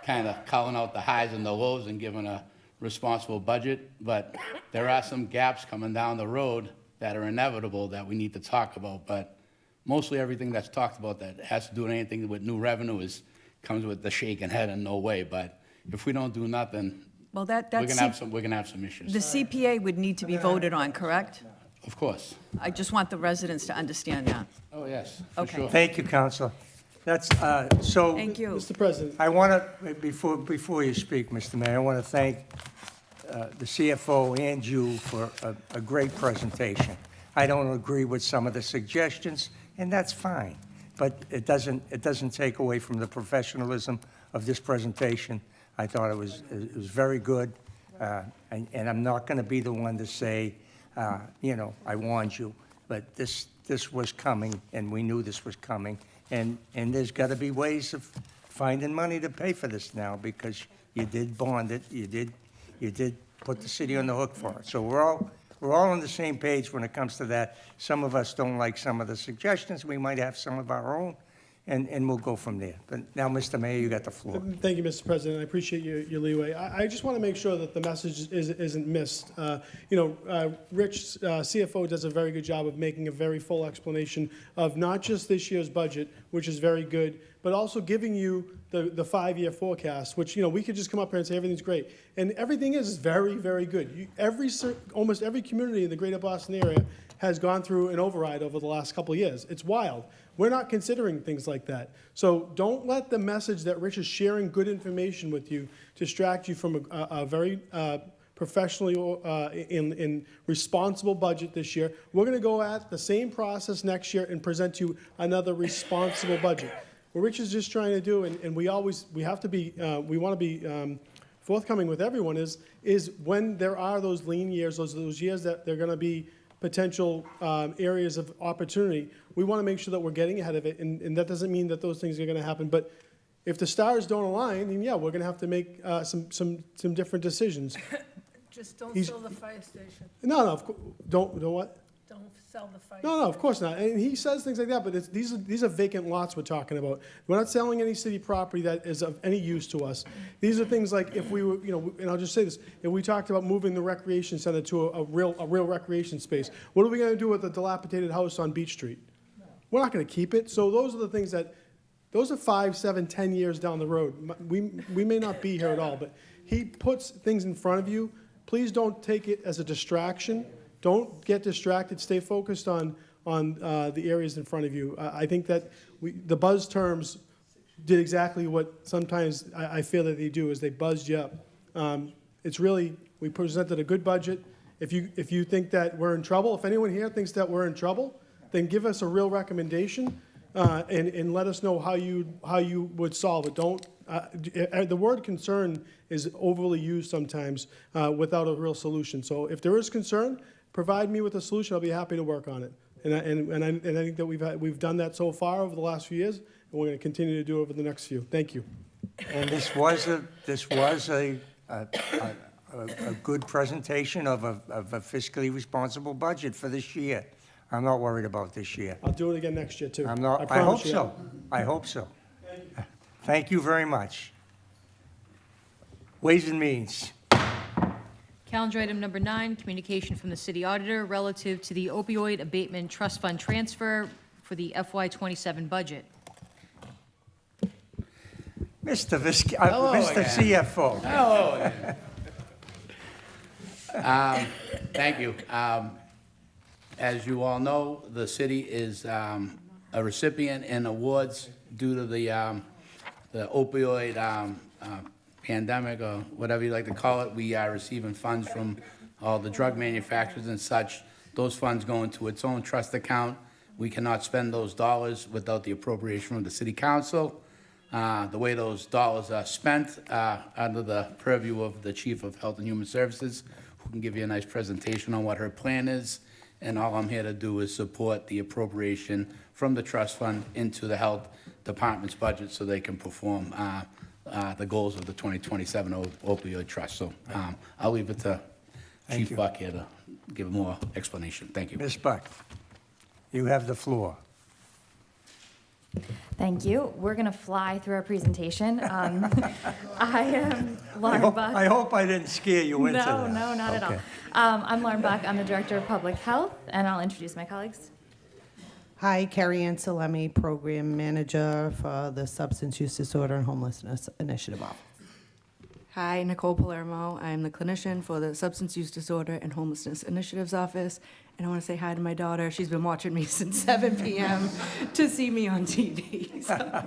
S18: kind of calling out the highs and the lows and giving a responsible budget, but there are some gaps coming down the road that are inevitable that we need to talk about. But mostly everything that's talked about that has to do with anything with new revenue comes with the shaking head and no way. But if we don't do nothing,
S19: Well,
S18: we're gonna have some issues.
S19: The CPA would need to be voted on, correct?
S18: Of course.
S19: I just want the residents to understand that.
S18: Oh, yes, for
S19: Okay.
S18: sure.
S1: Thank you, Counselor. That's, so.
S19: Thank you.
S5: Mr. President.
S1: I want to, before you speak, Mr. Mayor, I want to thank the CFO and you for a great presentation. I don't agree with some of the suggestions, and that's fine, but it doesn't take away from the professionalism of this presentation. I thought it was very good, and I'm not going to be the one to say, you know, I warned you, but this was coming, and we knew this was coming, and there's got to be ways of finding money to pay for this now, because you did bond it, you did put the city on the hook for it. So we're all on the same page when it comes to that. Some of us don't like some of the suggestions. We might have some of our own, and we'll go from there. But now, Mr. Mayor, you got the floor.
S5: Thank you, Mr. President. I appreciate your leeway. I just want to make sure that the message isn't missed. Rich, CFO, does a very good job of making a very full explanation of not just this year's budget, which is very good, but also giving you the 5-year forecast, which, we could just come up here and say everything's great. And everything is very, very good. Almost every community in the greater Boston area has gone through an override over the last couple of years. It's wild. We're not considering things like that. So don't let the message that Rich is sharing good information with you distract you from a very professionally in responsible budget this year. We're going to go at the same process next year and present you another responsible budget. What Rich is just trying to do, and we want to be forthcoming with everyone, is when there are those lean years, those years that they're going to be potential areas of opportunity, we want to make sure that we're getting ahead of it, and that doesn't mean that those things are going to happen. But if the stars don't align, then yeah, we're going to have to make some different decisions.
S8: Just don't sell the fire station.
S5: No, don't what?
S8: Don't sell the fire
S5: No, of course not. And he says things like that, but these are vacant lots we're talking about. We're not selling any city property that is of any use to us. These are things like if we were, and I'll just say this, if we talked about moving the recreation center to a real recreation space, what are we going to do with the dilapidated house on Beach Street? We're not going to keep it. So those are the things that those are 5, 7, 10 years down the road. We may not be here at all, but he puts things in front of you. Please don't take it as a distraction. Don't get distracted. Stay focused on the areas in front of you. I think that the buzz terms did exactly what sometimes I feel that they do, is they buzzed you up. It's really, we presented a good budget. If you think that we're in trouble, if anyone here thinks that we're in trouble, then give us a real recommendation and let us know how you would solve it. Don't, the word concern is overly used sometimes without a real solution. So if there is concern, provide me with a solution. I'll be happy to work on it. And I think that we've done that so far over the last few years, and we're going to continue to do over the next few. Thank you.
S1: And this was a good presentation of a fiscally responsible budget for this year. I'm not worried about this year.
S5: I'll do it again next year, too.
S1: I'm not, I hope so. I hope so. Thank you very much. Ways and Means.
S2: Calendar item number 9, communication from the city auditor relative to the opioid abatement trust fund transfer for the FY27 budget.
S1: Mr. Visky,
S18: Hello
S1: Mr.
S18: again.
S1: CFO.
S18: Hello. Thank you. As you all know, the city is a recipient in awards due to the opioid pandemic, or whatever you like to call it. We are receiving funds from all the drug manufacturers and such. Those funds go into its own trust account. We cannot spend those dollars without the appropriation from the city council. The way those dollars are spent under the purview of the Chief of Health and Human Services, who can give you a nice presentation on what her plan is. And all I'm here to do is support the appropriation from the trust fund into the health department's budget so they can perform the goals of the 2027 opioid trust. So I'll leave it to Chief Buck here to give more explanation. Thank you.
S1: Ms. Buck, you have the floor.
S9: Thank you. We're going to fly through our presentation. I am Lauren Buck.
S1: I hope I didn't scare you into that.
S9: No, not at all.
S1: Okay.
S9: I'm Lauren Buck. I'm the Director of Public Health, and I'll introduce my colleagues.
S10: Hi, Carrie Ann Salemi, Program Manager for the Substance Use Disorder and Homelessness Initiative Office.
S23: Hi, Nicole Palermo. I'm the clinician for the Substance Use Disorder and Homelessness Initiatives Office. And I want to say hi to my daughter. She's been watching me since 7 p.m. to see me on TV. So.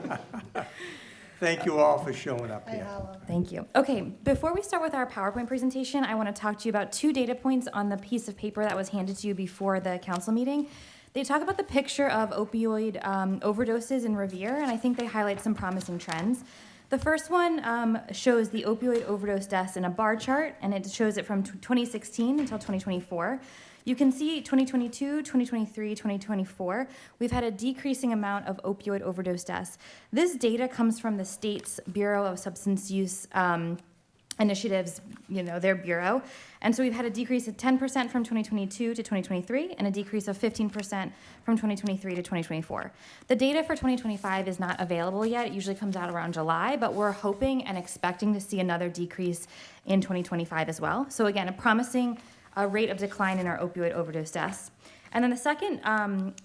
S1: Thank you all for showing up here.
S9: Thank you. Okay, before we start with our PowerPoint presentation, I want to talk to you about 2 data points on the piece of paper that was handed to you before the council meeting. They talk about the picture of opioid overdoses in Revere, and I think they highlight some promising trends. The first one shows the opioid overdose deaths in a bar chart, and it shows it from 2016 until 2024. You can see 2022, 2023, 2024, we've had a decreasing amount of opioid overdose deaths. This data comes from the state's Bureau of Substance Use Initiatives, their bureau. And so we've had a decrease of 10% from 2022 to 2023 and a decrease of 15% from 2023 to 2024. The data for 2025 is not available yet. It usually comes out around July, but we're hoping and expecting to see another decrease in 2025 as well. So again, a promising rate of decline in our opioid overdose deaths. And then the second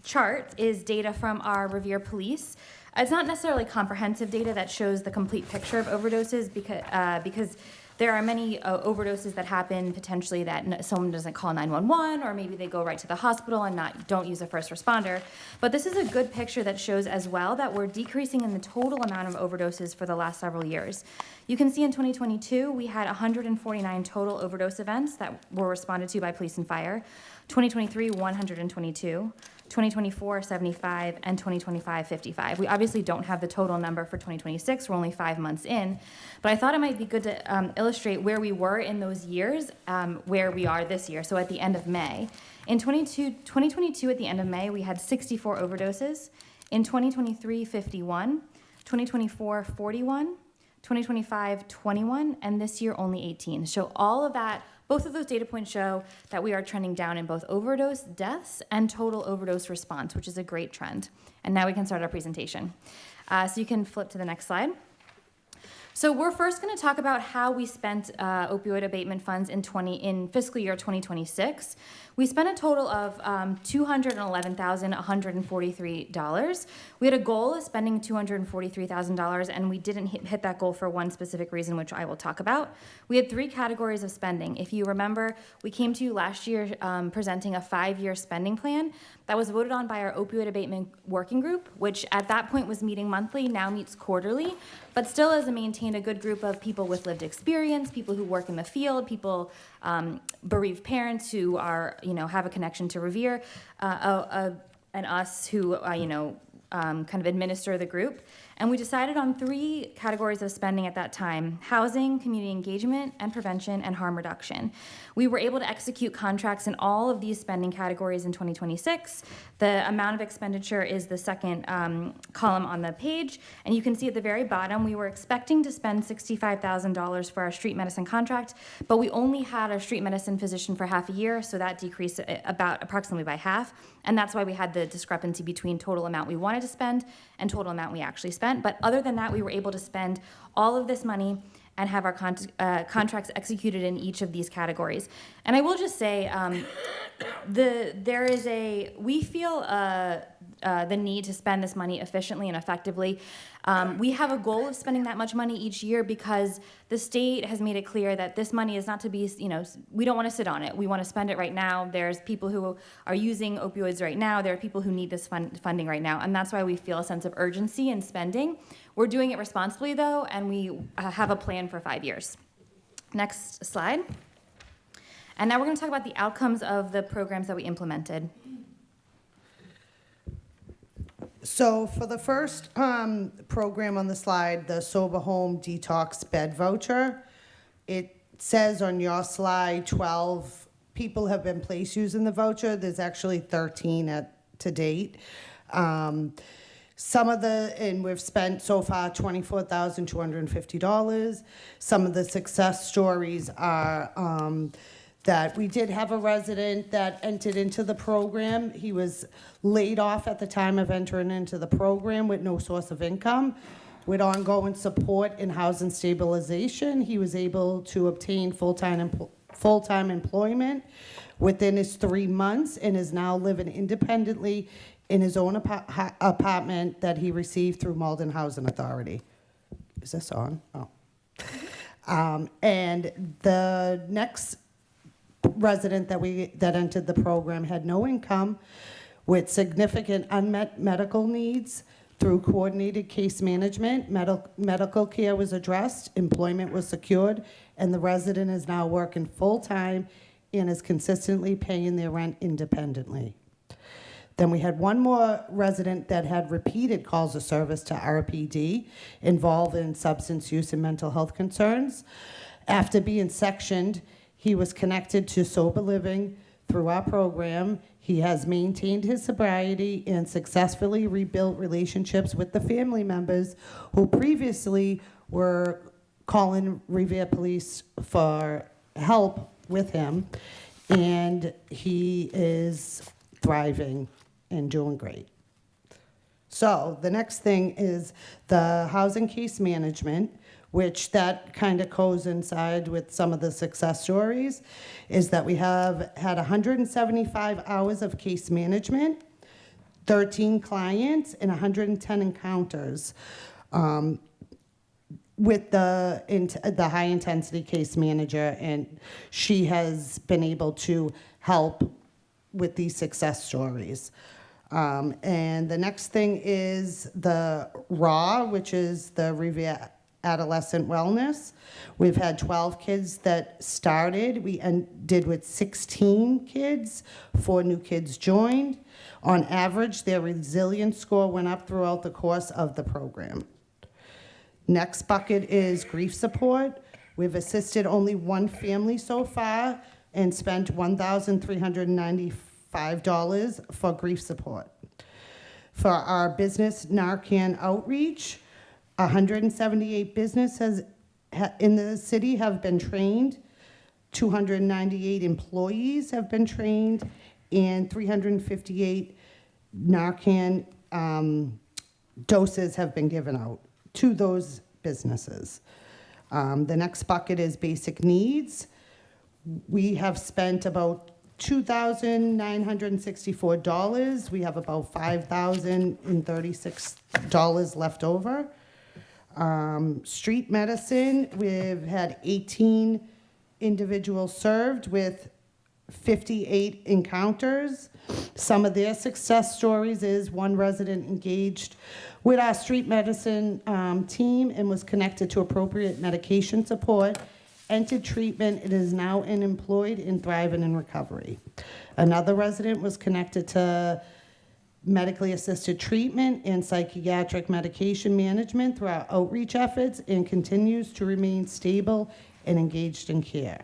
S9: chart is data from our Revere police. It's not necessarily comprehensive data that shows the complete picture of overdoses because there are many overdoses that happen potentially that someone doesn't call 911, or maybe they go right to the hospital and don't use a first responder. But this is a good picture that shows as well that we're decreasing in the total amount of overdoses for the last several years. You can see in 2022, we had 149 total overdose events that were responded to by police and fire. 2023, 122. 2024, 75, and 2025, 55. We obviously don't have the total number for 2026. We're only 5 months in, but I thought it might be good to illustrate where we were in those years, where we are this year, so at the end of May. In 2022, at the end of May, we had 64 overdoses. In 2023, 51. 2024, 41. 2025, 21, and this year only 18. So all of that, both of those data points show that we are trending down in both overdose deaths and total overdose response, which is a great trend. And now we can start our presentation. So you can flip to the next slide. So we're first going to talk about how we spent opioid abatement funds in fiscal year 2026. We spent a total of $211,143. We had a goal of spending $243,000, and we didn't hit that goal for one specific reason, which I will talk about. We had 3 categories of spending. If you remember, we came to you last year presenting a 5-year spending plan that was voted on by our opioid abatement working group, which at that point was meeting monthly, now meets quarterly, but still has maintained a good group of people with lived experience, people who work in the field, people, bereaved parents who are, have a connection to Revere, and us who, kind of administer the group. And we decided on 3 categories of spending at that time: housing, community engagement, and prevention and harm reduction. We were able to execute contracts in all of these spending categories in 2026. The amount of expenditure is the second column on the page. And you can see at the very bottom, we were expecting to spend $65,000 for our street medicine contract, but we only had a street medicine physician for half a year, so that decreased approximately by half. And that's why we had the discrepancy between total amount we wanted to spend and total amount we actually spent. But other than that, we were able to spend all of this money and have our contracts executed in each of these categories. And I will just say, we feel the need to spend this money efficiently and effectively. We have a goal of spending that much money each year because the state has made it clear that this money is not to be, we don't want to sit on it. We want to spend it right now. There's people who are using opioids right now. There are people who need this funding right now. And that's why we feel a sense of urgency in spending. We're doing it responsibly, though, and we have a plan for 5 years. Next slide. And now we're going to talk about the outcomes of the programs that we implemented.
S10: So for the first program on the slide, the Sober Home Detox Bed Voucher, it says on your slide 12 people have been placed using the voucher. There's actually 13 to date. And we've spent so far $24,250. Some of the success stories are that we did have a resident that entered into the program. He was laid off at the time of entering into the program with no source of income. With ongoing support and housing stabilization, he was able to obtain full-time employment within his 3 months and is now living independently in his own apartment that he received through Malden Housing Authority. Is this on? Oh. And the next resident that entered the program had no income with significant unmet medical needs. Through coordinated case management, medical care was addressed, employment was secured, and the resident is now working full-time and is consistently paying their rent independently. Then we had one more resident that had repeated calls of service to RPD involved in substance use and mental health concerns. After being sectioned, he was connected to sober living through our program. He has maintained his sobriety and successfully rebuilt relationships with the family members who previously were calling Revere Police for help with him. And he is thriving and doing great. So the next thing is the housing case management, which that kind of coincides with some of the success stories, is that we have had 175 hours of case management, 13 clients, and 110 encounters with the high-intensity case manager, and she has been able to help with these success stories. And the next thing is the RAW, which is the Revere Adolescent Wellness. We've had 12 kids that started. We ended with 16 kids. 4 new kids joined. On average, their resilience score went up throughout the course of the program. Next bucket is grief support. We've assisted only 1 family so far and spent $1,395 for grief support. For our business Narcan outreach, 178 businesses in the city have been trained, 298 employees have been trained, and 358 Narcan doses have been given out to those businesses. The next bucket is basic needs. We have spent about $2,964. We have about $5,036 left over. Street medicine, we've had 18 individuals served with 58 encounters. Some of their success stories is one resident engaged with our street medicine team and was connected to appropriate medication support, entered treatment, and is now employed and thriving in recovery. Another resident was connected to medically assisted treatment and psychiatric medication management through our outreach efforts and continues to remain stable and engaged in care.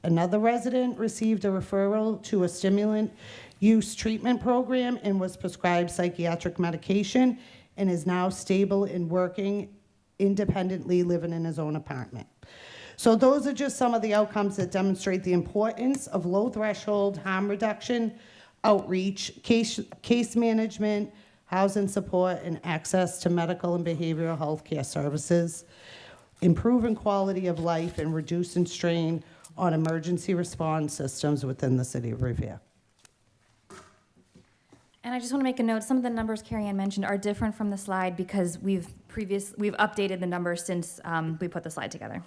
S10: Another resident received a referral to a stimulant use treatment program and was prescribed psychiatric medication and is now stable and working independently, living in his own apartment. So those are just some of the outcomes that demonstrate the importance of low threshold harm reduction, outreach, case management, housing support, and access to medical and behavioral health care services, improving quality of life and reducing strain on emergency response systems within the city of Revere.
S9: And I just want to make a note, some of the numbers Carrie Ann mentioned are different from the slide because we've updated the numbers since we put the slide together.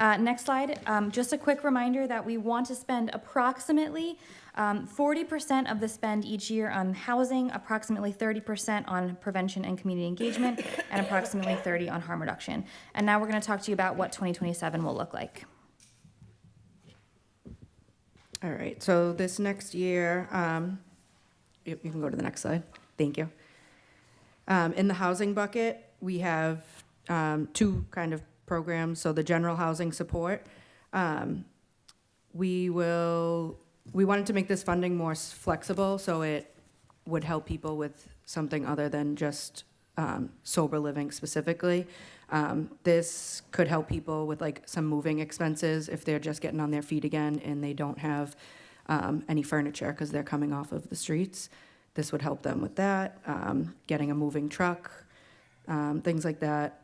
S9: Next slide, just a quick reminder that we want to spend approximately 40% of the spend each year on housing, approximately 30% on prevention and community engagement, and approximately 30% on harm reduction. And now we're going to talk to you about what 2027 will look like.
S23: All right, so this next year, you can go to the next slide. Thank you. In the housing bucket, we have two kind of programs. So the general housing support, we wanted to make this funding more flexible so it would help people with something other than just sober living specifically. This could help people with like some moving expenses if they're just getting on their feet again and they don't have any furniture because they're coming off of the streets. This would help them with that, getting a moving truck, things like that.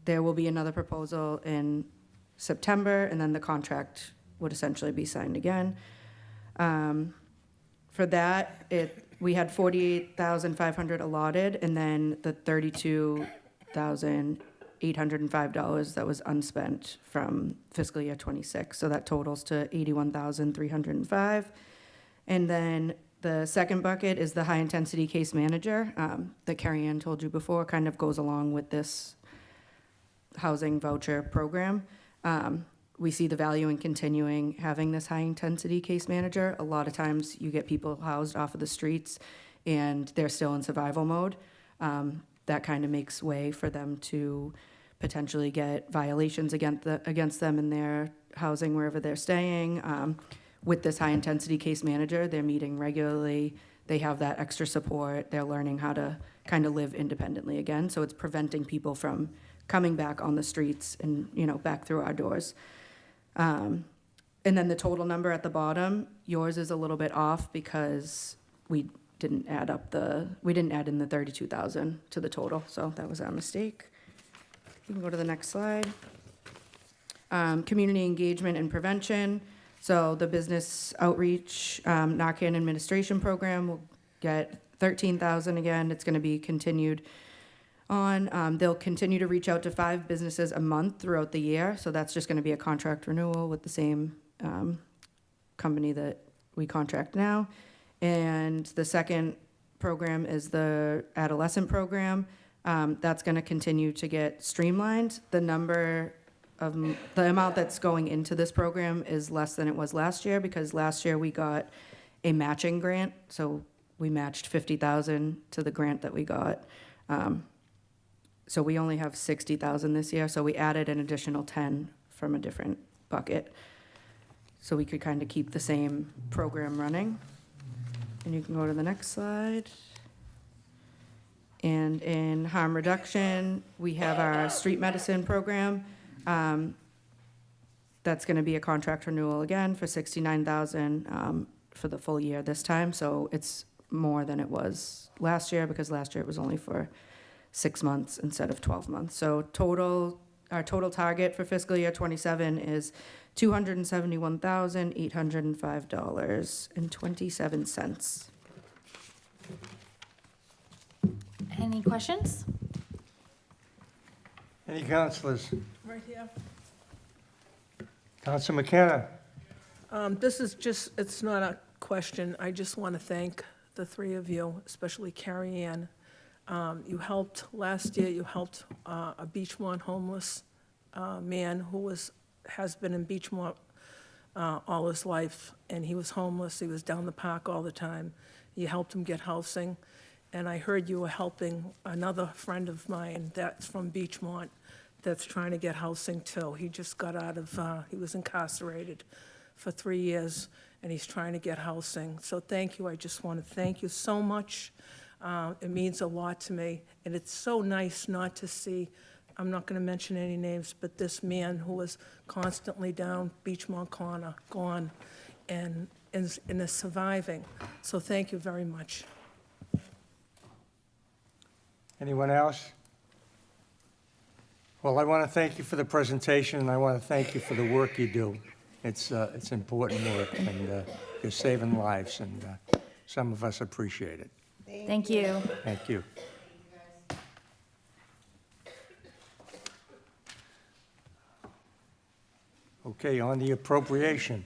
S23: There will be another proposal in September, and then the contract would essentially be signed again. For that, we had $48,500 allotted, and then the $32,805 that was unspent from fiscal year '26. So that totals to $81,305. And then the second bucket is the high-intensity case manager that Carrie Ann told you before, kind of goes along with this housing voucher program. We see the value in continuing having this high-intensity case manager. A lot of times you get people housed off of the streets and they're still in survival mode. That kind of makes way for them to potentially get violations against them in their housing wherever they're staying. With this high-intensity case manager, they're meeting regularly. They have that extra support. They're learning how to kind of live independently again. So it's preventing people from coming back on the streets and, back through our doors. And then the total number at the bottom, yours is a little bit off because we didn't add in the 32,000 to the total, so that was our mistake. You can go to the next slide. Community engagement and prevention. So the business outreach, Narcan administration program will get 13,000 again. It's going to be continued on. They'll continue to reach out to 5 businesses a month throughout the year. So that's just going to be a contract renewal with the same company that we contract now. And the second program is the adolescent program. That's going to continue to get streamlined. The amount that's going into this program is less than it was last year because last year we got a matching grant. So we matched 50,000 to the grant that we got. So we only have 60,000 this year. So we added an additional 10 from a different bucket. So we could kind of keep the same program running. And you can go to the next slide. And in harm reduction, we have our street medicine program. That's going to be a contract renewal again for $69,000 for the full year this time. So it's more than it was last year because last year it was only for 6 months instead of 12 months. So total our total target for fiscal year '27 is $271,805.27.
S9: Any questions?
S1: Any councilors?
S8: Right here.
S1: Council McKenna?
S8: This is just, it's not a question. I just want to thank the three of you, especially Carrie Ann. You helped, last year, you helped a Beachmont homeless man who has been in Beachmont all his life, and he was homeless. He was down the park all the time. You helped him get housing. And I heard you were helping another friend of mine that's from Beachmont that's trying to get housing too. He just got out of, he was incarcerated for 3 years, and he's trying to get housing. So thank you. I just want to thank you so much. It means a lot to me, and it's so nice not to see, I'm not going to mention any names, but this man who was constantly down Beachmont Corner, gone, and is surviving. So thank you very much.
S1: Anyone else? Well, I want to thank you for the presentation, and I want to thank you for the work you do. It's important work, and you're saving lives, and some of us appreciate it.
S9: Thank you.
S1: Thank you. Okay, on the appropriation.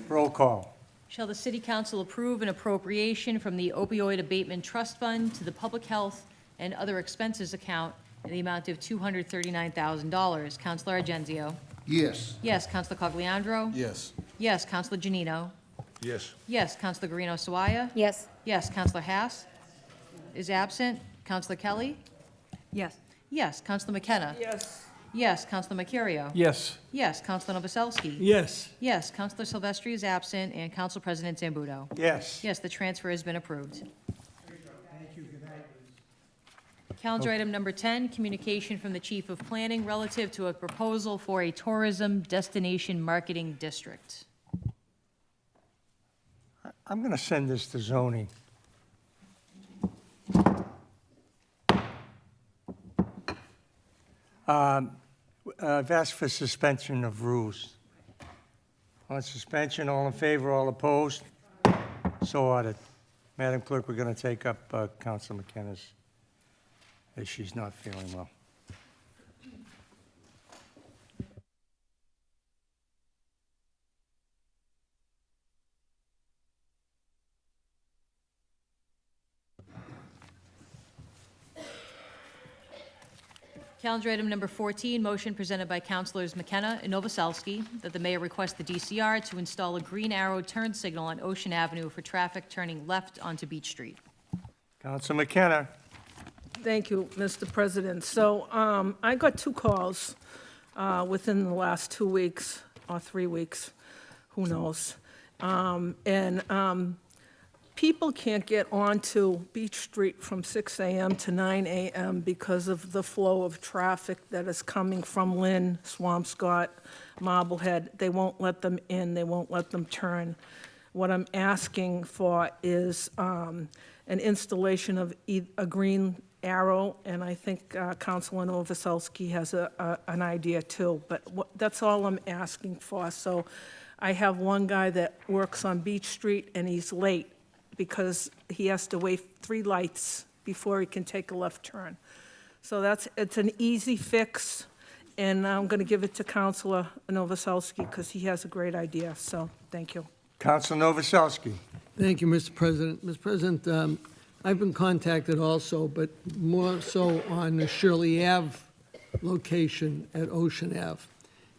S1: Roll call.
S2: Shall the City Council approve an appropriation from the Opioid Abatement Trust Fund to the Public Health and Other Expenses account in the amount of $239,000? Counselor Argenzio?
S3: Yes.
S2: Yes. Counselor Cogliandro?
S21: Yes.
S2: Yes. Counselor Janino?
S7: Yes.
S2: Yes. Counselor Guarino Sawaya?
S22: Yes.
S2: Yes. Counselor Haas is absent. Counselor Kelly?
S19: Yes.
S2: Yes. Counselor McKenna?
S8: Yes.
S2: Yes. Counselor Mercurio?
S14: Yes.
S2: Yes. Counselor Novoselsky?
S20: Yes.
S2: Yes. Counselor Silvestri is absent, and Council President Zambudo?
S1: Yes.
S2: Yes, the transfer has been approved.
S1: Thank you. Good night.
S2: Calendar item number 10, communication from the Chief of Planning relative to a proposal for a tourism destination marketing district.
S1: I'm going to send this to zoning. I've asked for suspension of rules. On suspension, all in favor, all opposed? So ordered. Madam Clerk, we're going to take up Council McKenna's, as she's not feeling well.
S2: Calendar item number 14, motion presented by Councilors McKenna and Novoselsky that the mayor request the DCR to install a green arrow turn signal on Ocean Avenue for traffic turning left onto Beach Street.
S1: Council McKenna.
S8: Thank you, Mr. President. So I got 2 calls within the last 2 weeks or 3 weeks, who knows. People can't get onto Beach Street from 6 a.m. to 9 a.m. because of the flow of traffic that is coming from Lynn, Swampscott, Marblehead. They won't let them in, they won't let them turn. What I'm asking for is an installation of a green arrow, and I think Councilor Novoselsky has an idea too, but that's all I'm asking for. So I have one guy that works on Beach Street, and he's late because he has to wait 3 lights before he can take a left turn. So it's an easy fix, and I'm going to give it to Councilor Novoselsky because he has a great idea, so thank you.
S1: Council Novoselsky.
S20: Thank you, Mr. President. Mr. President, I've been contacted also, but more so on the Shirley Ave location at Ocean Ave.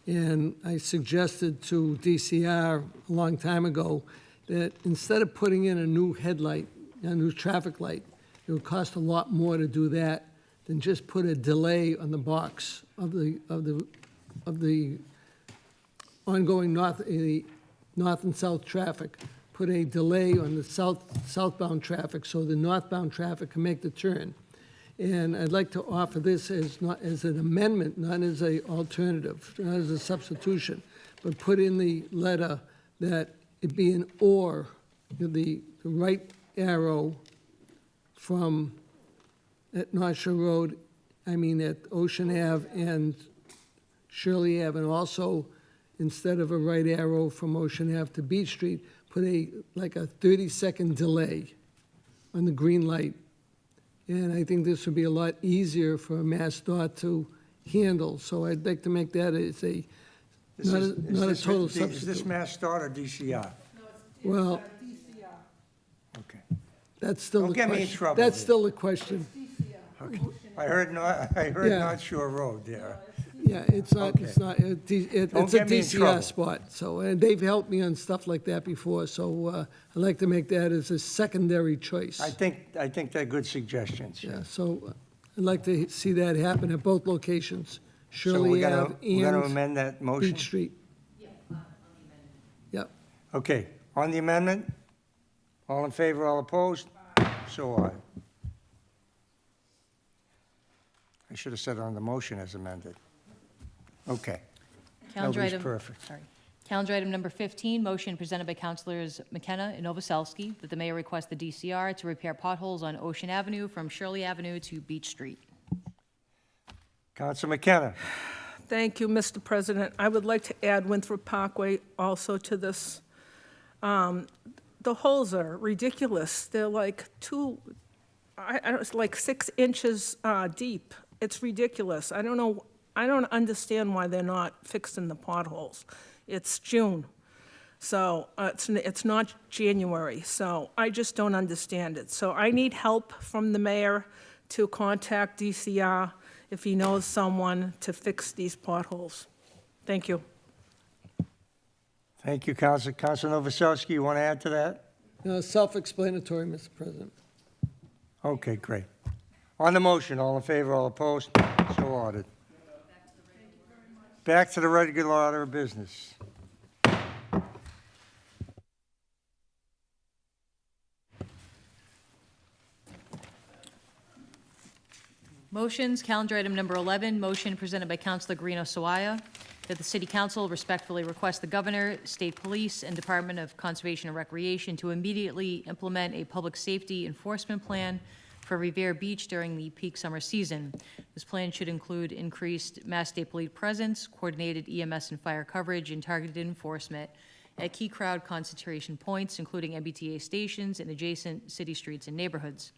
S20: And I suggested to DCR a long time ago that instead of putting in a new headlight, a new traffic light, it would cost a lot more to do that than just put a delay on the box of the ongoing north and south traffic. Put a delay on the southbound traffic so the northbound traffic can make the turn. And I'd like to offer this as an amendment, not as an alternative, not as a substitution, but put in the letter that it be an or, the right arrow from at North Shore Road I mean, at Ocean Ave and Shirley Ave, and also, instead of a right arrow from Ocean Ave to Beach Street, put like a 30-second delay on the green light. And I think this would be a lot easier for MassDOT to handle. So I'd like to make that as not a total
S1: Is this
S20: substitute.
S1: MassDOT or DCR?
S20: Well,
S1: Okay.
S20: that's still
S1: Don't
S20: the
S1: get me in
S20: question.
S1: trouble
S20: That's
S1: here.
S20: still the question.
S1: Okay. I heard
S20: Yeah.
S1: North Shore Road there.
S20: Yeah, it's not, it's not,
S1: Don't
S20: it's a
S1: get me in trouble.
S20: DCR spot, so, and they've helped me on stuff like that before, so I'd like to make that as a secondary choice.
S1: I think they're good suggestions.
S20: Yeah, so I'd like to see that happen at both locations,
S1: So
S20: Shirley
S1: we're
S20: Ave
S1: gonna
S20: and
S1: amend that motion?
S20: Beach Street. Yep.
S1: Okay, on the amendment? All in favor, all opposed? So ordered. I should have said on the motion as amended. Okay.
S2: Calendar
S1: Nobody's
S2: item.
S1: perfect.
S2: Sorry. Calendar item number 15, motion presented by Councilors McKenna and Novoselsky that the mayor request the DCR to repair potholes on Ocean Avenue from Shirley Avenue to Beach Street.
S1: Counsel McKenna.
S8: Thank you, Mr. President. I would like to add Winthrop Parkway also to this. The holes are ridiculous. They're like it's like 6 inches deep. It's ridiculous. I don't know, I don't understand why they're not fixing the potholes. It's June, so it's not January, so I just don't understand it. So I need help from the mayor to contact DCR if he knows someone to fix these potholes. Thank you.
S1: Thank you, Counsel. Counsel Novoselsky, you want to add to that?
S20: Self-explanatory, Mr. President.
S1: Okay, great. On the motion, all in favor, all opposed? So ordered. Back to the regular order of business.
S2: Motions, calendar item number 11, motion presented by Councilor Guarino Sawaya that the City Council respectfully request the Governor, State Police, and Department of Conservation and Recreation to immediately implement a public safety enforcement plan for Revere Beach during the peak summer season. This plan should include increased Mass State Police presence, coordinated EMS and fire coverage, and targeted enforcement at key crowd concentration points, including MBTA stations and adjacent city streets and neighborhoods.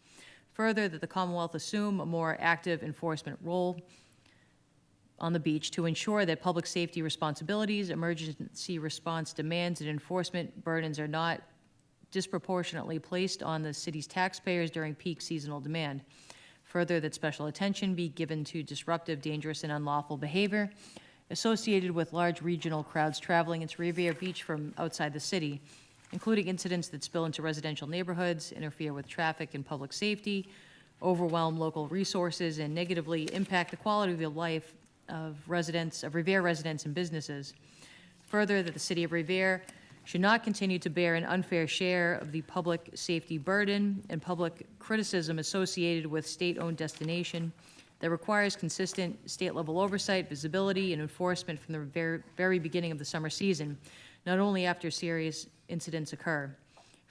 S2: Further, that the Commonwealth assume a more active enforcement role on the beach to ensure that public safety responsibilities, emergency response demands, and enforcement burdens are not disproportionately placed on the city's taxpayers during peak seasonal demand. Further, that special attention be given to disruptive, dangerous, and unlawful behavior associated with large regional crowds traveling into Revere Beach from outside the city, including incidents that spill into residential neighborhoods, interfere with traffic and public safety, overwhelm local resources, and negatively impact the quality of life of Revere residents and businesses. Further, that the city of Revere should not continue to bear an unfair share of the public safety burden and public criticism associated with state-owned destination that requires consistent state-level oversight, visibility, and enforcement from the very beginning of the summer season, not only after serious incidents occur.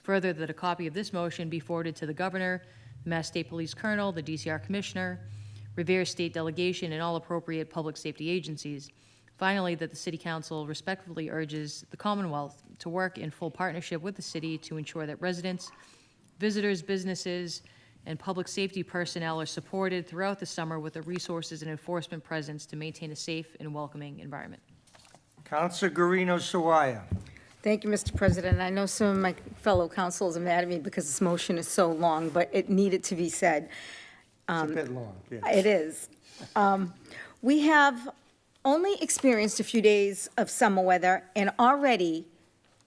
S2: Further, that a copy of this motion be forwarded to the Governor, the Mass State Police Colonel, the DCR Commissioner, Revere State Delegation, and all appropriate public safety agencies. Finally, that the City Council respectfully urges the Commonwealth to work in full partnership with the city to ensure that residents, visitors, businesses, and public safety personnel are supported throughout the summer with the resources and enforcement presence to maintain a safe and welcoming environment.
S1: Counsel Guarino Sawaya.
S22: Thank you, Mr. President. I know some of my fellow councils are mad at me because this motion is so long, but it needed to be said.
S1: It's a bit long, yes.
S22: It is. We have only experienced a few days of summer weather, and already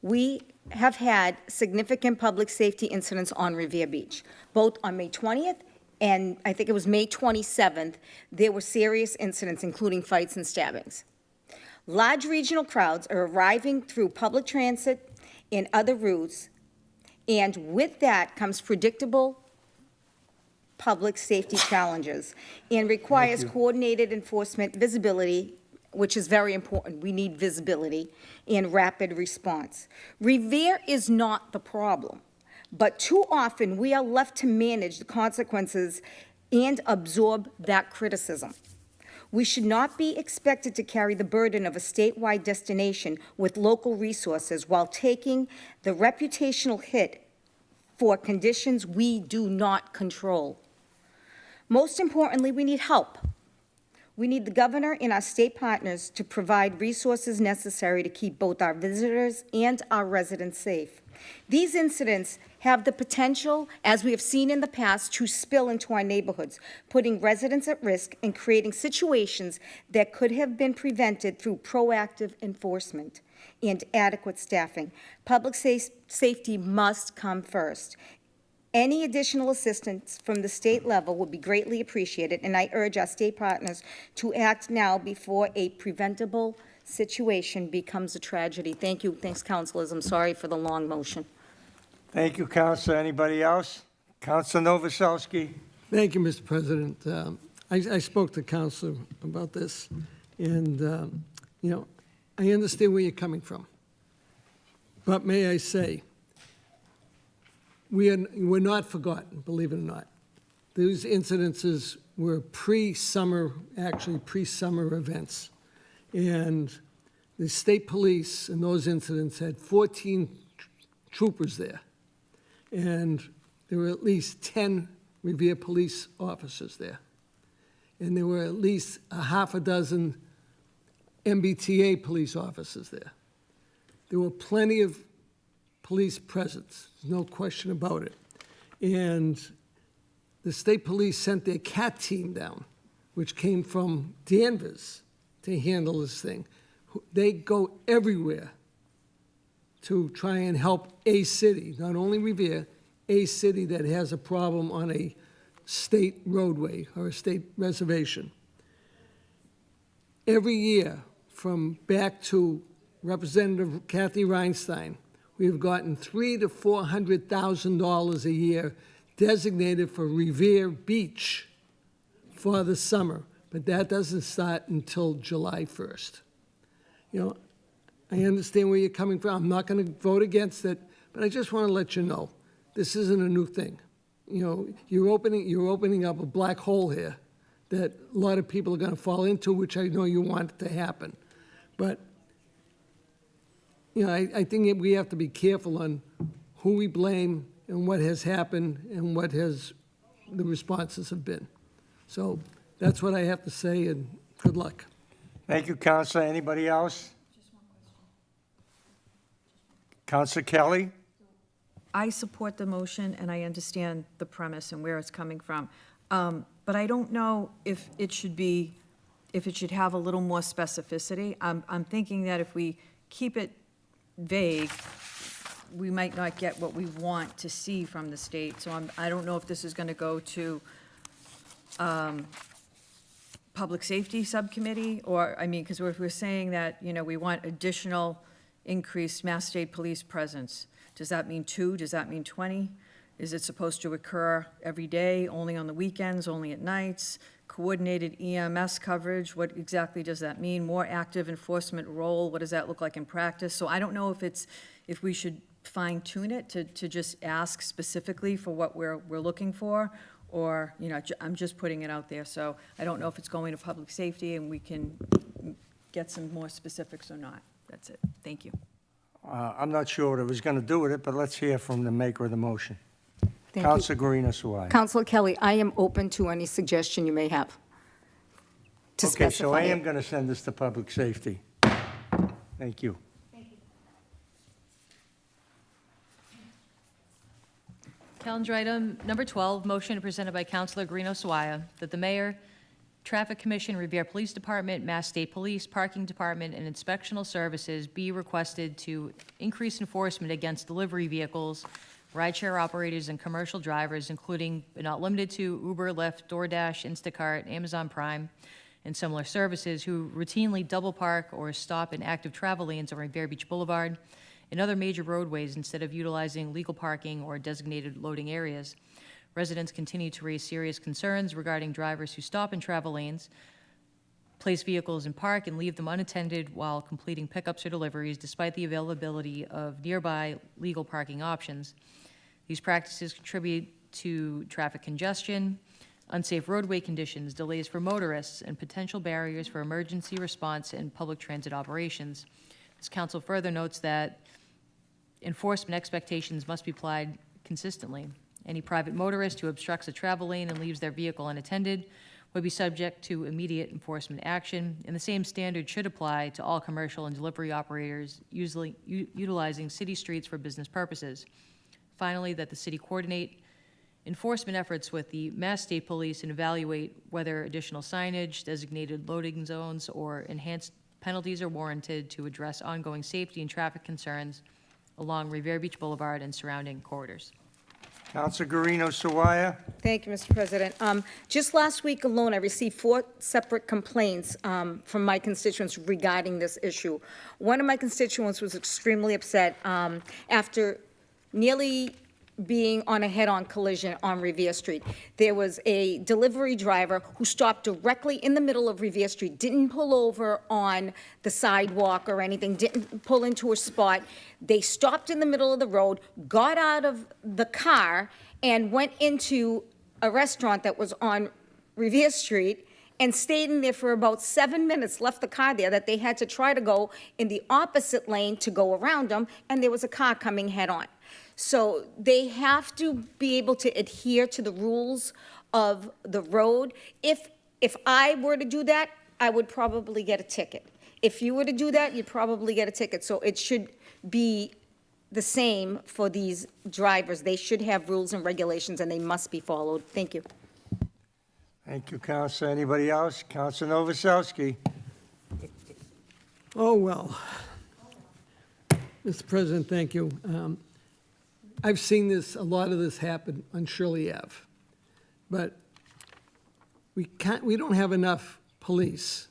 S22: we have had significant public safety incidents on Revere Beach. Both on May 20th and I think it was May 27th, there were serious incidents, including fights and stabbings. Large regional crowds are arriving through public transit and other routes, and with that comes predictable public safety challenges and requires coordinated enforcement, visibility, which is very important. We need visibility and rapid response. Revere is not the problem, but too often we are left to manage the consequences and absorb that criticism. We should not be expected to carry the burden of a statewide destination with local resources while taking the reputational hit for conditions we do not control. Most importantly, we need help. We need the governor and our state partners to provide resources necessary to keep both our visitors and our residents safe. These incidents have the potential, as we have seen in the past, to spill into our neighborhoods, putting residents at risk and creating situations that could have been prevented through proactive enforcement and adequate staffing. Public safety must come first. Any additional assistance from the state level would be greatly appreciated, and I urge our state partners to act now before a preventable situation becomes a tragedy. Thank you. Thanks, councilors. I'm sorry for the long motion.
S1: Thank you, Counselor. Anybody else? Counselor Novoselsky.
S20: Thank you, Mr. President. I spoke to Counselor about this, and, you know, I understand where you're coming from. But may I say, we're not forgotten, believe it or not. Those incidences were pre-summer events. And the state police in those incidents had 14 troopers there. And there were at least 10 Revere police officers there. And there were at least a half a dozen MBTA police officers there. There were plenty of police presence, no question about it. And the state police sent their CAT team down, which came from Danvers, to handle this thing. They go everywhere to try and help a city, not only Revere, a city that has a problem on a state roadway or a state reservation. Every year, from back to Representative Kathy Reinstein, we've gotten $300,000 to $400,000 a year designated for Revere Beach for the summer, but that doesn't start until July 1st. You know, I understand where you're coming from. I'm not going to vote against it, but I just want to let you know, this isn't a new thing. You know, you're opening up a black hole here that a lot of people are going to fall into, which I know you want to happen. But you know, I think we have to be careful on who we blame and what has happened and what the responses have been. So that's what I have to say, and good luck.
S1: Thank you, Counselor. Anybody else? Counselor Kelly?
S19: I support the motion, and I understand the premise and where it's coming from. But I don't know if it should have a little more specificity. I'm thinking that if we keep it vague, we might not get what we want to see from the state. So I don't know if this is going to go to Public Safety Subcommittee, or, I mean, because if we're saying that, you know, we want additional increased Mass State Police presence, does that mean 2? Does that mean 20? Is it supposed to occur every day, only on the weekends, only at nights? Coordinated EMS coverage, what exactly does that mean? More active enforcement role, what does that look like in practice? So I don't know if we should fine tune it to just ask specifically for what we're looking for, or, you know, I'm just putting it out there. So I don't know if it's going to public safety and we can get some more specifics or not. That's it. Thank you.
S1: I'm not sure what I was going to do with it, but let's hear from the maker of the motion.
S22: Thank
S1: Counselor Guarino-Suarez.
S22: Councilor Kelly, I am open to any suggestion you may have to
S1: Okay, so I
S22: specify
S1: am
S22: it.
S1: going to send this to public safety. Thank you.
S2: Calendar item number 12, motion presented by Councilor Guarino-Suarez that the mayor, Traffic Commission, Revere Police Department, Mass State Police, Parking Department, and Inspectional Services be requested to increase enforcement against delivery vehicles, rideshare operators, and commercial drivers, including but not limited to Uber, Lyft, DoorDash, Instacart, Amazon Prime, and similar services, who routinely double park or stop in active travel lanes on Revere Beach Boulevard and other major roadways instead of utilizing legal parking or designated loading areas. Residents continue to raise serious concerns regarding drivers who stop in travel lanes, place vehicles in park, and leave them unattended while completing pickups or deliveries, despite the availability of nearby legal parking options. These practices contribute to traffic congestion, unsafe roadway conditions, delays for motorists, and potential barriers for emergency response and public transit operations. This council further notes that enforcement expectations must be applied consistently. Any private motorist who obstructs a travel lane and leaves their vehicle unattended would be subject to immediate enforcement action, and the same standard should apply to all commercial and delivery operators utilizing city streets for business purposes. Finally, that the city coordinate enforcement efforts with the Mass State Police and evaluate whether additional signage, designated loading zones, or enhanced penalties are warranted to address ongoing safety and traffic concerns along Revere Beach Boulevard and surrounding corridors.
S1: Council Guarino Sawaya.
S22: Thank you, Mr. President. Just last week alone, I received 4 separate complaints from my constituents regarding this issue. One of my constituents was extremely upset after nearly being on a head-on collision on Revere Street. There was a delivery driver who stopped directly in the middle of Revere Street, didn't pull over on the sidewalk or anything, didn't pull into a spot. They stopped in the middle of the road, got out of the car, and went into a restaurant that was on Revere Street and stayed in there for about 7 minutes, left the car there, that they had to try to go in the opposite lane to go around them, and there was a car coming head-on. So they have to be able to adhere to the rules of the road. If I were to do that, I would probably get a ticket. If you were to do that, you'd probably get a ticket. So it should be the same for these drivers. They should have rules and regulations, and they must be followed. Thank you.
S1: Thank you, Council. Anybody else? Council Novoselsky.
S20: Oh, well. Mr. President, thank you. I've seen a lot of this happen on Shirley Ave. But we don't have enough police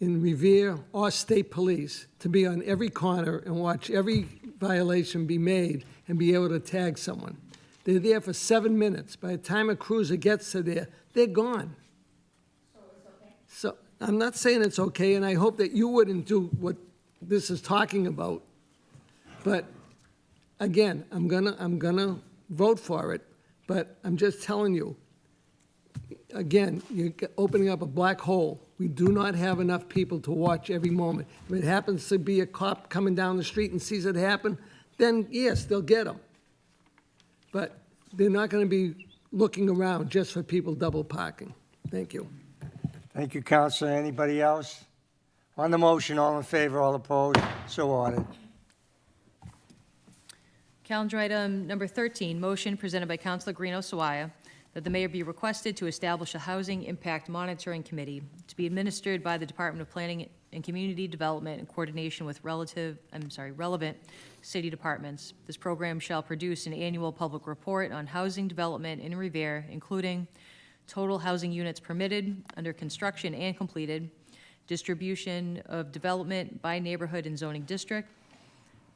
S20: in Revere or state police to be on every corner and watch every violation be made and be able to tag someone. They're there for 7 minutes. By the time a cruiser gets to there, they're gone. So it's okay? So I'm not saying it's okay, and I hope that you wouldn't do what this is talking about. But again, I'm gonna vote for it, but I'm just telling you, again, you're opening up a black hole. We do not have enough people to watch every moment. If it happens to be a cop coming down the street and sees it happen, then yes, they'll get them. But they're not gonna be looking around just for people double parking. Thank you.
S1: Thank you, Council. Anybody else? On the motion, all in favor, all opposed, so ordered.
S2: Calendar item number 13, motion presented by Councilor Guarino Sawaya that the mayor be requested to establish a housing impact monitoring committee to be administered by the Department of Planning and Community Development in coordination with relevant city departments. This program shall produce an annual public report on housing development in Revere, including total housing units permitted, under construction and completed, distribution of development by neighborhood and zoning district,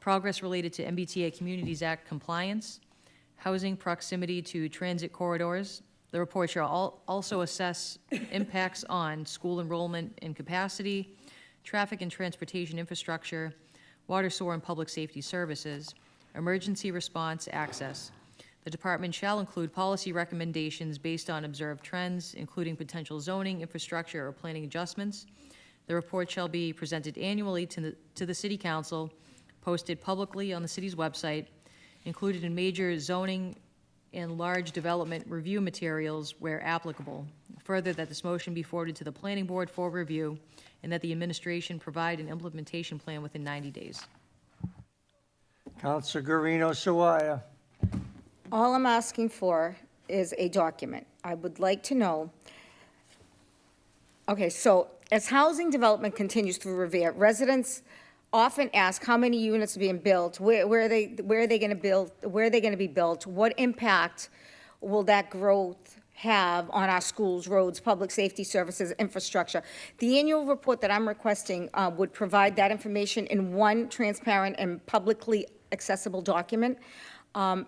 S2: progress related to MBTA Communities Act compliance, housing proximity to transit corridors. The report shall also assess impacts on school enrollment and capacity, traffic and transportation infrastructure, water, sewer, and public safety services, emergency response access. The department shall include policy recommendations based on observed trends, including potential zoning, infrastructure, or planning adjustments. The report shall be presented annually to the City Council, posted publicly on the city's website, included in major zoning and large development review materials where applicable. Further, that this motion be forwarded to the Planning Board for review, and that the administration provide an implementation plan within 90 days.
S1: Council Guarino Sawaya.
S22: All I'm asking for is a document. I would like to know, okay, so as housing development continues through Revere, residents often ask how many units are being built, where are they going to build, where are they going to be built, what impact will that growth have on our schools, roads, public safety services, infrastructure. The annual report that I'm requesting would provide that information in one transparent and publicly accessible document.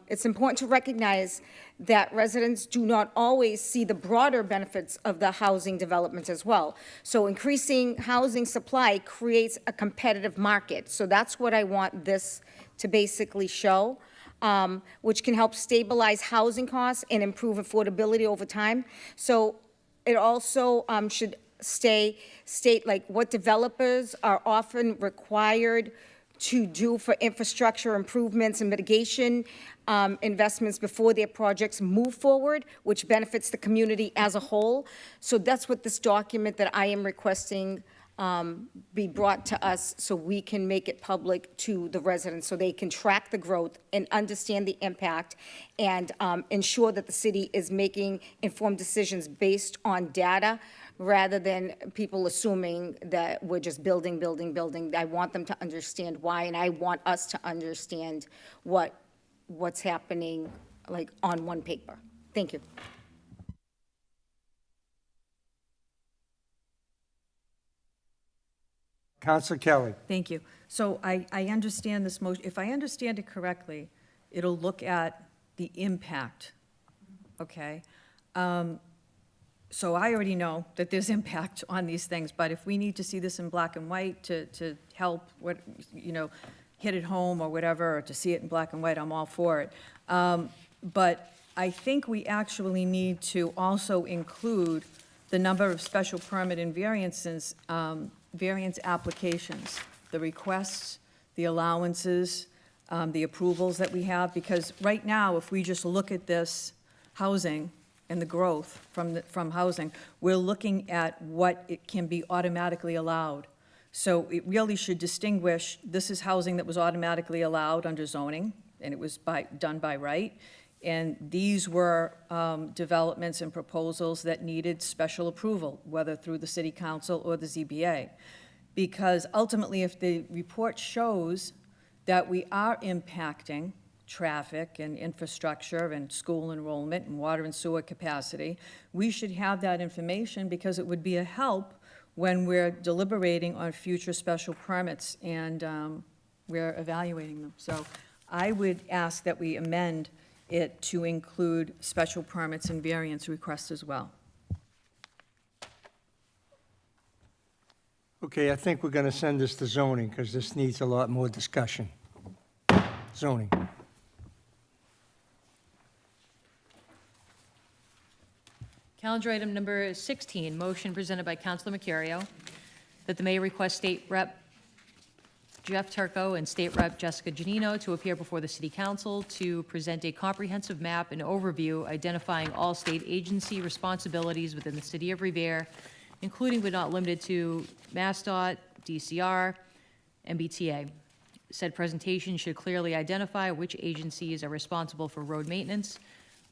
S22: It's important to recognize that residents do not always see the broader benefits of the housing development as well. So increasing housing supply creates a competitive market. So that's what I want this to basically show. which can help stabilize housing costs and improve affordability over time. So it also should state like what developers are often required to do for infrastructure improvements and mitigation investments before their projects move forward, which benefits the community as a whole. So that's what this document that I am requesting be brought to us so we can make it public to the residents so they can track the growth and understand the impact and ensure that the city is making informed decisions based on data rather than people assuming that we're just building, building, building. I want them to understand why, and I want us to understand what's happening, like, on one paper. Thank you.
S1: Councilor Kelly.
S19: Thank you. So I understand this motion. If I understand it correctly, it'll look at the impact, okay? So I already know that there's impact on these things, but if we need to see this in black and white to help, hit it home or whatever, or to see it in black and white, I'm all for it. But I think we actually need to also include the number of special permit and variance applications, the requests, the allowances, the approvals that we have, because right now, if we just look at this housing and the growth from housing, we're looking at what it can be automatically allowed. So it really should distinguish, this is housing that was automatically allowed under zoning, and it was done by right. And these were developments and proposals that needed special approval, whether through the city council or the ZBA. Because ultimately, if the report shows that we are impacting traffic and infrastructure and school enrollment and water and sewer capacity, we should have that information because it would be a help when we're deliberating on future special permits and we're evaluating them. So I would ask that we amend it to include special permits and variance requests as well.
S1: Okay, I think we're going to send this to zoning because this needs a lot more discussion. Zoning.
S2: Calendar item number 16, motion presented by Councilor Mercurio that the mayor request State Rep Jeff Turco and State Rep Jessica Janino to appear before the City Council to present a comprehensive map and overview identifying all state agency responsibilities within the City of Revere, including but not limited to MassDOT, DCR, MBTA. Said presentation should clearly identify which agencies are responsible for road maintenance,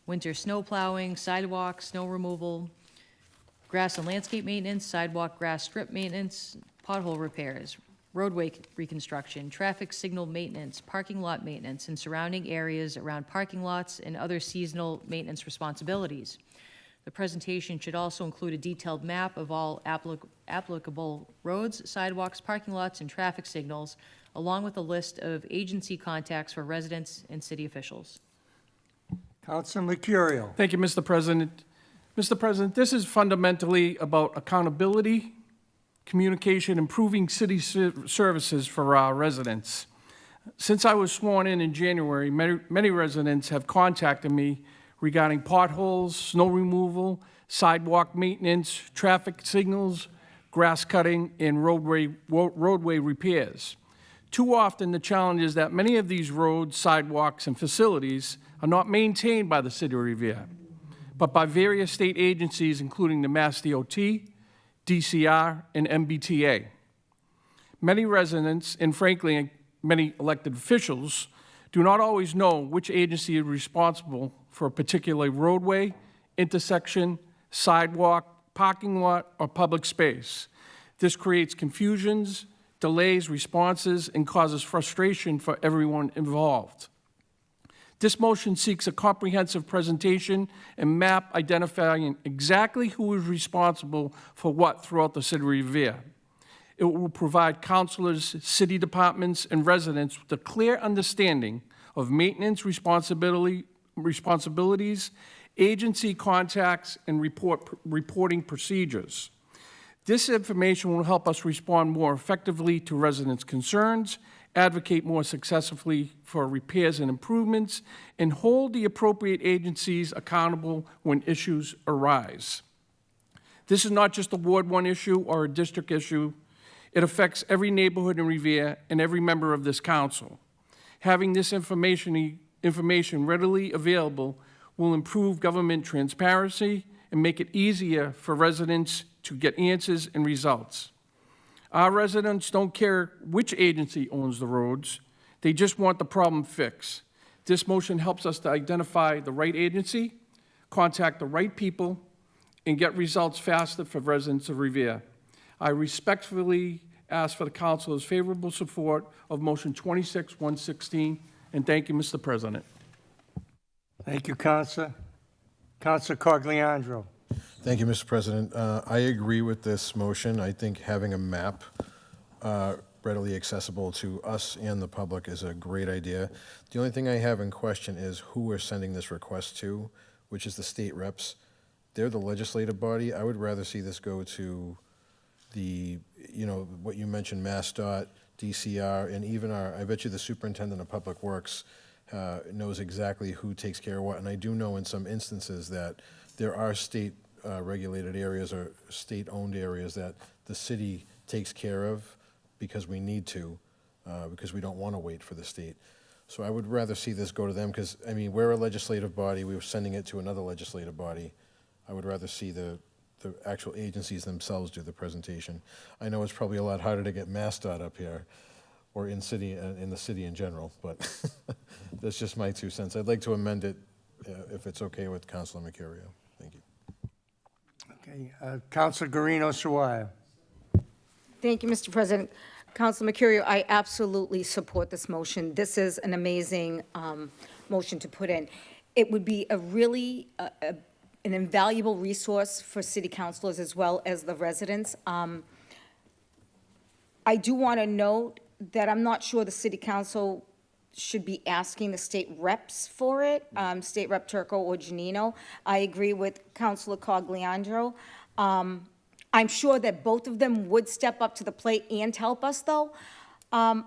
S2: winter snow plowing, sidewalk, snow removal, grass and landscape maintenance, sidewalk grass strip maintenance, pothole repairs, roadway reconstruction, traffic signal maintenance, parking lot maintenance, and surrounding areas around parking lots and other seasonal maintenance responsibilities. The presentation should also include a detailed map of all applicable roads, sidewalks, parking lots, and traffic signals, along with a list of agency contacts for residents and city officials.
S1: Councilor Mercurio.
S14: Thank you, Mr. President. Mr. President, this is fundamentally about accountability, communication, improving city services for our residents. Since I was sworn in January, many residents have contacted me regarding potholes, snow removal, sidewalk maintenance, traffic signals, grass cutting, and roadway repairs. Too often, the challenge is that many of these roads, sidewalks, and facilities are not maintained by the City of Revere, but by various state agencies, including the Mass DOT, DCR, and MBTA. Many residents, and frankly, many elected officials, do not always know which agency is responsible for a particular roadway, intersection, sidewalk, parking lot, or public space. This creates confusions, delays responses, and causes frustration for everyone involved. This motion seeks a comprehensive presentation and map identifying exactly who is responsible for what throughout the City of Revere. It will provide councilors, city departments, and residents with a clear understanding of maintenance responsibilities, agency contacts, and reporting procedures. This information will help us respond more effectively to residents' concerns advocate more successfully for repairs and improvements, and hold the appropriate agencies accountable when issues arise. This is not just a Ward 1 issue or a district issue. It affects every neighborhood in Revere and every member of this council. Having this information readily available will improve government transparency and make it easier for residents to get answers and results. Our residents don't care which agency owns the roads. They just want the problem fixed. This motion helps us to identify the right agency, contact the right people, and get results faster for residents of Revere. I respectfully ask for the council's favorable support of motion 26-116, and thank you, Mr. President.
S1: Thank you, Counselor. Counselor Cogliandro.
S21: Thank you, Mr. President. I agree with this motion. I think having a map readily accessible to us and the public is a great idea. The only thing I have in question is who we're sending this request to, which is the state reps. They're the legislative body. I would rather see this go to the, what you mentioned, MassDOT, DCR, and even I bet you the superintendent of public works knows exactly who takes care of what. And I do know in some instances that there are state regulated areas or state-owned areas that the city takes care of because we need to, because we don't want to wait for the state. So I would rather see this go to them because, we're a legislative body. We were sending it to another legislative body. I would rather see the actual agencies themselves do the presentation. I know it's probably a lot harder to get MassDOT up here or in the city in general, but that's just my 2 cents. I'd like to amend it if it's okay with Councilor Mercurio. Thank you.
S1: Okay, Counselor Guarino-Sawaya.
S22: Thank you, Mr. President. Councilor Mercurio, I absolutely support this motion. This is an amazing motion to put in. It would be a really an invaluable resource for city councilors as well as the residents. I do want to note that I'm not sure the city council should be asking the state reps for it, State Rep Turco or Janino. I agree with Councilor Cogliandro. I'm sure that both of them would step up to the plate and help us, though. And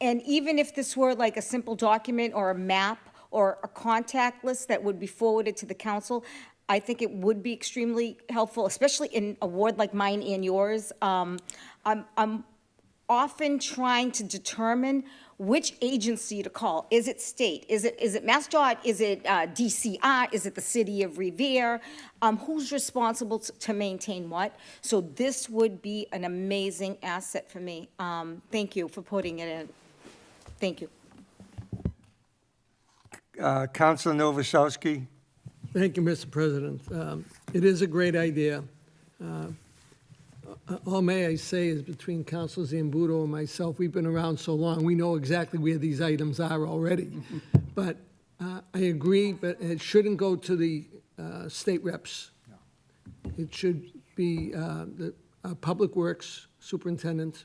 S22: even if this were like a simple document or a map or a contact list that would be forwarded to the council, I think it would be extremely helpful, especially in a ward like mine and yours. I'm often trying to determine which agency to call. Is it state? Is it MassDOT? Is it DCR? Is it the city of Revere? Who's responsible to maintain what? So this would be an amazing asset for me. Thank you for putting it in. Thank you.
S1: Counselor Novoselsky.
S20: Thank you, Mr. President. It is a great idea. All may I say is between Councilor Zambuto and myself, we've been around so long, we know exactly where these items are already. But I agree, but it shouldn't go to the state reps. It should be the Public Works Superintendent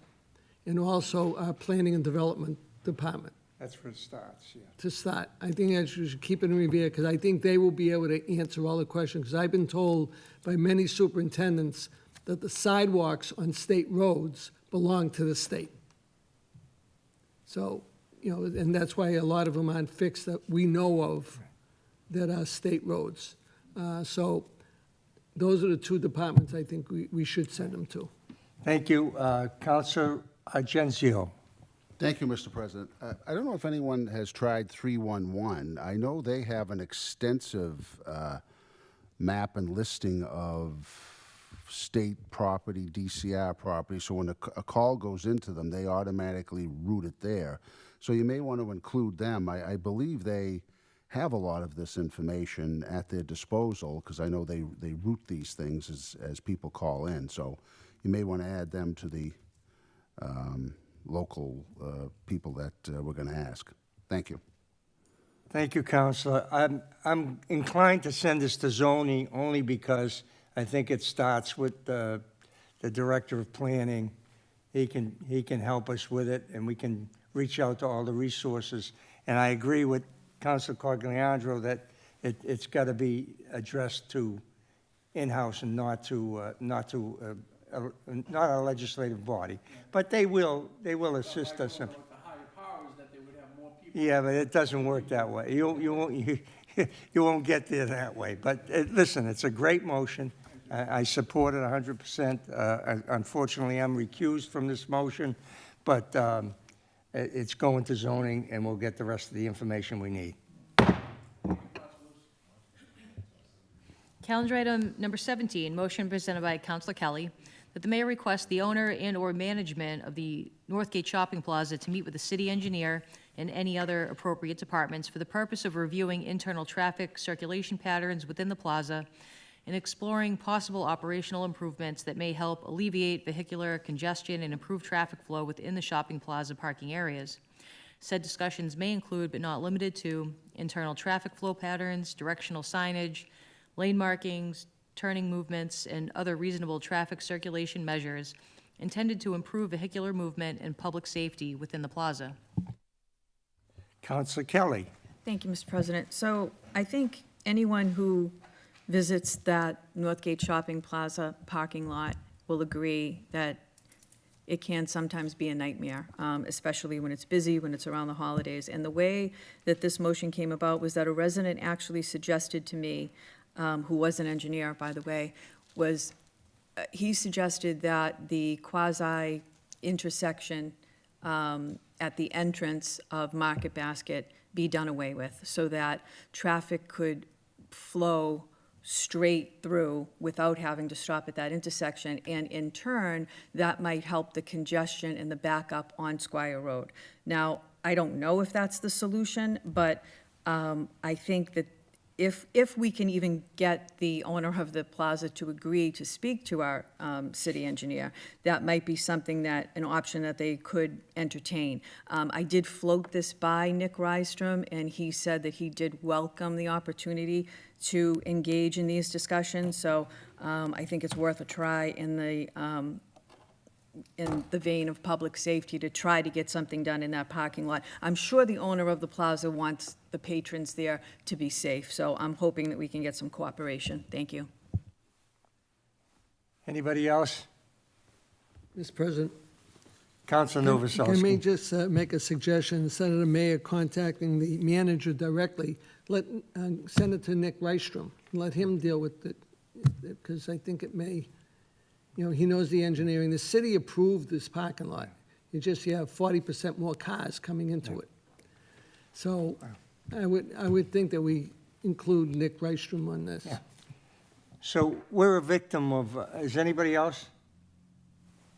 S20: and also our Planning and Development Department.
S1: That's where it starts, yeah.
S20: To start. I think that you should keep it in Revere because I think they will be able to answer all the questions. Because I've been told by many superintendents that the sidewalks on state roads belong to the state. So, and that's why a lot of them aren't fixed that we know of that are state roads. So those are the 2 departments I think we should send them to.
S1: Thank you. Counselor Agenzio.
S3: Thank you, Mr. President. I don't know if anyone has tried 311. I know they have an extensive map and listing of state property, DCR property, so when a call goes into them, they automatically route it there. So you may want to include them. I believe they have a lot of this information at their disposal because I know they route these things as people call in. So you may want to add them to the local people that we're going to ask. Thank you.
S1: Thank you, Counselor. I'm inclined to send this to zoning only because I think it starts with the Director of Planning. He can help us with it, and we can reach out to all the resources. And I agree with Councilor Cogliandro that it's got to be addressed to in-house and not to not a legislative body, but they will assist us. in- Yeah, but it doesn't work that way. You won't get there that way. But listen, it's a great motion. I support it 100%. Unfortunately, I'm recused from this motion, but it's going to zoning, and we'll get the rest of the information we need.
S2: Calendar item number 17, motion presented by Councilor Kelly, that the mayor request the owner and/or management of the Northgate Shopping Plaza to meet with the city engineer and any other appropriate departments for the purpose of reviewing internal traffic circulation patterns within the plaza and exploring possible operational improvements that may help alleviate vehicular congestion and improve traffic flow within the shopping plaza parking areas. Said discussions may include, but not limited to, internal traffic flow patterns, directional signage, lane markings, turning movements, and other reasonable traffic circulation measures intended to improve vehicular movement and public safety within the plaza.
S1: Councilor Kelly.
S19: Thank you, Mr. President. So I think anyone who visits that Northgate Shopping Plaza parking lot will agree that it can sometimes be a nightmare, especially when it's busy, when it's around the holidays. And the way that this motion came about was that a resident actually suggested to me, who was an engineer, by the way, was he suggested that the quasi intersection at the entrance of Market Basket be done away with, so that traffic could flow straight through without having to stop at that intersection, and in turn, that might help the congestion and the backup on Squire Road. Now, I don't know if that's the solution, but I think that if we can even get the owner of the plaza to agree to speak to our city engineer, that might be something an option that they could entertain. I did float this by Nick Rystrom, and he said that he did welcome the opportunity to engage in these discussions, so I think it's worth a try in the vein of public safety to try to get something done in that parking lot. I'm sure the owner of the plaza wants the patrons there to be safe, so I'm hoping that we can get some cooperation. Thank you.
S1: Anybody else?
S20: Mr. President.
S1: Councilor Novoselsky.
S20: Can we just make a suggestion, instead of the mayor contacting the manager directly, send it to Nick Rystrom, and let him deal with it, because I think it may, he knows the engineering. The city approved this parking lot. You have 40% more cars coming into it. So I would think that we include Nick Rystrom on this.
S1: Yeah. So we're a victim of, is anybody else?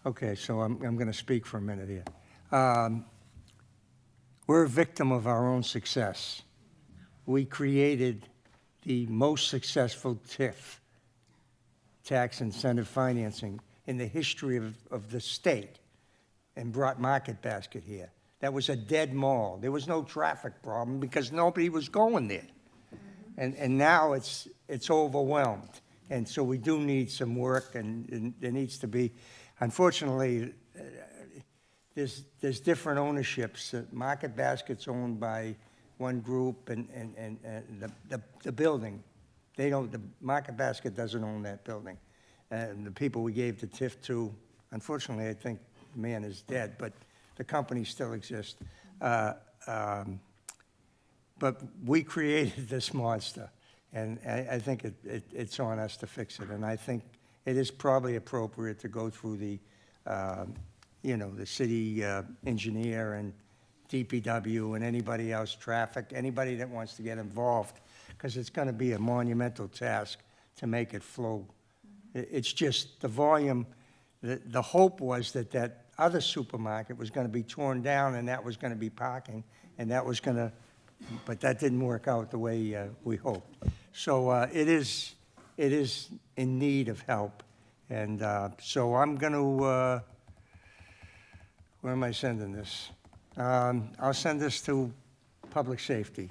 S1: Okay, so I'm going to speak for a minute here. We're a victim of our own success. We created the most successful TIF, tax incentive financing, in the history of the state, and brought Market Basket here. That was a dead mall. There was no traffic problem because nobody was going there. And now it's overwhelmed. And so we do need some work, and there needs to be, unfortunately, there's different ownerships. Market Basket's owned by one group, and the building, the Market Basket doesn't own that building. And the people we gave the TIF to, unfortunately, I think the man is dead, but the company still exists. But we created this monster, and I think it's on us to fix it. And I think it is probably appropriate to go through the city engineer and DPW and anybody else, traffic, anybody that wants to get involved, because it's going to be a monumental task to make it flow. It's just the volume. The hope was that other supermarket was going to be torn down, and that was going to be parking, and that was going to, but that didn't work out the way we hoped. So it is in need of help, and so I'm going to, where am I sending this? I'll send this to Public Safety.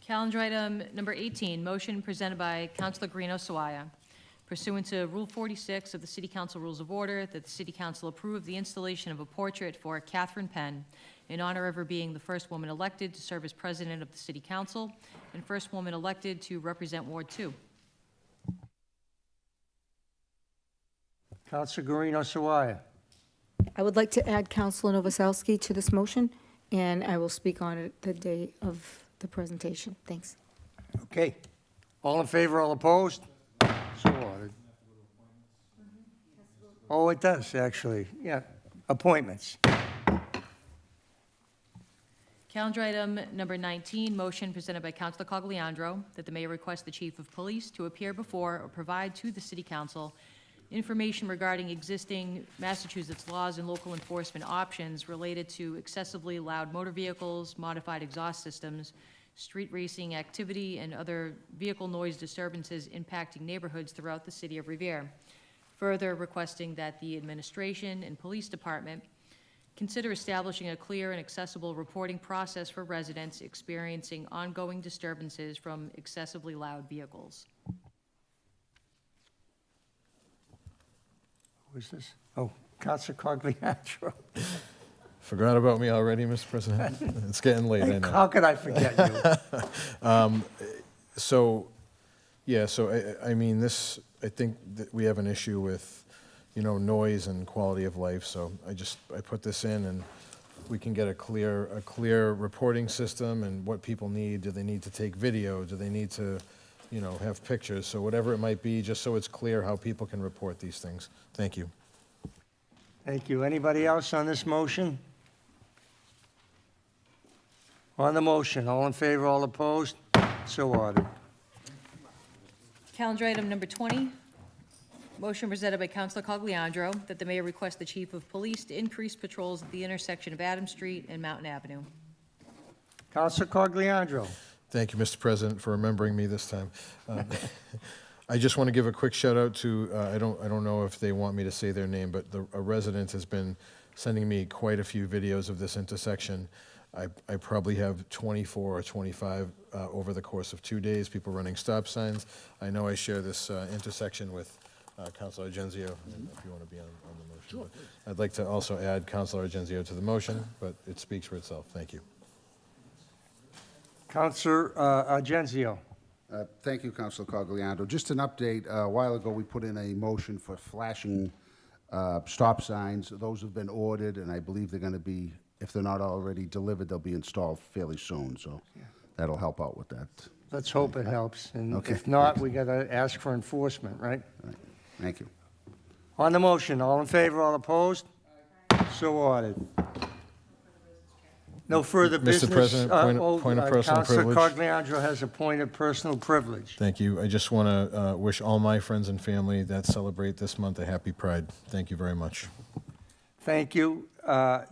S2: Calendar item number 18, motion presented by Councilor Guarino Sawaya. Pursuant to Rule 46 of the City Council Rules of Order, that the City Council approve the installation of a portrait for Catherine Penn in honor of her being the first woman elected to serve as president of the City Council and first woman elected to represent Ward 2.
S1: Counselor Guarino Sawaya.
S22: I would like to add Counselor Novoselsky to this motion, and I will speak on it the day of the presentation. Thanks.
S1: Okay. All in favor, all opposed? So ordered. Oh, it does, actually. Yeah. Appointments.
S2: Calendar item number 19, motion presented by Councilor Cogliandro that the mayor request the chief of police to appear before or provide to the city council information regarding existing Massachusetts laws and local enforcement options related to excessively loud motor vehicles, modified exhaust systems, street racing activity, and other vehicle noise disturbances impacting neighborhoods throughout the city of Revere. Further requesting that the administration and police department consider establishing a clear and accessible reporting process for residents experiencing ongoing disturbances from excessively loud vehicles.
S1: Who is this? Oh, Counselor Cogliandro.
S21: Forgot about me already, Mr. President? It's getting late, I know.
S1: How could I forget you?
S21: So, yeah, so I mean, this, I think that we have an issue with, you know, noise and quality of life, so I put this in and we can get a clear reporting system and what people need. Do they need to take video? Do they need to, you know, have pictures? So whatever it might be, just so it's clear how people can report these things. Thank you.
S1: Thank you. Anybody else on this motion? On the motion, all in favor, all opposed? So ordered.
S2: Calendar item number 20, motion presented by Councilor Cogliandro that the mayor request the chief of police to increase patrols at the intersection of Adams Street and Mountain Avenue.
S1: Counselor Cogliandro.
S21: Thank you, Mr. President, for remembering me this time. I just want to give a quick shout out to, I don't know if they want me to say their name, but a resident has been sending me quite a few videos of this intersection. I probably have 24 or 25 over the course of 2 days, people running stop signs. I know I share this intersection with Councilor Argenzio, if you want to be on the motion.
S3: Sure.
S21: But I'd like to also add Councilor Argenzio to the motion, but it speaks for itself. Thank you.
S1: Counselor Argenzio.
S3: Thank you, Councilor Cogliandro. Just an update, a while ago, we put in a motion for flashing stop signs. Those have been ordered, and I believe they're going to be, if they're not already delivered, they'll be installed fairly soon, so that'll help out with that.
S1: Let's hope it helps, and
S3: Okay.
S1: if not, we got to ask for enforcement, right?
S3: Thank you.
S1: On the motion, all in favor, all opposed? So ordered. No further
S21: Mr.
S1: business.
S21: President, point of personal privilege.
S1: Counselor Cogliandro has a point of personal privilege.
S21: Thank you. I just want to wish all my friends and family that celebrate this month a happy Pride. Thank you very much.
S1: Thank you.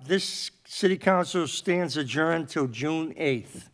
S1: This city council stands adjourned till June 8th.